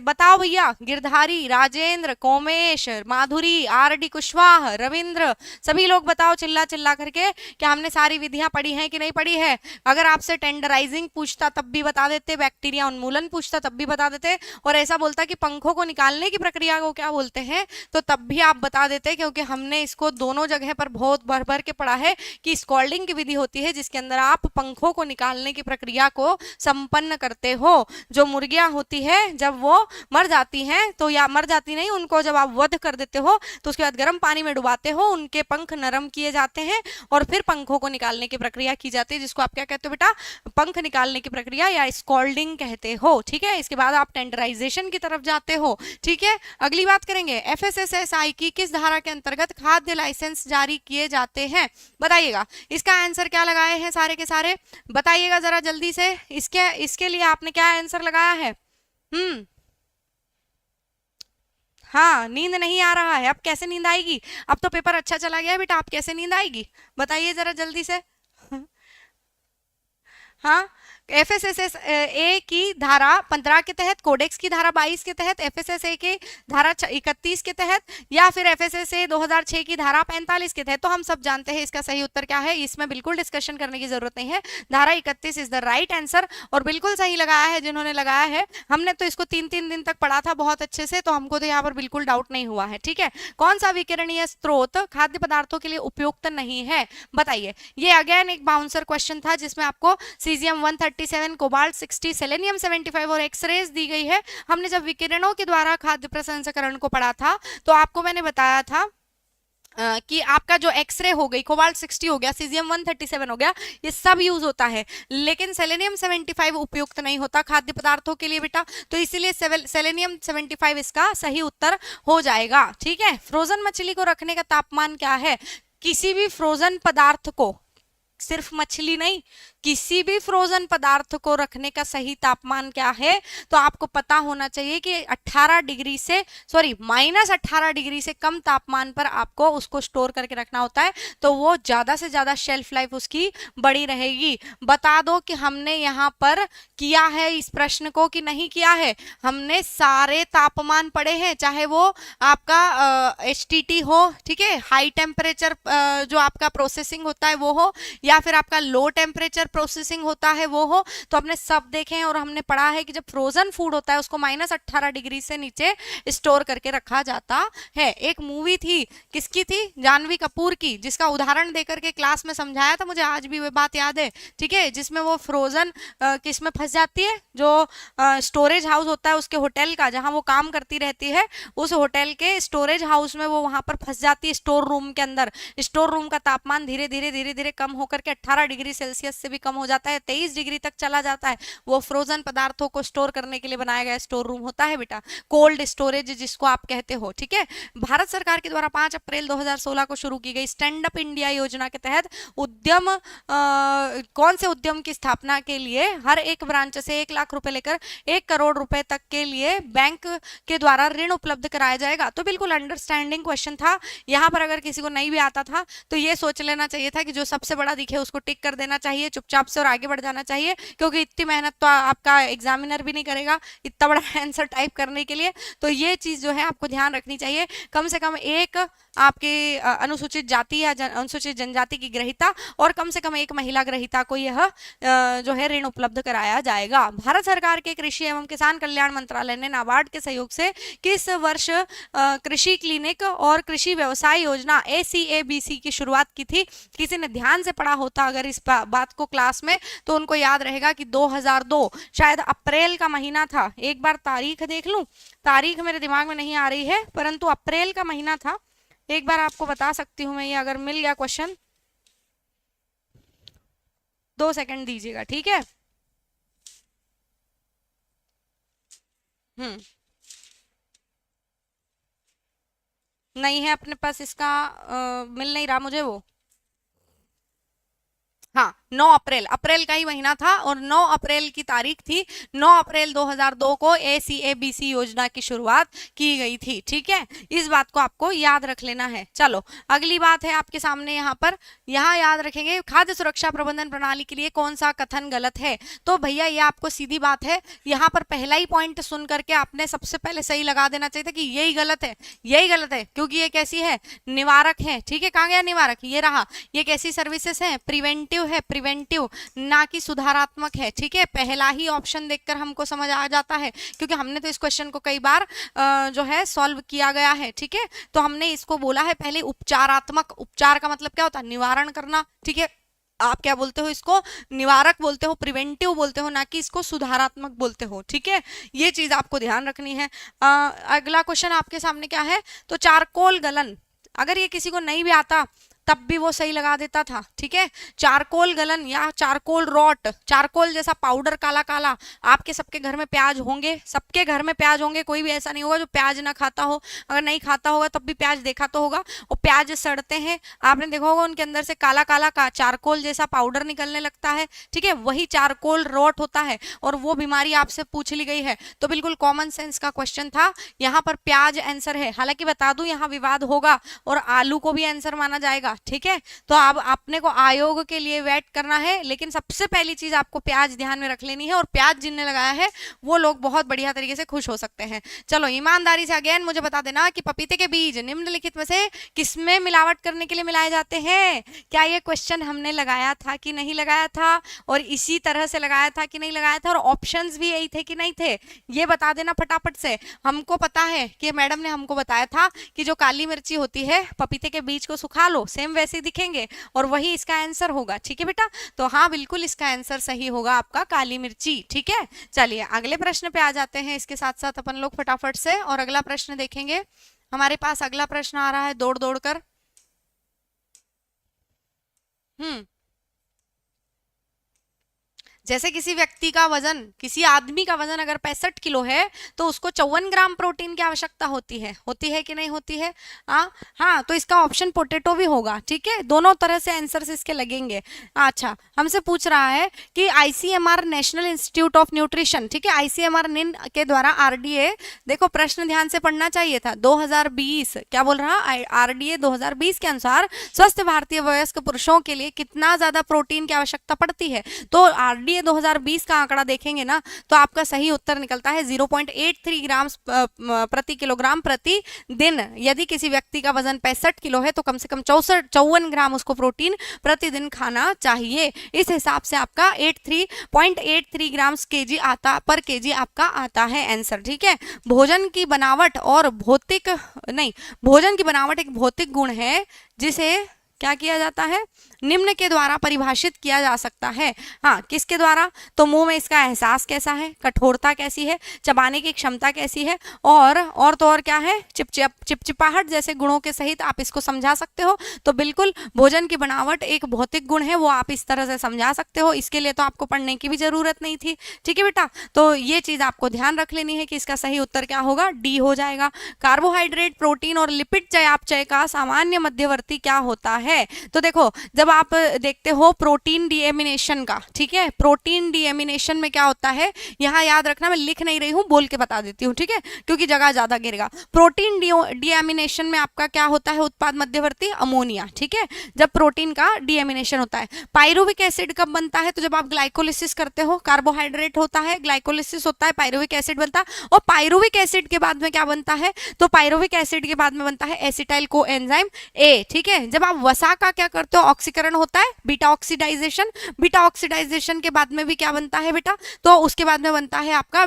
बताओ भैया, गिरधारी, राजेंद्र, कोमेश, माधुरी, आर.डी. कुशवाहा, रविंद्र, सभी लोग बताओ चिल्ला चिल्ला करके कि हमने सारी विधियां पढ़ी हैं कि नहीं पढ़ी है। अगर आपसे टेंडराइजिंग पूछता तब भी बता देते, बैक्टीरिया उन्मूलन पूछता तब भी बता देते, और ऐसा बोलता कि पंखों को निकालने की प्रक्रिया को क्या बोलते हैं तो तब भी आप बता देते, क्योंकि हमने इसको दोनों जगह पर बहुत भर भर के पढ़ा है कि स्कॉल्डिंग की विधि होती है जिसके अंदर आप पंखों को निकालने की प्रक्रिया को संपन्न करते हो। जो मुर्गियां होती है जब वो मर जाती हैं, तो या मर जाती नहीं, उनको जब आप वध कर देते हो तो उसके बाद गर्म पानी में डुबाते हो, उनके पंख नरम किए जाते हैं और फिर पंखों को निकालने की प्रक्रिया की जाती है, जिसको आप क्या कहते हो बेटा? पंख निकालने की प्रक्रिया या स्कॉल्डिंग कहते हो। ठीक है, इसके बाद आप टेंडराइजेशन की तरफ जाते हो। ठीक है, अगली बात करेंगे, एफएसएसएआई की किस धारा के अंतर्गत खाद्य लाइसेंस जारी किए जाते हैं? बताइएगा, इसका आंसर क्या लगाए हैं सारे के सारे, बताइएगा जरा जल्दी से। इसके लिए आपने क्या आंसर लगाया है? हाँ, नींद नहीं आ रहा है, अब कैसे नींद आएगी? अब तो पेपर अच्छा चला गया बेटा, अब कैसे नींद आएगी बताइए जरा जल्दी से। हाँ, एफएसएसए की धारा 15 के तहत, कोडेक्स की धारा 22 के तहत, एफएसएसए की धारा 31 के तहत, या फिर एफएसएसए 2006 की धारा 45 के तहत। तो हम सब जानते हैं इसका सही उत्तर क्या है, इसमें बिल्कुल डिस्कशन करने की जरूरत नहीं है। धारा 31 इज द राइट आंसर, और बिल्कुल सही लगाया है जिन्होंने लगाया है। हमने तो इसको 3-3 दिन तक पढ़ा था बहुत अच्छे से, तो हमको तो यहाँ पर बिल्कुल डाउट नहीं हुआ है। ठीक है, कौन सा विकिरणीय स्रोत खाद्य पदार्थों के लिए उपयुक्त नहीं है? बताइए। ये अगेन एक बाउंसर क्वेश्चन था जिसमें आपको सीजियम 137, कोबाल्ट 60, सेलेनियम 75 और एक्सरेज दी गई है। हमने जब विकिरणों के द्वारा खाद्य प्रसंस्करण को पढ़ा था तो आपको मैंने बताया था कि आपका जो एक्सरे हो गई, कोबाल्ट 60 हो गया, सीजियम 137 हो गया, ये सब यूज होता है, लेकिन सेलेनियम 75 उपयुक्त नहीं होता खाद्य पदार्थों के लिए बेटा, तो इसीलिए सेलेनियम 75 इसका सही उत्तर हो जाएगा। ठीक है, फ्रोजन मछली को रखने का तापमान क्या है? किसी भी फ्रोजन पदार्थ को, सिर्फ मछली नहीं, किसी भी फ्रोजन पदार्थ को रखने का सही तापमान क्या है, तो आपको पता होना चाहिए कि 18 डिग्री से -18 डिग्री से कम तापमान पर आपको उसको स्टोर करके रखना होता है, तो वो ज्यादा से ज्यादा शेल्फ लाइफ उसकी बड़ी रहेगी। बता दो कि हमने यहाँ पर किया है इस प्रश्न को कि नहीं किया है। हमने सारे तापमान पढ़े हैं, चाहे वो आपका HTT हो, ठीक है, हाई टेम्परेचर जो आपका प्रोसेसिंग होता है वो हो, या फिर आपका लो टेम्परेचर प्रोसेसिंग होता है वो हो, तो हमने सब देखे हैं और हमने पढ़ा है कि जब फ्रोजन फूड होता है उसको -18 डिग्री से नीचे स्टोर करके रखा जाता है। एक मूवी थी, किसकी थी, जानवी कपूर की, जिसका उदाहरण देकर के क्लास में समझाया था, मुझे आज भी वो बात याद है, ठीक है, जिसमें वो फ्रोजन किस में फंस जाती है, जो स्टोरेज हाउस होता है उसके होटल का, जहां वो काम करती रहती है, उस होटल के स्टोरेज हाउस में वो वहां पर फंस जाती है, स्टोर रूम के अंदर। स्टोर रूम का तापमान धीरे धीरे कम होकर के 18 डिग्री सेल्सियस से भी कम हो जाता है, 23 डिग्री तक चला जाता है। वो फ्रोजन पदार्थों को स्टोर करने के लिए बनाया गया स्टोर रूम होता है बेटा, कोल्ड स्टोरेज जिसको आप कहते हो, ठीक है। भारत सरकार के द्वारा 5 अप्रैल 2016 को शुरू की गई स्टैंड अप इंडिया योजना के तहत उद्यम कौन से उद्यम की स्थापना के लिए हर एक ब्रांच से 1 लाख रुपए लेकर 1 करोड़ रुपए तक के लिए बैंक के द्वारा ऋण उपलब्ध कराया जाएगा। तो बिल्कुल अंडरस्टैंडिंग क्वेश्चन था। यहाँ पर अगर किसी को नहीं भी आता था तो ये सोच लेना चाहिए था कि जो सबसे बड़ा दिखे उसको टिक कर देना चाहिए चुपचाप से और आगे बढ़ जाना चाहिए, क्योंकि इतनी मेहनत तो आपका एग्जामिनर भी नहीं करेगा इतना बड़ा आंसर टाइप करने के लिए। तो ये चीज जो है आपको ध्यान रखनी चाहिए। कम से कम एक आपकी अनुसूचित जाति या अनुसूचित जनजाति की ग्रहिता और कम से कम एक महिला ग्रहिता को यह जो है ऋण उपलब्ध कराया जाएगा। भारत सरकार के कृषि एवं किसान कल्याण मंत्रालय ने नाबार्ड के सहयोग से किस वर्ष कृषि क्लिनिक और कृषि व्यवसाय योजना ACABC की शुरुआत की थी? किसी ने ध्यान से पढ़ा होता अगर इस बात को क्लास में तो उनको याद रहेगा कि 2002 शायद अप्रैल का महीना था। एक बार तारीख देख लूं, तारीख मेरे दिमाग में नहीं आ रही है, परंतु अप्रैल का महीना था। एक बार आपको बता सकती हूं मैं, ये अगर मिल गया क्वेश्चन, 2 सेकंड दीजिएगा, ठीक है। नहीं है अपने पास इसका, मिल नहीं रहा मुझे वो। हाँ, 9 अप्रैल, अप्रैल का ही महीना था और 9 अप्रैल की तारीख थी। 9 अप्रैल 2002 को ACABC योजना की शुरुआत की गई थी, ठीक है। इस बात को आपको याद रख लेना है। चलो अगली बात है आपके सामने यहाँ पर, यहाँ याद रखेंगे खाद्य सुरक्षा प्रबंधन प्रणाली के लिए कौन सा कथन गलत है। तो भैया ये आपको सीधी बात है, यहाँ पर पहला ही पॉइंट सुन करके आपने सबसे पहले सही लगा देना चाहिए था कि यही गलत है, यही गलत है, क्योंकि ये कैसी है, निवारक है, ठीक है। कहाँ गया निवारक, ये रहा। ये कैसी सर्विसेज है, प्रिवेंटिव है, प्रिवेंटिव ना कि सुधारात्मक है, ठीक है। पहला ही ऑप्शन देखकर हमको समझ आ जाता है, क्योंकि हमने तो इस क्वेश्चन को कई बार जो है सॉल्व किया गया है, ठीक है। तो हमने इसको बोला है पहले उपचारात्मक। उपचार का मतलब क्या होता है, निवारण करना, ठीक है। आप क्या बोलते हो, इसको निवारक बोलते हो, प्रिवेंटिव बोलते हो, ना कि इसको सुधारात्मक बोलते हो, ठीक है। ये चीज आपको ध्यान रखनी है। अगला क्वेश्चन आपके सामने क्या है, तो चारकोल गलन, अगर ये किसी को नहीं भी आता तब भी वो सही लगा देता था, ठीक है। चारकोल गलन या चारकोल रॉट, चारकोल जैसा पाउडर काला काला। आपके सबके घर में प्याज होंगे, सबके घर में प्याज होंगे, कोई भी ऐसा नहीं होगा जो प्याज ना खाता हो। अगर नहीं खाता होगा तब भी प्याज देखा तो होगा। और प्याज सड़ते हैं, आपने देखा होगा उनके अंदर से काला काला का चारकोल जैसा पाउडर निकलने लगता है, ठीक है। वही चारकोल रॉट होता है और वो बीमारी आपसे पूछ ली गई है। तो बिल्कुल कॉमन सेंस का क्वेश्चन था, यहाँ पर प्याज आंसर है। हालांकि बता दूं यहाँ विवाद होगा और आलू को भी आंसर माना जाएगा, ठीक है। तो अब आपने को आयोग के लिए वेट करना है, लेकिन सबसे पहली चीज आपको प्याज ध्यान में रख लेनी है, और प्याज जिनने लगाया है वो लोग बहुत बढ़िया तरीके से खुश हो सकते हैं। चलो ईमानदारी से अगेन मुझे बता देना कि पपीते के बीज निम्नलिखित में से किसमें मिलावट करने के लिए मिलाए जाते हैं। क्या ये क्वेश्चन हमने लगाया था कि नहीं लगाया था, और इसी तरह से लगाया था कि नहीं लगाया था, और ऑप्शंस भी यही थे कि नहीं थे, ये बता देना फटाफट से। हमको पता है कि मैडम ने हमको बताया था कि जो काली मिर्ची होती है, पपीते के बीज को सुखा लो, सेम वैसे दिखेंगे, और वही इसका आंसर होगा, ठीक है बेटा। तो हाँ बिल्कुल इसका आंसर सही होगा आपका काली मिर्ची, ठीक है। चलिए अगले प्रश्न पे आ जाते हैं, इसके साथ साथ अपन लोग फटाफट से और अगला प्रश्न देखेंगे। हमारे पास अगला प्रश्न आ रहा है दौड़ दौड़ कर। जैसे किसी व्यक्ति का वजन, किसी आदमी का वजन अगर 65 किलो है तो उसको 54 ग्राम प्रोटीन की आवश्यकता होती है कि नहीं होती है? हाँ, तो इसका ऑप्शन पोटैटो भी होगा। ठीक है, दोनों तरह से आंसर्स इसके लगेंगे। अच्छा, हमसे पूछ रहा है कि ICMR national institute of nutrition, ठीक है, आईसीएमआर निन के द्वारा आरडीए, देखो प्रश्न ध्यान से पढ़ना चाहिए था, 2020 क्या बोल रहा, आरडीए 2020 के अनुसार स्वस्थ भारतीय वयस्क पुरुषों के लिए कितना ज्यादा प्रोटीन की आवश्यकता पड़ती है। तो आरडीए 2020 का आंकड़ा देखेंगे ना तो आपका सही उत्तर निकलता है 0.83 ग्राम प्रति किलोग्राम प्रति दिन। यदि किसी व्यक्ति का वजन 65 किलो है तो कम से कम 54 ग्राम उसको प्रोटीन प्रतिदिन खाना चाहिए। इस हिसाब से आपका 83.83 ग्राम पर केजी आपका आता है आंसर। ठीक है, भोजन की बनावट एक भौतिक गुण है जिसे क्या किया जाता है, निम्न के द्वारा परिभाषित किया जा सकता है। हाँ, किसके द्वारा? तो मुंह में इसका एहसास कैसा है, कठोरता कैसी है, चबाने की क्षमता कैसी है, और तो और क्या है, चिपचिपाहट जैसे गुणों के सहित आप इसको समझा सकते हो। तो बिल्कुल भोजन की बनावट एक भौतिक गुण है, वो आप इस तरह से समझा सकते हो। इसके लिए तो आपको पढ़ने की भी जरूरत नहीं थी। ठीक है बेटा, तो ये चीज आपको ध्यान रख लेनी है कि इसका सही उत्तर क्या होगा, डी हो जाएगा। कार्बोहाइड्रेट, प्रोटीन और लिपिड चयापचय का सामान्य मध्यवर्ती क्या होता है? तो देखो, जब आप देखते हो प्रोटीन डीएमिनेशन का, ठीक है, प्रोटीन डीएमिनेशन में क्या होता है, यहां याद रखना, मैं लिख नहीं रही हूं, बोल के बता देती हूं, ठीक है, क्योंकि जगह ज्यादा गिरेगा। प्रोटीन डीएमिनेशन में आपका क्या होता है, उत्पाद मध्यवर्ती अमोनिया। ठीक है, जब प्रोटीन का डीएमिनेशन होता है। पायरुविक एसिड कब बनता है? तो जब आप ग्लाइकोलिसिस करते हो, कार्बोहाइड्रेट होता है, ग्लाइकोलिसिस होता है, पायरुविक एसिड बनता है। और पायरुविक एसिड के बाद में क्या बनता है? तो पायरुविक एसिड के बाद में बनता है एसिटाइल कोएंजाइम ए। ठीक है, जब आप वसा का क्या करते हो, ऑक्सीकरण होता है, बीटा ऑक्सीडाइजेशन। बीटा ऑक्सीडाइजेशन के बाद में भी क्या बनता है बेटा? तो उसके बाद में बनता है आपका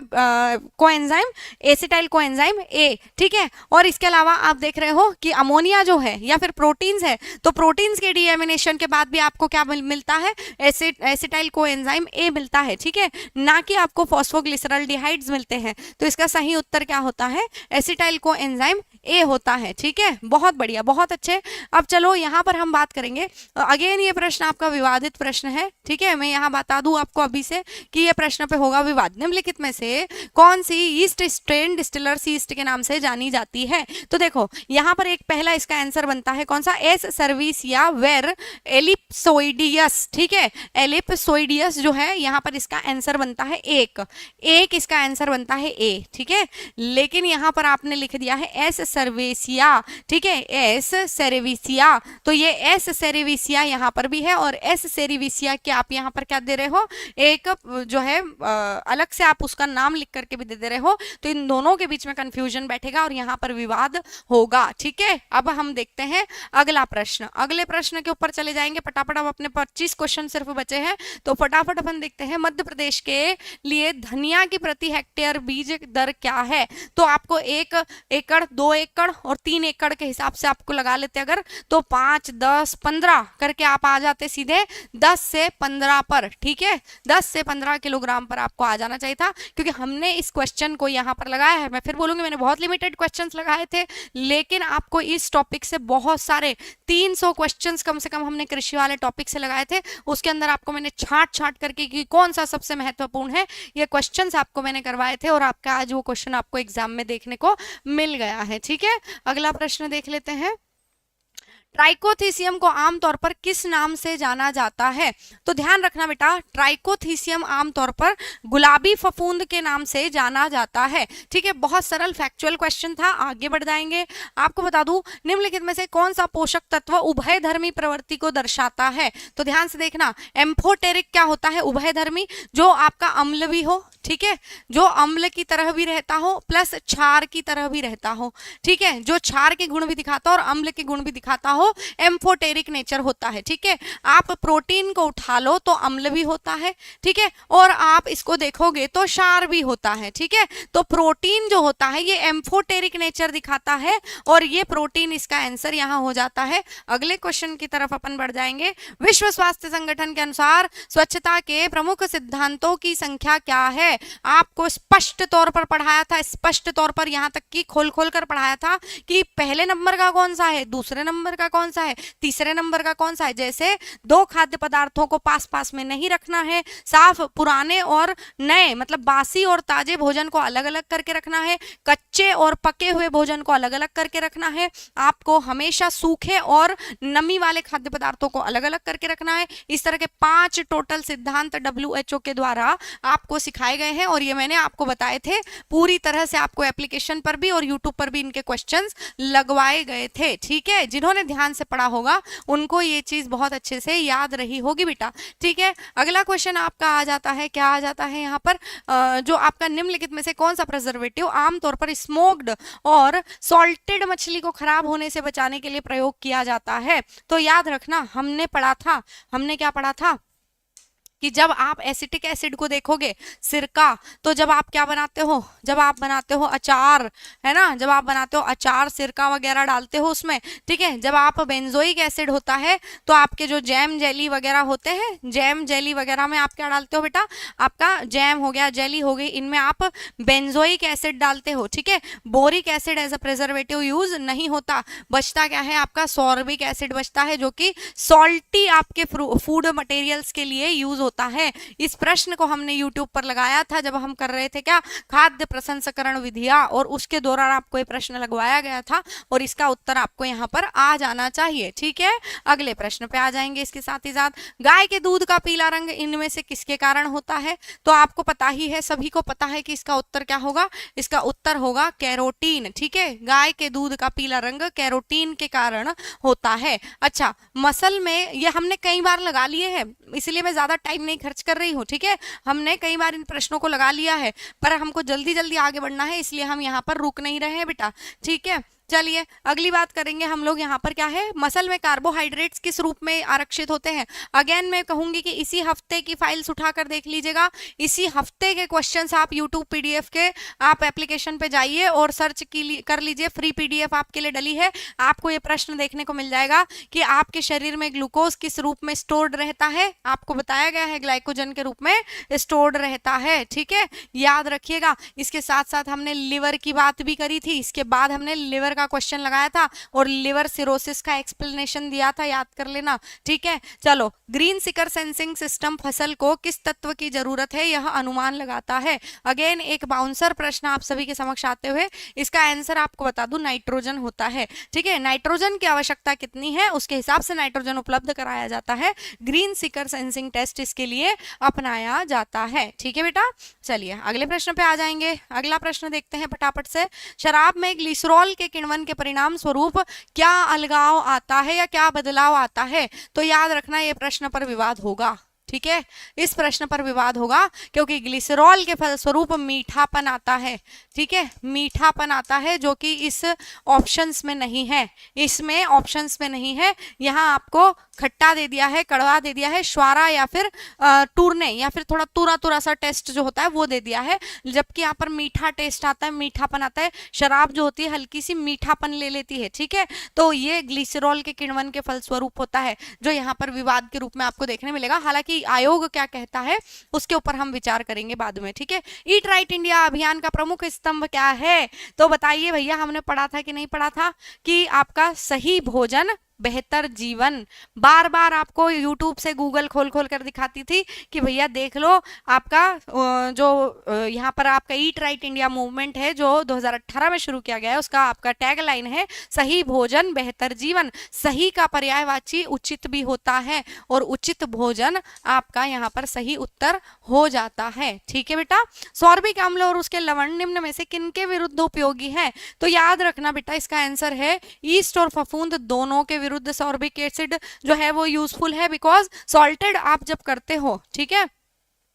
कोएंजाइम, एसिटाइल कोएंजाइम ए। ठीक है, और इसके अलावा आप देख रहे हो कि अमोनिया जो है या फिर प्रोटीन्स है, तो प्रोटीन्स के डीएमिनेशन के बाद भी आपको क्या मिलता है, एसिटाइल कोएंजाइम ए मिलता है। ठीक है, ना कि आपको फॉस्फोग्लिसरॉल्डिहाइड्स मिलते हैं। तो इसका सही उत्तर क्या होता है, एसिटाइल कोएंजाइम ए होता है। ठीक है, बहुत बढ़िया, बहुत अच्छे। अब चलो यहाँ पर हम बात करेंगे, अगेन ये प्रश्न आपका विवादित प्रश्न है। ठीक है, मैं यहाँ बता दूं आपको अभी से कि ये प्रश्न पे होगा विवाद। निम्नलिखित में से कौन सी ईस्ट स्ट्रेन डिस्टिलर्स ईस्ट के नाम से जानी जाती है? तो देखो यहाँ पर एक पहला इसका आंसर बनता है कौन सा, एस सर्विसिया वेर एलिप्सोइडियस। ठीक है, एलिप्सोइडियस जो है यहाँ पर इसका आंसर बनता है एक इसका आंसर बनता है ए। ठीक है, लेकिन यहाँ पर आपने लिख दिया है एस सर्वेसिया। ठीक है, एस सेरेविसिया, तो ये एस सेरेविसिया यहाँ पर भी है और एस सेरेविसिया के आप यहाँ पर क्या दे रहे हो, एक जो है अलग से आप उसका नाम लिख करके भी दे रहे हो। तो इन दोनों के बीच में कंफ्यूजन बैठेगा और यहाँ पर विवाद होगा। ठीक है, अब हम देखते हैं अगला प्रश्न। अगले प्रश्न के ऊपर चले जाएंगे फटाफट। अब अपने 25 क्वेश्चन सिर्फ बचे हैं, तो फटाफट अपन देखते हैं मध्य प्रदेश के लिए धनिया की प्रति हेक्टेयर बीज दर क्या है? तो आपको 1 एकड़, 2 एकड़ और 3 एकड़ के हिसाब से आपको लगा लेते अगर, तो 5, 10, 15 करके आप आ जाते सीधे 10 से 15 पर। ठीक है, 10 से 15 किलोग्राम पर आपको आ जाना चाहिए था, क्योंकि हमने इस क्वेश्चन को यहाँ पर लगाया है। मैं फिर बोलूंगी मैंने बहुत लिमिटेड क्वेश्चंस लगाए थे, लेकिन आपको इस टॉपिक से बहुत सारे 300 क्वेश्चंस कम से कम हमने कृषि वाले टॉपिक से लगाए थे। उसके अंदर आपको मैंने छाट करके कि कौन सा सबसे महत्वपूर्ण है, ये क्वेश्चंस आपको मैंने करवाए थे और आपका आज वो क्वेश्चन आपको एग्जाम में देखने को मिल गया है। ठीक है, अगला प्रश्न देख लेते हैं। ट्राइकोथीसियम को आमतौर पर किस नाम से जाना जाता है? तो ध्यान रखना बेटा, ट्राइकोथीसियम आमतौर पर गुलाबी फफूंद के नाम से जाना जाता है। ठीक है, बहुत सरल फैक्चुअल क्वेश्चन था। आगे बढ़ जाएंगे। आपको बता दूं, निम्नलिखित में से कौन सा पोषक तत्व उभयधर्मी प्रवृत्ति को दर्शाता है? तो ध्यान से देखना, एम्फोटेरिक क्या होता है, उभयधर्मी, जो आपका अम्ल भी हो, ठीक है, जो अम्ल की तरह भी रहता हो प्लस क्षार की तरह भी रहता हो। ठीक है, जो क्षार के गुण भी दिखाता हो और अम्ल के गुण भी दिखाता हो, एम्फोटेरिक नेचर होता है। ठीक है, आप प्रोटीन को उठा लो तो अम्ल भी होता है, ठीक है, और आप इसको देखोगे तो क्षार भी होता है। ठीक है, तो प्रोटीन जो होता है ये एम्फोटेरिक नेचर दिखाता है और ये प्रोटीन इसका आंसर यहाँ हो जाता है। अगले क्वेश्चन की तरफ अपन बढ़ जाएंगे। विश्व स्वास्थ्य संगठन के अनुसार स्वच्छता के प्रमुख सिद्धांतों की संख्या क्या है? आपको स्पष्ट तौर पर पढ़ाया था, स्पष्ट तौर पर यहाँ तक कि खोल कर पढ़ाया था कि पहले नंबर का कौन सा है, दूसरे नंबर का कौन सा है, तीसरे नंबर का कौन सा है। जैसे दो खाद्य पदार्थों को पास पास में नहीं रखना है, साफ पुराने और नए मतलब बासी और ताजे भोजन को अलग अलग करके रखना है, कच्चे और पके हुए भोजन को अलग अलग करके रखना है, आपको हमेशा सूखे और नमी वाले खाद्य पदार्थों को अलग अलग करके रखना है। इस तरह के 5 टोटल सिद्धांत WHO के द्वारा आपको सिखाए गए हैं और ये मैंने आपको बताए थे। पूरी तरह से आपको एप्लीकेशन पर भी और यूट्यूब पर भी इनके क्वेश्चंस लगवाए गए थे। ठीक है, जिन्होंने ध्यान से पढ़ा होगा उनको ये चीज बहुत अच्छे से याद रही होगी बेटा। ठीक है, अगला क्वेश्चन आपका आ जाता है, क्या आ जाता है यहाँ पर, जो आपका निम्नलिखित में से कौन सा प्रिजर्वेटिव आमतौर पर स्मोक्ड और सॉल्टेड मछली को खराब होने से बचाने के लिए प्रयोग किया जाता है। तो याद रखना, हमने पढ़ा था, हमने क्या पढ़ा था कि जब आप एसिटिक एसिड को देखोगे, सिरका, तो जब आप क्या बनाते हो, जब आप बनाते हो अचार, है ना, जब आप बनाते हो अचार सिरका वगैरह डालते हो उसमें, ठीक है। जब आप बेंजोइक एसिड होता है तो आपके जो जैम जेली वगैरह होते हैं, जैम जेली वगैरह में आप क्या डालते हो बेटा, आपका जैम हो गया, जेली हो गई, इनमें आप बेंजोइक एसिड डालते हो। ठीक है, boric acid as a preservative use नहीं होता, बचता क्या है आपका सॉर्बिक एसिड बचता है, जो कि सॉल्टी आपके फूड मटेरियल्स के लिए यूज होता है। इस प्रश्न को हमने YouTube पर लगाया था जब हम कर रहे थे क्या, खाद्य प्रसंस्करण विधियां, और उसके दौरान आपको ये प्रश्न लगवाया गया था और इसका उत्तर आपको यहाँ पर आ जाना चाहिए। ठीक है, अगले प्रश्न पे आ जाएंगे। इसके साथ ही साथ गाय के दूध का पीला रंग इनमें से किसके कारण होता है, तो आपको पता ही है, सभी को पता है कि इसका उत्तर क्या होगा, इसका उत्तर होगा कैरोटीन। ठीक है, गाय के दूध का पीला रंग कैरोटीन के कारण होता है। अच्छा, मसल में ये हमने कई बार लगा लिए हैं, इसलिए मैं ज्यादा टाइम नहीं खर्च कर रही हूँ। ठीक है, हमने कई बार इन प्रश्नों को लगा लिया है, पर हमको जल्दी जल्दी आगे बढ़ना है, इसलिए हम यहाँ पर रुक नहीं रहे हैं बेटा। ठीक है, चलिए अगली बात करेंगे हम लोग। यहाँ पर क्या है, मसल में कार्बोहाइड्रेट्स किस रूप में आरक्षित होते हैं। अगेन मैं कहूंगी कि इसी हफ्ते की फाइल्स उठाकर देख लीजिएगा, इसी हफ्ते के क्वेश्चंस आप यूट्यूब PDF के आप एप्लीकेशन पे जाइए और सर्च कर लीजिए, फ्री PDF आपके लिए डली है। आपको ये प्रश्न देखने को मिल जाएगा कि आपके शरीर में ग्लूकोज किस रूप में स्टोर्ड रहता है, आपको बताया गया है ग्लाइकोजन के रूप में स्टोर्ड रहता है। ठीक है, याद रखिएगा। इसके साथ साथ हमने लिवर की बात भी करी थी, इसके बाद हमने लिवर का क्वेश्चन लगाया था और लिवर सिरोसिस का एक्सप्लेनेशन दिया था, याद कर लेना। ठीक है, चलो, ग्रीन सिकर सेंसिंग सिस्टम फसल को किस तत्व की जरूरत है यह अनुमान लगाता है। अगेन एक बाउंसर प्रश्न आप सभी के समक्ष आते हुए, इसका आंसर आपको बता दूं, नाइट्रोजन होता है। ठीक है, नाइट्रोजन की आवश्यकता कितनी है उसके हिसाब से नाइट्रोजन उपलब्ध कराया जाता है, ग्रीन सिकर सेंसिंग टेस्ट इसके लिए अपनाया जाता है। ठीक है बेटा, चलिए अगले प्रश्न पे आ जाएंगे। अगला प्रश्न देखते हैं फटाफट से। शराब में ग्लिसरॉल के किण्वन के परिणाम स्वरूप क्या अलगाव आता है या क्या बदलाव आता है, तो याद रखना ये प्रश्न पर विवाद होगा। ठीक है, इस प्रश्न पर विवाद होगा क्योंकि ग्लिसरॉल के फलस्वरूप मीठापन आता है। ठीक है, मीठापन आता है जो कि इस ऑप्शंस में नहीं है, इसमें ऑप्शंस में नहीं है। यहाँ आपको खट्टा दे दिया है, कड़वा दे दिया है, श्वारा या फिर टूरने या फिर थोड़ा तुरा तुरा सा टेस्ट जो होता है वो दे दिया है, जबकि यहाँ पर मीठा टेस्ट आता है, मीठापन आता है। शराब जो होती है हल्की सी मीठापन ले लेती है। ठीक है, तो ये ग्लिसरॉल के किण्वन के फलस्वरूप होता है जो यहाँ पर विवाद के रूप में आपको देखने मिलेगा। हालांकि आयोग क्या कहता है उसके ऊपर हम विचार करेंगे बाद में। ठीक है, ईट राइट इंडिया अभियान का प्रमुख स्तंभ क्या है, तो बताइए भैया, हमने पढ़ा था कि नहीं पढ़ा था कि आपका सही भोजन बेहतर जीवन। बार बार आपको YouTube से गूगल खोल खोल कर दिखाती थी कि भैया देख लो, आपका जो यहाँ पर आपका ईट राइट इंडिया मूवमेंट है जो 2018 में शुरू किया गया है, उसका आपका टैग लाइन है सही भोजन बेहतर जीवन। सही का पर्यायवाची उचित भी होता है और उचित भोजन आपका यहाँ पर सही उत्तर हो जाता है। ठीक है बेटा, सॉर्बिक अम्ल और उसके लवण निम्न में से किनके विरुद्ध उपयोगी है, तो याद रखना बेटा इसका आंसर है ईस्ट और फफूंद दोनों के विरुद्ध सॉर्बिक एसिड जो है वो यूजफुल है। बिकॉज सॉल्टेड आप जब करते हो, ठीक है,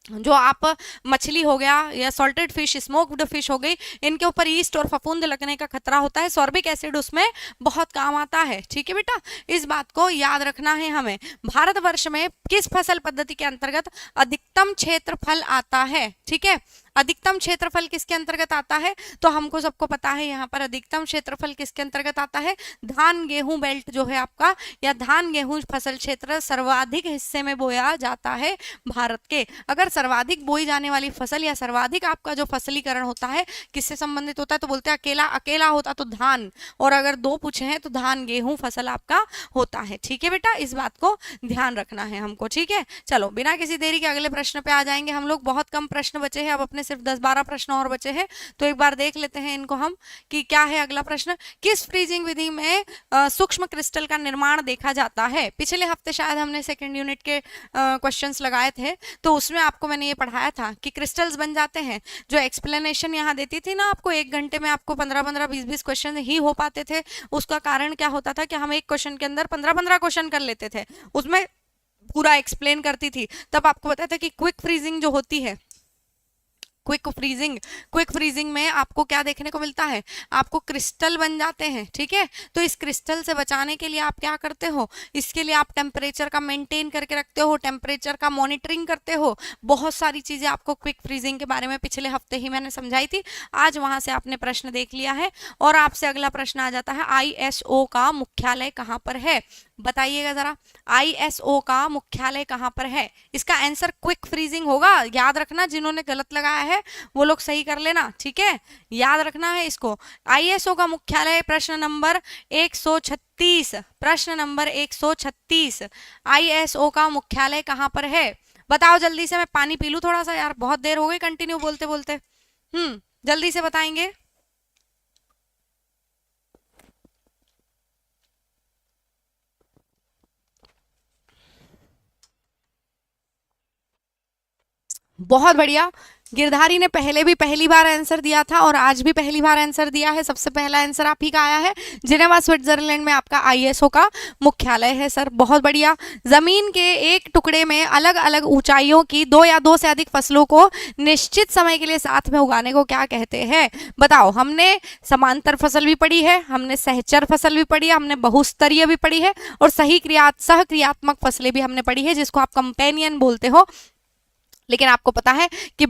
जो आप मछली हो गया या सॉल्टेड फिश, स्मोक्ड फिश हो गई, इनके ऊपर ईस्ट और फफूंद लगने का खतरा होता है, सॉर्बिक एसिड उसमें बहुत काम आता है। ठीक है बेटा, इस बात को याद रखना है हमें। भारतवर्ष में किस फसल पद्धति के अंतर्गत अधिकतम क्षेत्रफल आता है, ठीक है, अधिकतम क्षेत्रफल किसके अंतर्गत आता है, तो हमको सबको पता है यहाँ पर अधिकतम क्षेत्रफल किसके अंतर्गत आता है, धान गेहूं बेल्ट जो है आपका, या धान गेहूं फसल क्षेत्र सर्वाधिक हिस्से में बोया जाता है भारत के। अगर सर्वाधिक बोई जाने वाली फसल या सर्वाधिक आपका जो फसलीकरण होता है किससे संबंधित होता है, तो बोलते हैं अकेला अकेला होता तो धान, और अगर दो पूछे हैं तो धान गेहूं फसल आपका होता है। ठीक है बेटा, इस बात को ध्यान रखना है हमको। ठीक है, चलो बिना किसी देरी के अगले प्रश्न पे आ जाएंगे हम लोग। बहुत कम प्रश्न बचे हैं, अब अपने सिर्फ 10-12 प्रश्न और बचे हैं, तो एक बार देख लेते हैं इनको हम कि क्या है अगला प्रश्न। किस फ्रीजिंग विधि में सूक्ष्म क्रिस्टल का निर्माण देखा जाता है। पिछले हफ्ते शायद हमने सेकंड यूनिट के क्वेश्चंस लगाए थे, तो उसमें आपको मैंने ये पढ़ाया था कि क्रिस्टल्स बन जाते हैं। जो एक्सप्लेनेशन यहाँ देती थी ना आपको, 1 घंटे में आपको 15-15, 20-20 क्वेश्चन ही हो पाते थे। उसका कारण क्या होता था कि हम एक क्वेश्चन के अंदर 15-15 क्वेश्चन कर लेते थे, उसमें पूरा एक्सप्लेन करती थी। तब आपको पता था कि क्विक फ्रीजिंग जो होती है, क्विक फ्रीजिंग में आपको क्या देखने को मिलता है, आपको क्रिस्टल बन जाते हैं। ठीक है, तो इस क्रिस्टल से बचाने के लिए आप क्या करते हो, इसके लिए आप टेम्परेचर का मेंटेन करके रखते हो, टेम्परेचर का मॉनिटरिंग करते हो। बहुत सारी चीजें आपको क्विक फ्रीजिंग के बारे में पिछले हफ्ते ही मैंने समझाई थी। आज वहां से आपने प्रश्न देख लिया है, और आपसे अगला प्रश्न आ जाता है, ISO का मुख्यालय कहाँ पर है, बताइएगा जरा। ISO का मुख्यालय कहाँ पर है, इसका आंसर क्विक फ्रीजिंग होगा। याद रखना, जिन्होंने गलत लगाया है वो लोग सही कर लेना। ठीक है, याद रखना है इसको। ISO का मुख्यालय प्रश्न नंबर 136, प्रश्न नंबर 136, ISO का मुख्यालय कहाँ पर है, बताओ जल्दी से। मैं पानी पी लूं थोड़ा सा यार, बहुत देर हो गई कंटिन्यू बोलते बोलते। जल्दी से बताएंगे। बहुत बढ़िया, गिरधारी ने पहले भी पहली बार आंसर दिया था और आज भी पहली बार आंसर दिया है। सबसे पहला आंसर आप ही का आया है, जिनेवा स्विट्जरलैंड में आपका ISO का मुख्यालय है सर। बहुत बढ़िया। जमीन के एक टुकड़े में अलग अलग ऊंचाइयों की 2 या 2 से अधिक फसलों को निश्चित समय के लिए साथ में उगाने को क्या कहते हैं, बताओ। हमने समांतर फसल भी पढ़ी है, हमने सहचर फसल भी पढ़ी है, हमने बहुस्तरीय भी पढ़ी है, और सहक्रियात्मक फसलें भी हमने पढ़ी है, जिसको आप कंपेनियन बोलते हो। लेकिन आपको पता है कि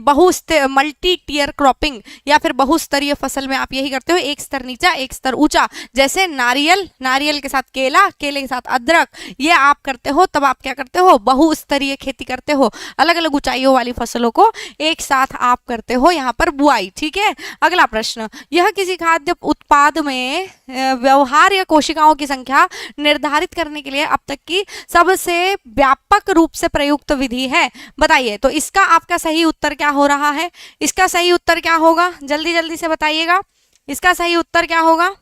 मल्टी टियर क्रॉपिंग या फिर बहुस्तरीय फसल में आप यही करते हो, एक स्तर नीचा एक स्तर ऊंचा। जैसे नारियल के साथ केला, केले के साथ अदरक, ये आप करते हो, तब आप क्या करते हो, बहुस्तरीय खेती करते हो। अलग अलग ऊंचाइयों वाली फसलों को एक साथ आप करते हो यहाँ पर बुआई। ठीक है, अगला प्रश्न, यह किसी खाद्य उत्पाद में व्यवहार्य कोशिकाओं की संख्या निर्धारित करने के लिए अब तक की सबसे व्यापक रूप से प्रयुक्त विधि है, बताइए। तो इसका आपका सही उत्तर क्या हो रहा है, इसका सही उत्तर क्या होगा, जल्दी जल्दी से बताइएगा, इसका सही उत्तर क्या होगा।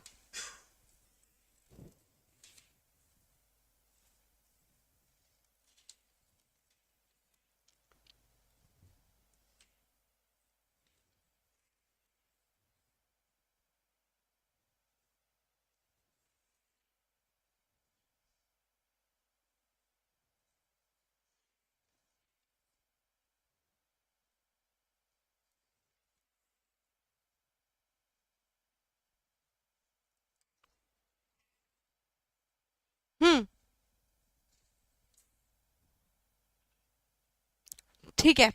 ठीक है,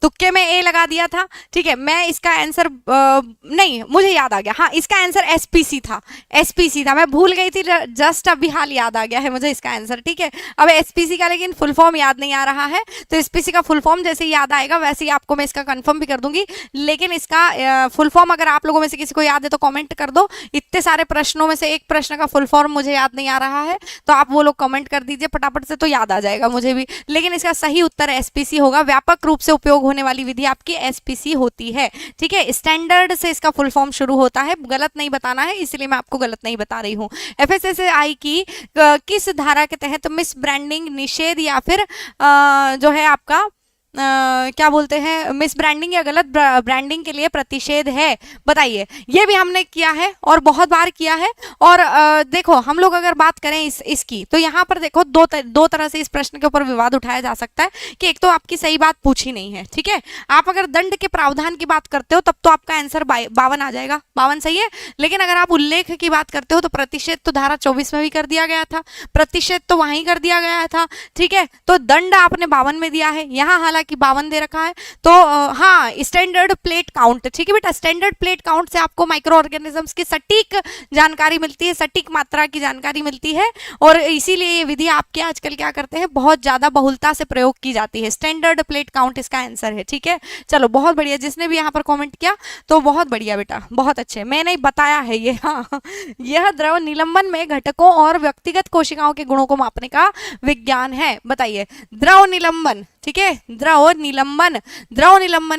तुक्के में ए लगा दिया था। ठीक है, मैं इसका आंसर नहीं, मुझे याद आ गया, हाँ इसका आंसर SPC था, SPC था, मैं भूल गई थी, जस्ट अभी हाल याद आ गया है मुझे इसका आंसर। ठीक है, अब SPC का लेकिन फुल फॉर्म याद नहीं आ रहा है, तो SPC का फुल फॉर्म जैसे ही याद आएगा वैसे ही आपको मैं इसका कंफर्म भी कर दूंगी। लेकिन इसका फुल फॉर्म अगर आप लोगों में से किसी को याद है तो कॉमेंट कर दो। इतने सारे प्रश्नों में से एक प्रश्न का फुल फॉर्म मुझे याद नहीं आ रहा है, तो आप वो लोग कमेंट कर दीजिए फटाफट से, तो याद आ जाएगा मुझे भी। लेकिन इसका सही उत्तर SPC होगा, व्यापक रूप से उपयोग होने वाली विधि आपकी SPC होती है। ठीक है, स्टैंडर्ड से इसका फुल फॉर्म शुरू होता है, गलत नहीं बताना है, इसलिए मैं आपको गलत नहीं बता रही हूँ। FSSAI की किस धारा के तहत मिस ब्रांडिंग निषेध या फिर जो है आपका क्या बोलते हैं, मिस ब्रांडिंग या गलत ब्रांडिंग के लिए प्रतिषेध है, बताइए। ये भी हमने किया है और बहुत बार किया है। और देखो हम लोग अगर बात करें इसकी, तो यहाँ पर देखो दो तरह से इस प्रश्न के ऊपर विवाद उठाया जा सकता है कि एक तो आपकी सही बात पूछी नहीं है। ठीक है, आप अगर दंड के प्रावधान की बात करते हो तब तो आपका आंसर 52 आ जाएगा, 52 सही है। लेकिन अगर आप उल्लेख की बात करते हो तो प्रतिषेध तो धारा 24 में भी कर दिया गया था, प्रतिषेध तो वहीं कर दिया गया था। ठीक है, तो दंड आपने 52 में दिया है, यहाँ बोला कि 52 दे रखा है, तो हाँ स्टैंडर्ड प्लेट काउंट, ठीक है बेटा, स्टैंडर्ड प्लेट काउंट से आपको माइक्रो ऑर्गेनिजम्स की सटीक जानकारी मिलती है, सटीक मात्रा की जानकारी मिलती है, और इसीलिए ये विधि आपके आजकल क्या करते हैं, बहुत ज्यादा बहुलता से प्रयोग की जाती है। स्टैंडर्ड प्लेट काउंट इसका आंसर है, ठीक है। चलो बहुत बढ़िया, जिसने भी यहाँ पर कॉमेंट किया तो बहुत बढ़िया बेटा, बहुत अच्छे, मैंने बताया है ये। हाँ, यह द्रव निलंबन में घटकों और व्यक्तिगत कोशिकाओं के गुणों को मापने का विज्ञान है। बताइए, द्रव निलंबन, ठीक है, द्रव निलंबन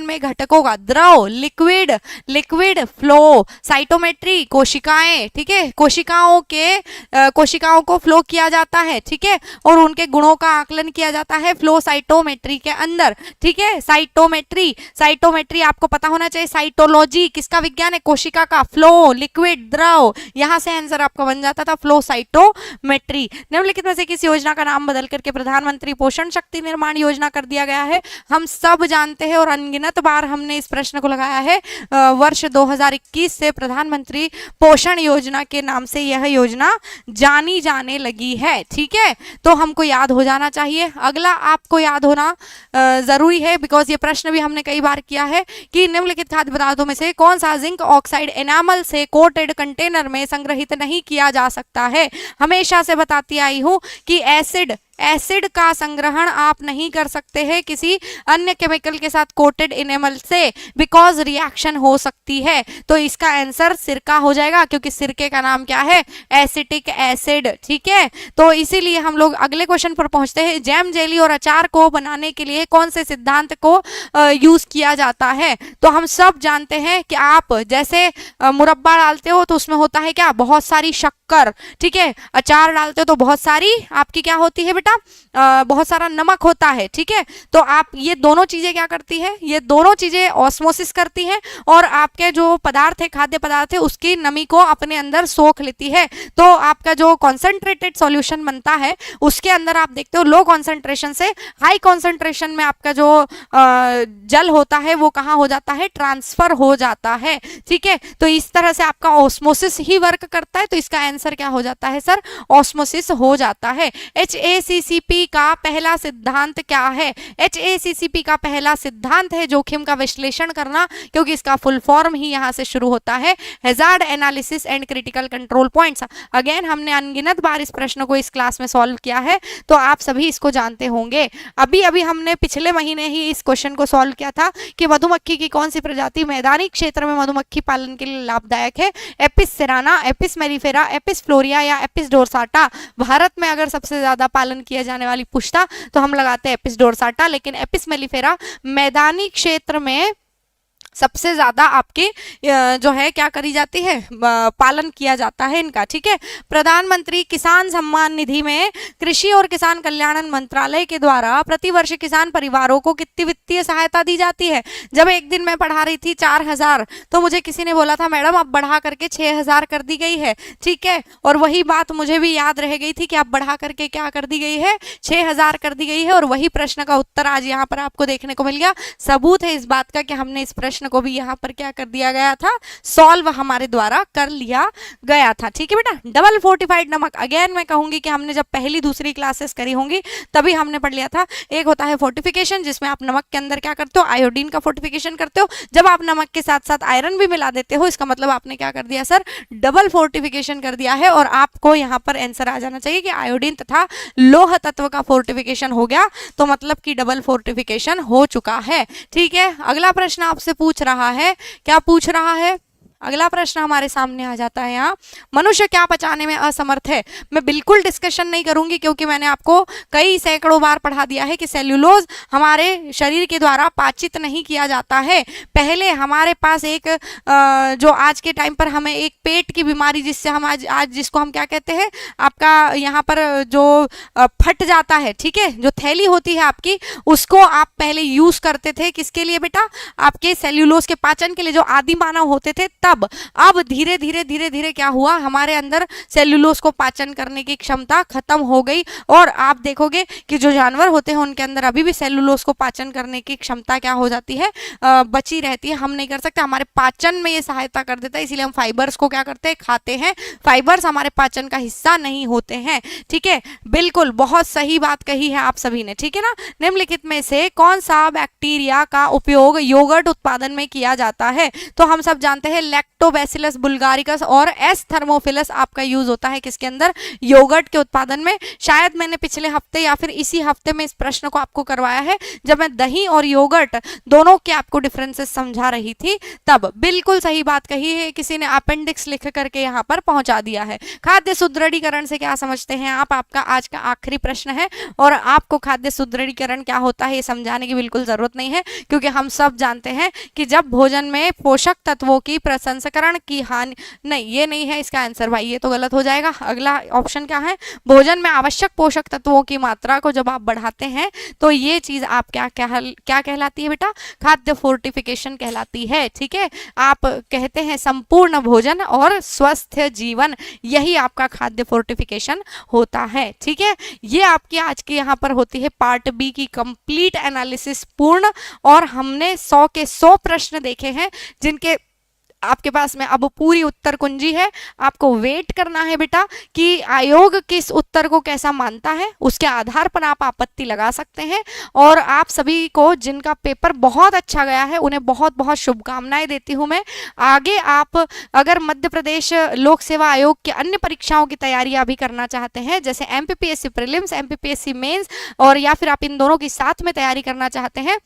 में घटकों का, द्रव लिक्विड फ्लो, साइटोमेट्री कोशिकाएं, ठीक है, कोशिकाओं को फ्लो किया जाता है, ठीक है, और उनके गुणों का आकलन किया जाता है फ्लो साइटोमेट्री के अंदर, ठीक है। साइटोमेट्री आपको पता होना चाहिए, साइटोलॉजी किसका विज्ञान है, कोशिका का, फ्लो लिक्विड द्रव, यहां से आंसर आपका बन जाता था फ्लो साइटोमेट्री। निम्नलिखित में से किस योजना का नाम बदल करके प्रधानमंत्री पोषण शक्ति निर्माण योजना कर दिया गया है? हम सब जानते हैं और अनगिनत बार हमने इस प्रश्न को लगाया है। वर्ष 2021 से प्रधानमंत्री पोषण योजना के नाम से यह योजना जानी जाने लगी है, ठीक है, तो हमको याद हो जाना चाहिए। अगला आपको याद होना जरूरी है, बिकॉज ये प्रश्न भी हमने कई बार किया है कि निम्नलिखित खाद्य पदार्थों में से कौन सा जिंक ऑक्साइड एनामल से कोटेड कंटेनर में संग्रहित नहीं किया जा सकता है। हमेशा से बताती आई हूं कि एसिड का संग्रहण आप नहीं कर सकते हैं किसी अन्य केमिकल के साथ कोटेड इनेमल से, बिकॉज रिएक्शन हो सकती है। तो इसका आंसर सिरका हो जाएगा, क्योंकि सिरके का नाम क्या है, एसिटिक एसिड, ठीक है। तो इसीलिए हम लोग अगले क्वेश्चन पर पहुंचते हैं। जैम, जेली और अचार को बनाने के लिए कौन से सिद्धांत को यूज किया जाता है? तो हम सब जानते हैं कि आप जैसे मुरब्बा डालते हो तो उसमें होता है क्या, बहुत सारी शक्कर, ठीक है। अचार डालते हो तो बहुत सारी आपकी क्या होती है बेटा, बहुत सारा नमक होता है, ठीक है। तो आप ये दोनों चीजें क्या करती है, ये दोनों चीजें ऑस्मोसिस करती हैं और आपके जो पदार्थ है, खाद्य पदार्थ है, उसकी नमी को अपने अंदर सोख लेती है। तो आपका जो कॉन्सेंट्रेटेड सॉल्यूशन बनता है उसके अंदर आप देखते हो लो कॉन्सेंट्रेशन से हाई कॉन्सेंट्रेशन में आपका जो जल होता है वो कहाँ हो जाता है, ट्रांसफर हो जाता है, ठीक है। तो इस तरह से आपका ऑस्मोसिस ही वर्क करता है। तो इसका आंसर क्या हो जाता है सर, ऑस्मोसिस हो जाता है। HACCP का पहला सिद्धांत क्या है? HACCP का पहला सिद्धांत है जोखिम का विश्लेषण करना, क्योंकि इसका फुल फॉर्म ही यहां से शुरू होता है, hazard analysis and critical control points. Again हमने अनगिनत बार इस प्रश्न को इस क्लास में सॉल्व किया है, तो आप सभी इसको जानते होंगे। अभी हमने पिछले महीने ही इस क्वेश्चन को सॉल्व किया था कि मधुमक्खी की कौन सी प्रजाति मैदानी क्षेत्र में मधुमक्खी पालन के लिए लाभदायक है? Apis cerana, Apis mellifera, Apis florea या एपिस डोर्साटा। भारत में अगर सबसे ज्यादा पालन किया जाने वाली पूछता तो हम लगाते हैं एपिस डोर्साटा, लेकिन एपिस मेलिफेरा मैदानी क्षेत्र में सबसे ज्यादा आपके जो है क्या करी जाती है, पालन किया जाता है इनका, ठीक है। प्रधानमंत्री किसान सम्मान निधि में कृषि और किसान कल्याण मंत्रालय के द्वारा प्रतिवर्ष किसान परिवारों को कितनी वित्तीय सहायता दी जाती है? जब एक दिन मैं पढ़ा रही थी 4000, तो मुझे किसी ने बोला था मैडम अब बढ़ा करके 6000 कर दी गई है, ठीक है। और वही बात मुझे भी याद रह गई थी कि अब बढ़ा करके क्या कर दी गई है, 6000 कर दी गई है। और वही प्रश्न का उत्तर आज यहाँ पर आपको देखने को मिल गया। सबूत है इस बात का कि हमने इस प्रश्न को भी यहाँ पर क्या कर दिया गया था, सॉल्व हमारे द्वारा कर लिया गया था, ठीक है बेटा। डबल फोर्टिफाइड नमक, अगेन मैं कहूंगी कि हमने जब पहली दूसरी क्लासेस करी होंगी तभी हमने पढ़ लिया था। एक होता है फोर्टिफिकेशन, जिसमें आप नमक के अंदर क्या करते हो, आयोडीन का फोर्टिफिकेशन करते हो। जब आप नमक के साथ साथ आयरन भी मिला देते हो, इसका मतलब आपने क्या कर दिया सर, डबल फोर्टिफिकेशन कर दिया है। और आपको यहाँ पर आंसर आ जाना चाहिए कि आयोडीन तथा लोह तत्व का फोर्टिफिकेशन हो गया, तो मतलब कि डबल फोर्टिफिकेशन हो चुका है, ठीक है। अगला प्रश्न आपसे पूछ रहा है, क्या पूछ रहा है? अगला प्रश्न हमारे सामने आ जाता है यहाँ, मनुष्य क्या पचाने में असमर्थ है? मैं बिल्कुल डिस्कशन नहीं करूंगी, क्योंकि मैंने आपको कई सैकड़ों बार पढ़ा दिया है कि सेल्यूलोज हमारे शरीर के द्वारा पाचित नहीं किया जाता है। पहले हमारे पास एक जो आज के टाइम पर हमें एक पेट की बीमारी, जिससे हम आज जिसको हम क्या कहते हैं, आपका यहाँ पर जो फट जाता है, ठीक है, जो थैली होती है आपकी, उसको आप पहले यूज करते थे किसके लिए बेटा, आपके सेल्यूलोज के पाचन के लिए। जो आदि मानव होते थे तब अब धीरे धीरे क्या हुआ, हमारे अंदर सेल्यूलोज को पाचन करने की क्षमता खत्म हो गई। और आप देखोगे कि जो जानवर होते हैं उनके अंदर अभी भी सेल्यूलोज को पाचन करने की क्षमता क्या हो जाती है, बची रहती है। हम नहीं कर सकते, हमारे पाचन में ये सहायता कर देता है, इसीलिए हम फाइबर्स को क्या करते हैं, खाते हैं। फाइबर्स हमारे पाचन का हिस्सा नहीं होते हैं। ठीक है, बिल्कुल बहुत सही बात कही है आप सभी ने। ठीक है ना, निम्नलिखित में से कौन सा बैक्टीरिया का उपयोग योगर्ट उत्पादन में किया जाता है? तो हम सब जानते हैं लैक्टोबैसिलस बुल्गारिकस और एस थर्मोफिलस आपका यूज होता है किसके अंदर, योगर्ट के उत्पादन में। शायद मैंने पिछले हफ्ते या फिर इसी हफ्ते में इस प्रश्न को आपको करवाया है, जब मैं दही और योगर्ट दोनों के आपको डिफरेंसेस समझा रही थी तब। बिल्कुल सही बात कही है, किसी ने अपेंडिक्स लिख करके यहाँ पर पहुंचा दिया है। खाद्य सुदृढ़ीकरण से क्या समझते हैं आप? आपका आज का आखिरी प्रश्न है और आपको खाद्य सुदृढ़ीकरण क्या होता है ये समझाने की बिल्कुल जरूरत नहीं है, क्योंकि हम सब जानते हैं कि जब भोजन में पोषक तत्वों की प्रसंस्करण की हानि, नहीं ये नहीं है इसका आंसर भाई, ये तो गलत हो जाएगा। अगला ऑप्शन क्या है, भोजन में आवश्यक पोषक तत्वों की मात्रा को जब आप बढ़ाते हैं तो ये चीज आप क्या कहलाती है बेटा, खाद्य फोर्टिफिकेशन कहलाती है। ठीक है, आप कहते हैं संपूर्ण भोजन और स्वस्थ जीवन, यही आपका खाद्य फोर्टिफिकेशन होता है। ठीक है, ये आपकी आज की यहाँ पर होती है पार्ट बी की कंप्लीट एनालिसिस पूर्ण, और हमने 100 के 100 प्रश्न देखे हैं जिनके आपके पास में अब पूरी उत्तर कुंजी है। आपको वेट करना है बेटा कि आयोग किस उत्तर को कैसा मानता है, उसके आधार पर आप आपत्ति लगा सकते हैं। और आप सभी को जिनका पेपर बहुत अच्छा गया है उन्हें बहुत बहुत शुभकामनाएं देती हूं मैं। आगे आप अगर मध्य प्रदेश लोक सेवा आयोग की अन्य परीक्षाओं की तैयारियां भी करना चाहते हैं, जैसे एमपीपीएससी प्रीलिम्स, एमपीपीएससी मेंस, और या फिर आप इन दोनों की साथ में तैयारी करना चाहते हैं,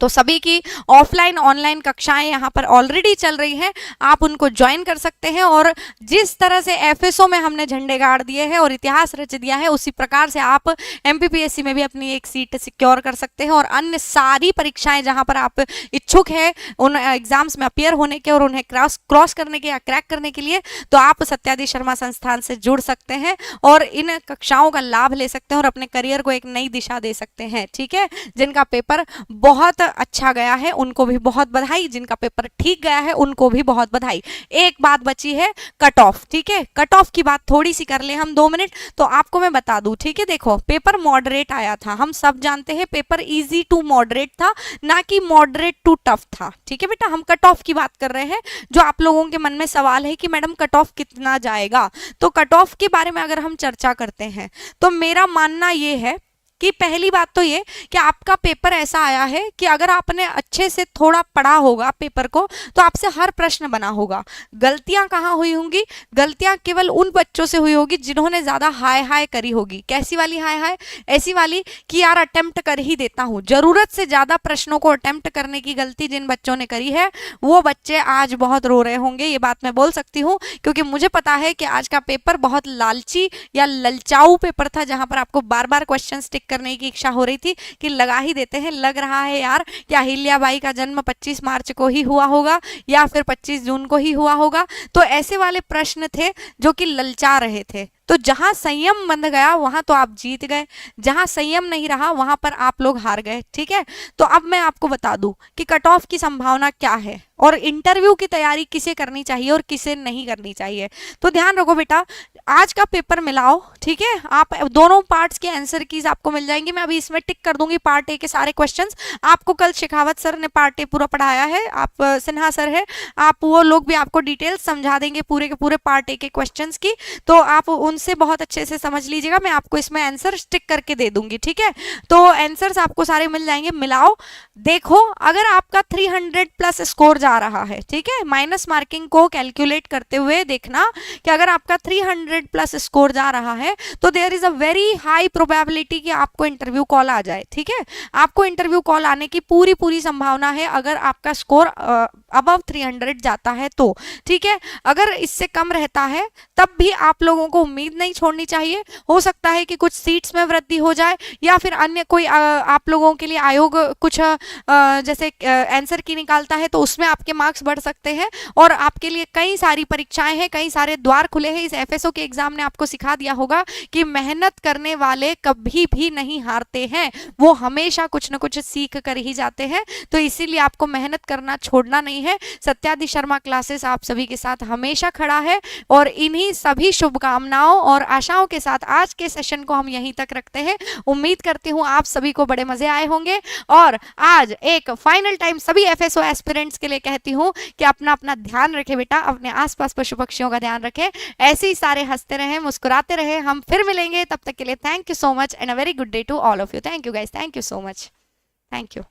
तो सभी की ऑफलाइन ऑनलाइन कक्षाएं यहाँ पर ऑलरेडी चल रही हैं, आप उनको ज्वाइन कर सकते हैं। और जिस तरह से एफएसओ में हमने झंडे गाड़ दिए हैं और इतिहास रच दिया है, उसी प्रकार से आप एमपीपीएससी में भी अपनी एक सीट सिक्योर कर सकते हैं। और अन्य सारी परीक्षाएं जहां पर आप इच्छुक हैं उन एग्जाम्स में अपियर होने के और उन्हें क्रॉस करने के या क्रैक करने के लिए, तो आप सत्यादि शर्मा संस्थान से जुड़ सकते हैं और इन कक्षाओं का लाभ ले सकते हैं और अपने करियर को एक नई दिशा दे सकते हैं। ठीक है, जिनका पेपर बहुत अच्छा गया है उनको भी बहुत बधाई, जिनका पेपर ठीक गया है उनको भी बहुत बधाई। एक बात बची है, कट ऑफ। ठीक है, कट ऑफ की बात थोड़ी सी कर ले हम 2 मिनट, तो आपको मैं बता दूं। ठीक है, देखो पेपर मॉडरेट आया था, हम सब जानते हैं पेपर इजी टू मॉडरेट था, ना कि मॉडरेट टू टफ था। ठीक है बेटा, हम कट ऑफ की बात कर रहे हैं। जो आप लोगों के मन में सवाल है कि मैडम कट ऑफ कितना जाएगा, तो कट ऑफ के बारे में अगर हम चर्चा करते हैं तो मेरा मानना ये है कि पहली बात तो ये कि आपका पेपर ऐसा आया है कि अगर आपने अच्छे से थोड़ा पढ़ा होगा पेपर को तो आपसे हर प्रश्न बना होगा। गलतियां कहाँ हुई होंगी, गलतियां केवल उन बच्चों से हुई होगी जिन्होंने ज्यादा हाय हाय करी होगी। कैसी वाली हाय हाय? ऐसी वाली कि यार अटेम्प्ट कर ही देता हूं, जरूरत से ज्यादा प्रश्नों को अटेम्प्ट करने की गलती जिन बच्चों ने करी है वो बच्चे आज बहुत रो रहे होंगे। ये बात मैं बोल सकती हूँ क्योंकि मुझे पता है कि आज का पेपर बहुत लालची या ललचाऊ पेपर था, जहां पर आपको बार बार क्वेश्चन टिक करने की इच्छा हो रही थी कि लगा ही देते हैं। लग रहा है यार कि अहिल्याबाई का जन्म 25 मार्च को ही हुआ होगा या फिर 25 जून को ही हुआ होगा। तो ऐसे वाले प्रश्न थे जो कि ललचा रहे थे। तो जहां संयम बंध गया वहां तो आप जीत गए, जहां संयम नहीं रहा वहां पर आप लोग हार गए। ठीक है, तो अब मैं आपको बता दूं कि कट ऑफ की संभावना क्या है और इंटरव्यू की तैयारी किसे करनी चाहिए और किसे नहीं करनी चाहिए। तो ध्यान रखो बेटा, आज का पेपर मिलाओ। ठीक है, आप दोनों पार्ट्स के आंसर कीज आपको मिल जाएंगी। मैं अभी इसमें टिक कर दूंगी पार्ट ए के सारे क्वेश्चंस। आपको कल शेखावत सर ने पार्ट ए पूरा पढ़ाया है, आप सिन्हा सर है, आप वो लोग भी आपको डिटेल्स समझा देंगे पूरे के पूरे पार्ट ए के क्वेश्चंस की, तो आप उनसे बहुत अच्छे से समझ लीजिएगा। मैं आपको इसमें आंसर टिक करके दे दूंगी। ठीक है, तो आंसर्स आपको सारे मिल जाएंगे। मिलाओ, देखो अगर आपका 300 प्लस स्कोर जा रहा है, ठीक है, माइनस मार्किंग को कैलकुलेट करते हुए देखना कि अगर आपका 300 प्लस स्कोर जा रहा है तो there is a very high probability कि आपको इंटरव्यू कॉल आ जाए। ठीक है, आपको इंटरव्यू कॉल आने की पूरी संभावना है अगर आपका स्कोर अबव 300 जाता है तो। ठीक है, अगर इससे कम रहता है तब भी आप लोगों को उम्मीद नहीं छोड़नी चाहिए। हो सकता है कि कुछ सीट्स में वृद्धि हो जाए या फिर अन्य कोई आप लोगों के लिए आयोग कुछ जैसे आंसर की निकालता है तो उसमें आप आपके मार्क्स बढ़ सकते हैं और आपके लिए कई सारी परीक्षाएं हैं, कई सारे द्वार खुले हैं। इस एफएसओ के एग्जाम ने आपको सिखा दिया होगा कि मेहनत करने वाले कभी भी नहीं हारते हैं, वो हमेशा कुछ न कुछ सीख कर ही जाते हैं। तो इसीलिए आपको मेहनत करना छोड़ना नहीं है। सत्यादि शर्मा क्लासेस आप सभी के साथ हमेशा खड़ा है और इन्हीं सभी शुभकामनाओं और आशाओं के साथ आज के सेशन को हम यहीं तक रखते हैं। उम्मीद करती हूँ आप सभी को बड़े मजे आए होंगे और आज एक फाइनल टाइम सभी एफएसओ एस्पिरेंट्स के लिए कहती हूँ कि अपना अपना ध्यान रखें बेटा, अपने आसपास पशु पक्षियों का ध्यान रखें, ऐसे ही सारे हंसते रहें, मुस्कुराते रहें। हम फिर मिलेंगे, तब तक के लिए thank you so much and a very good day to all of you. Thank you guys, thank you so much, thank you.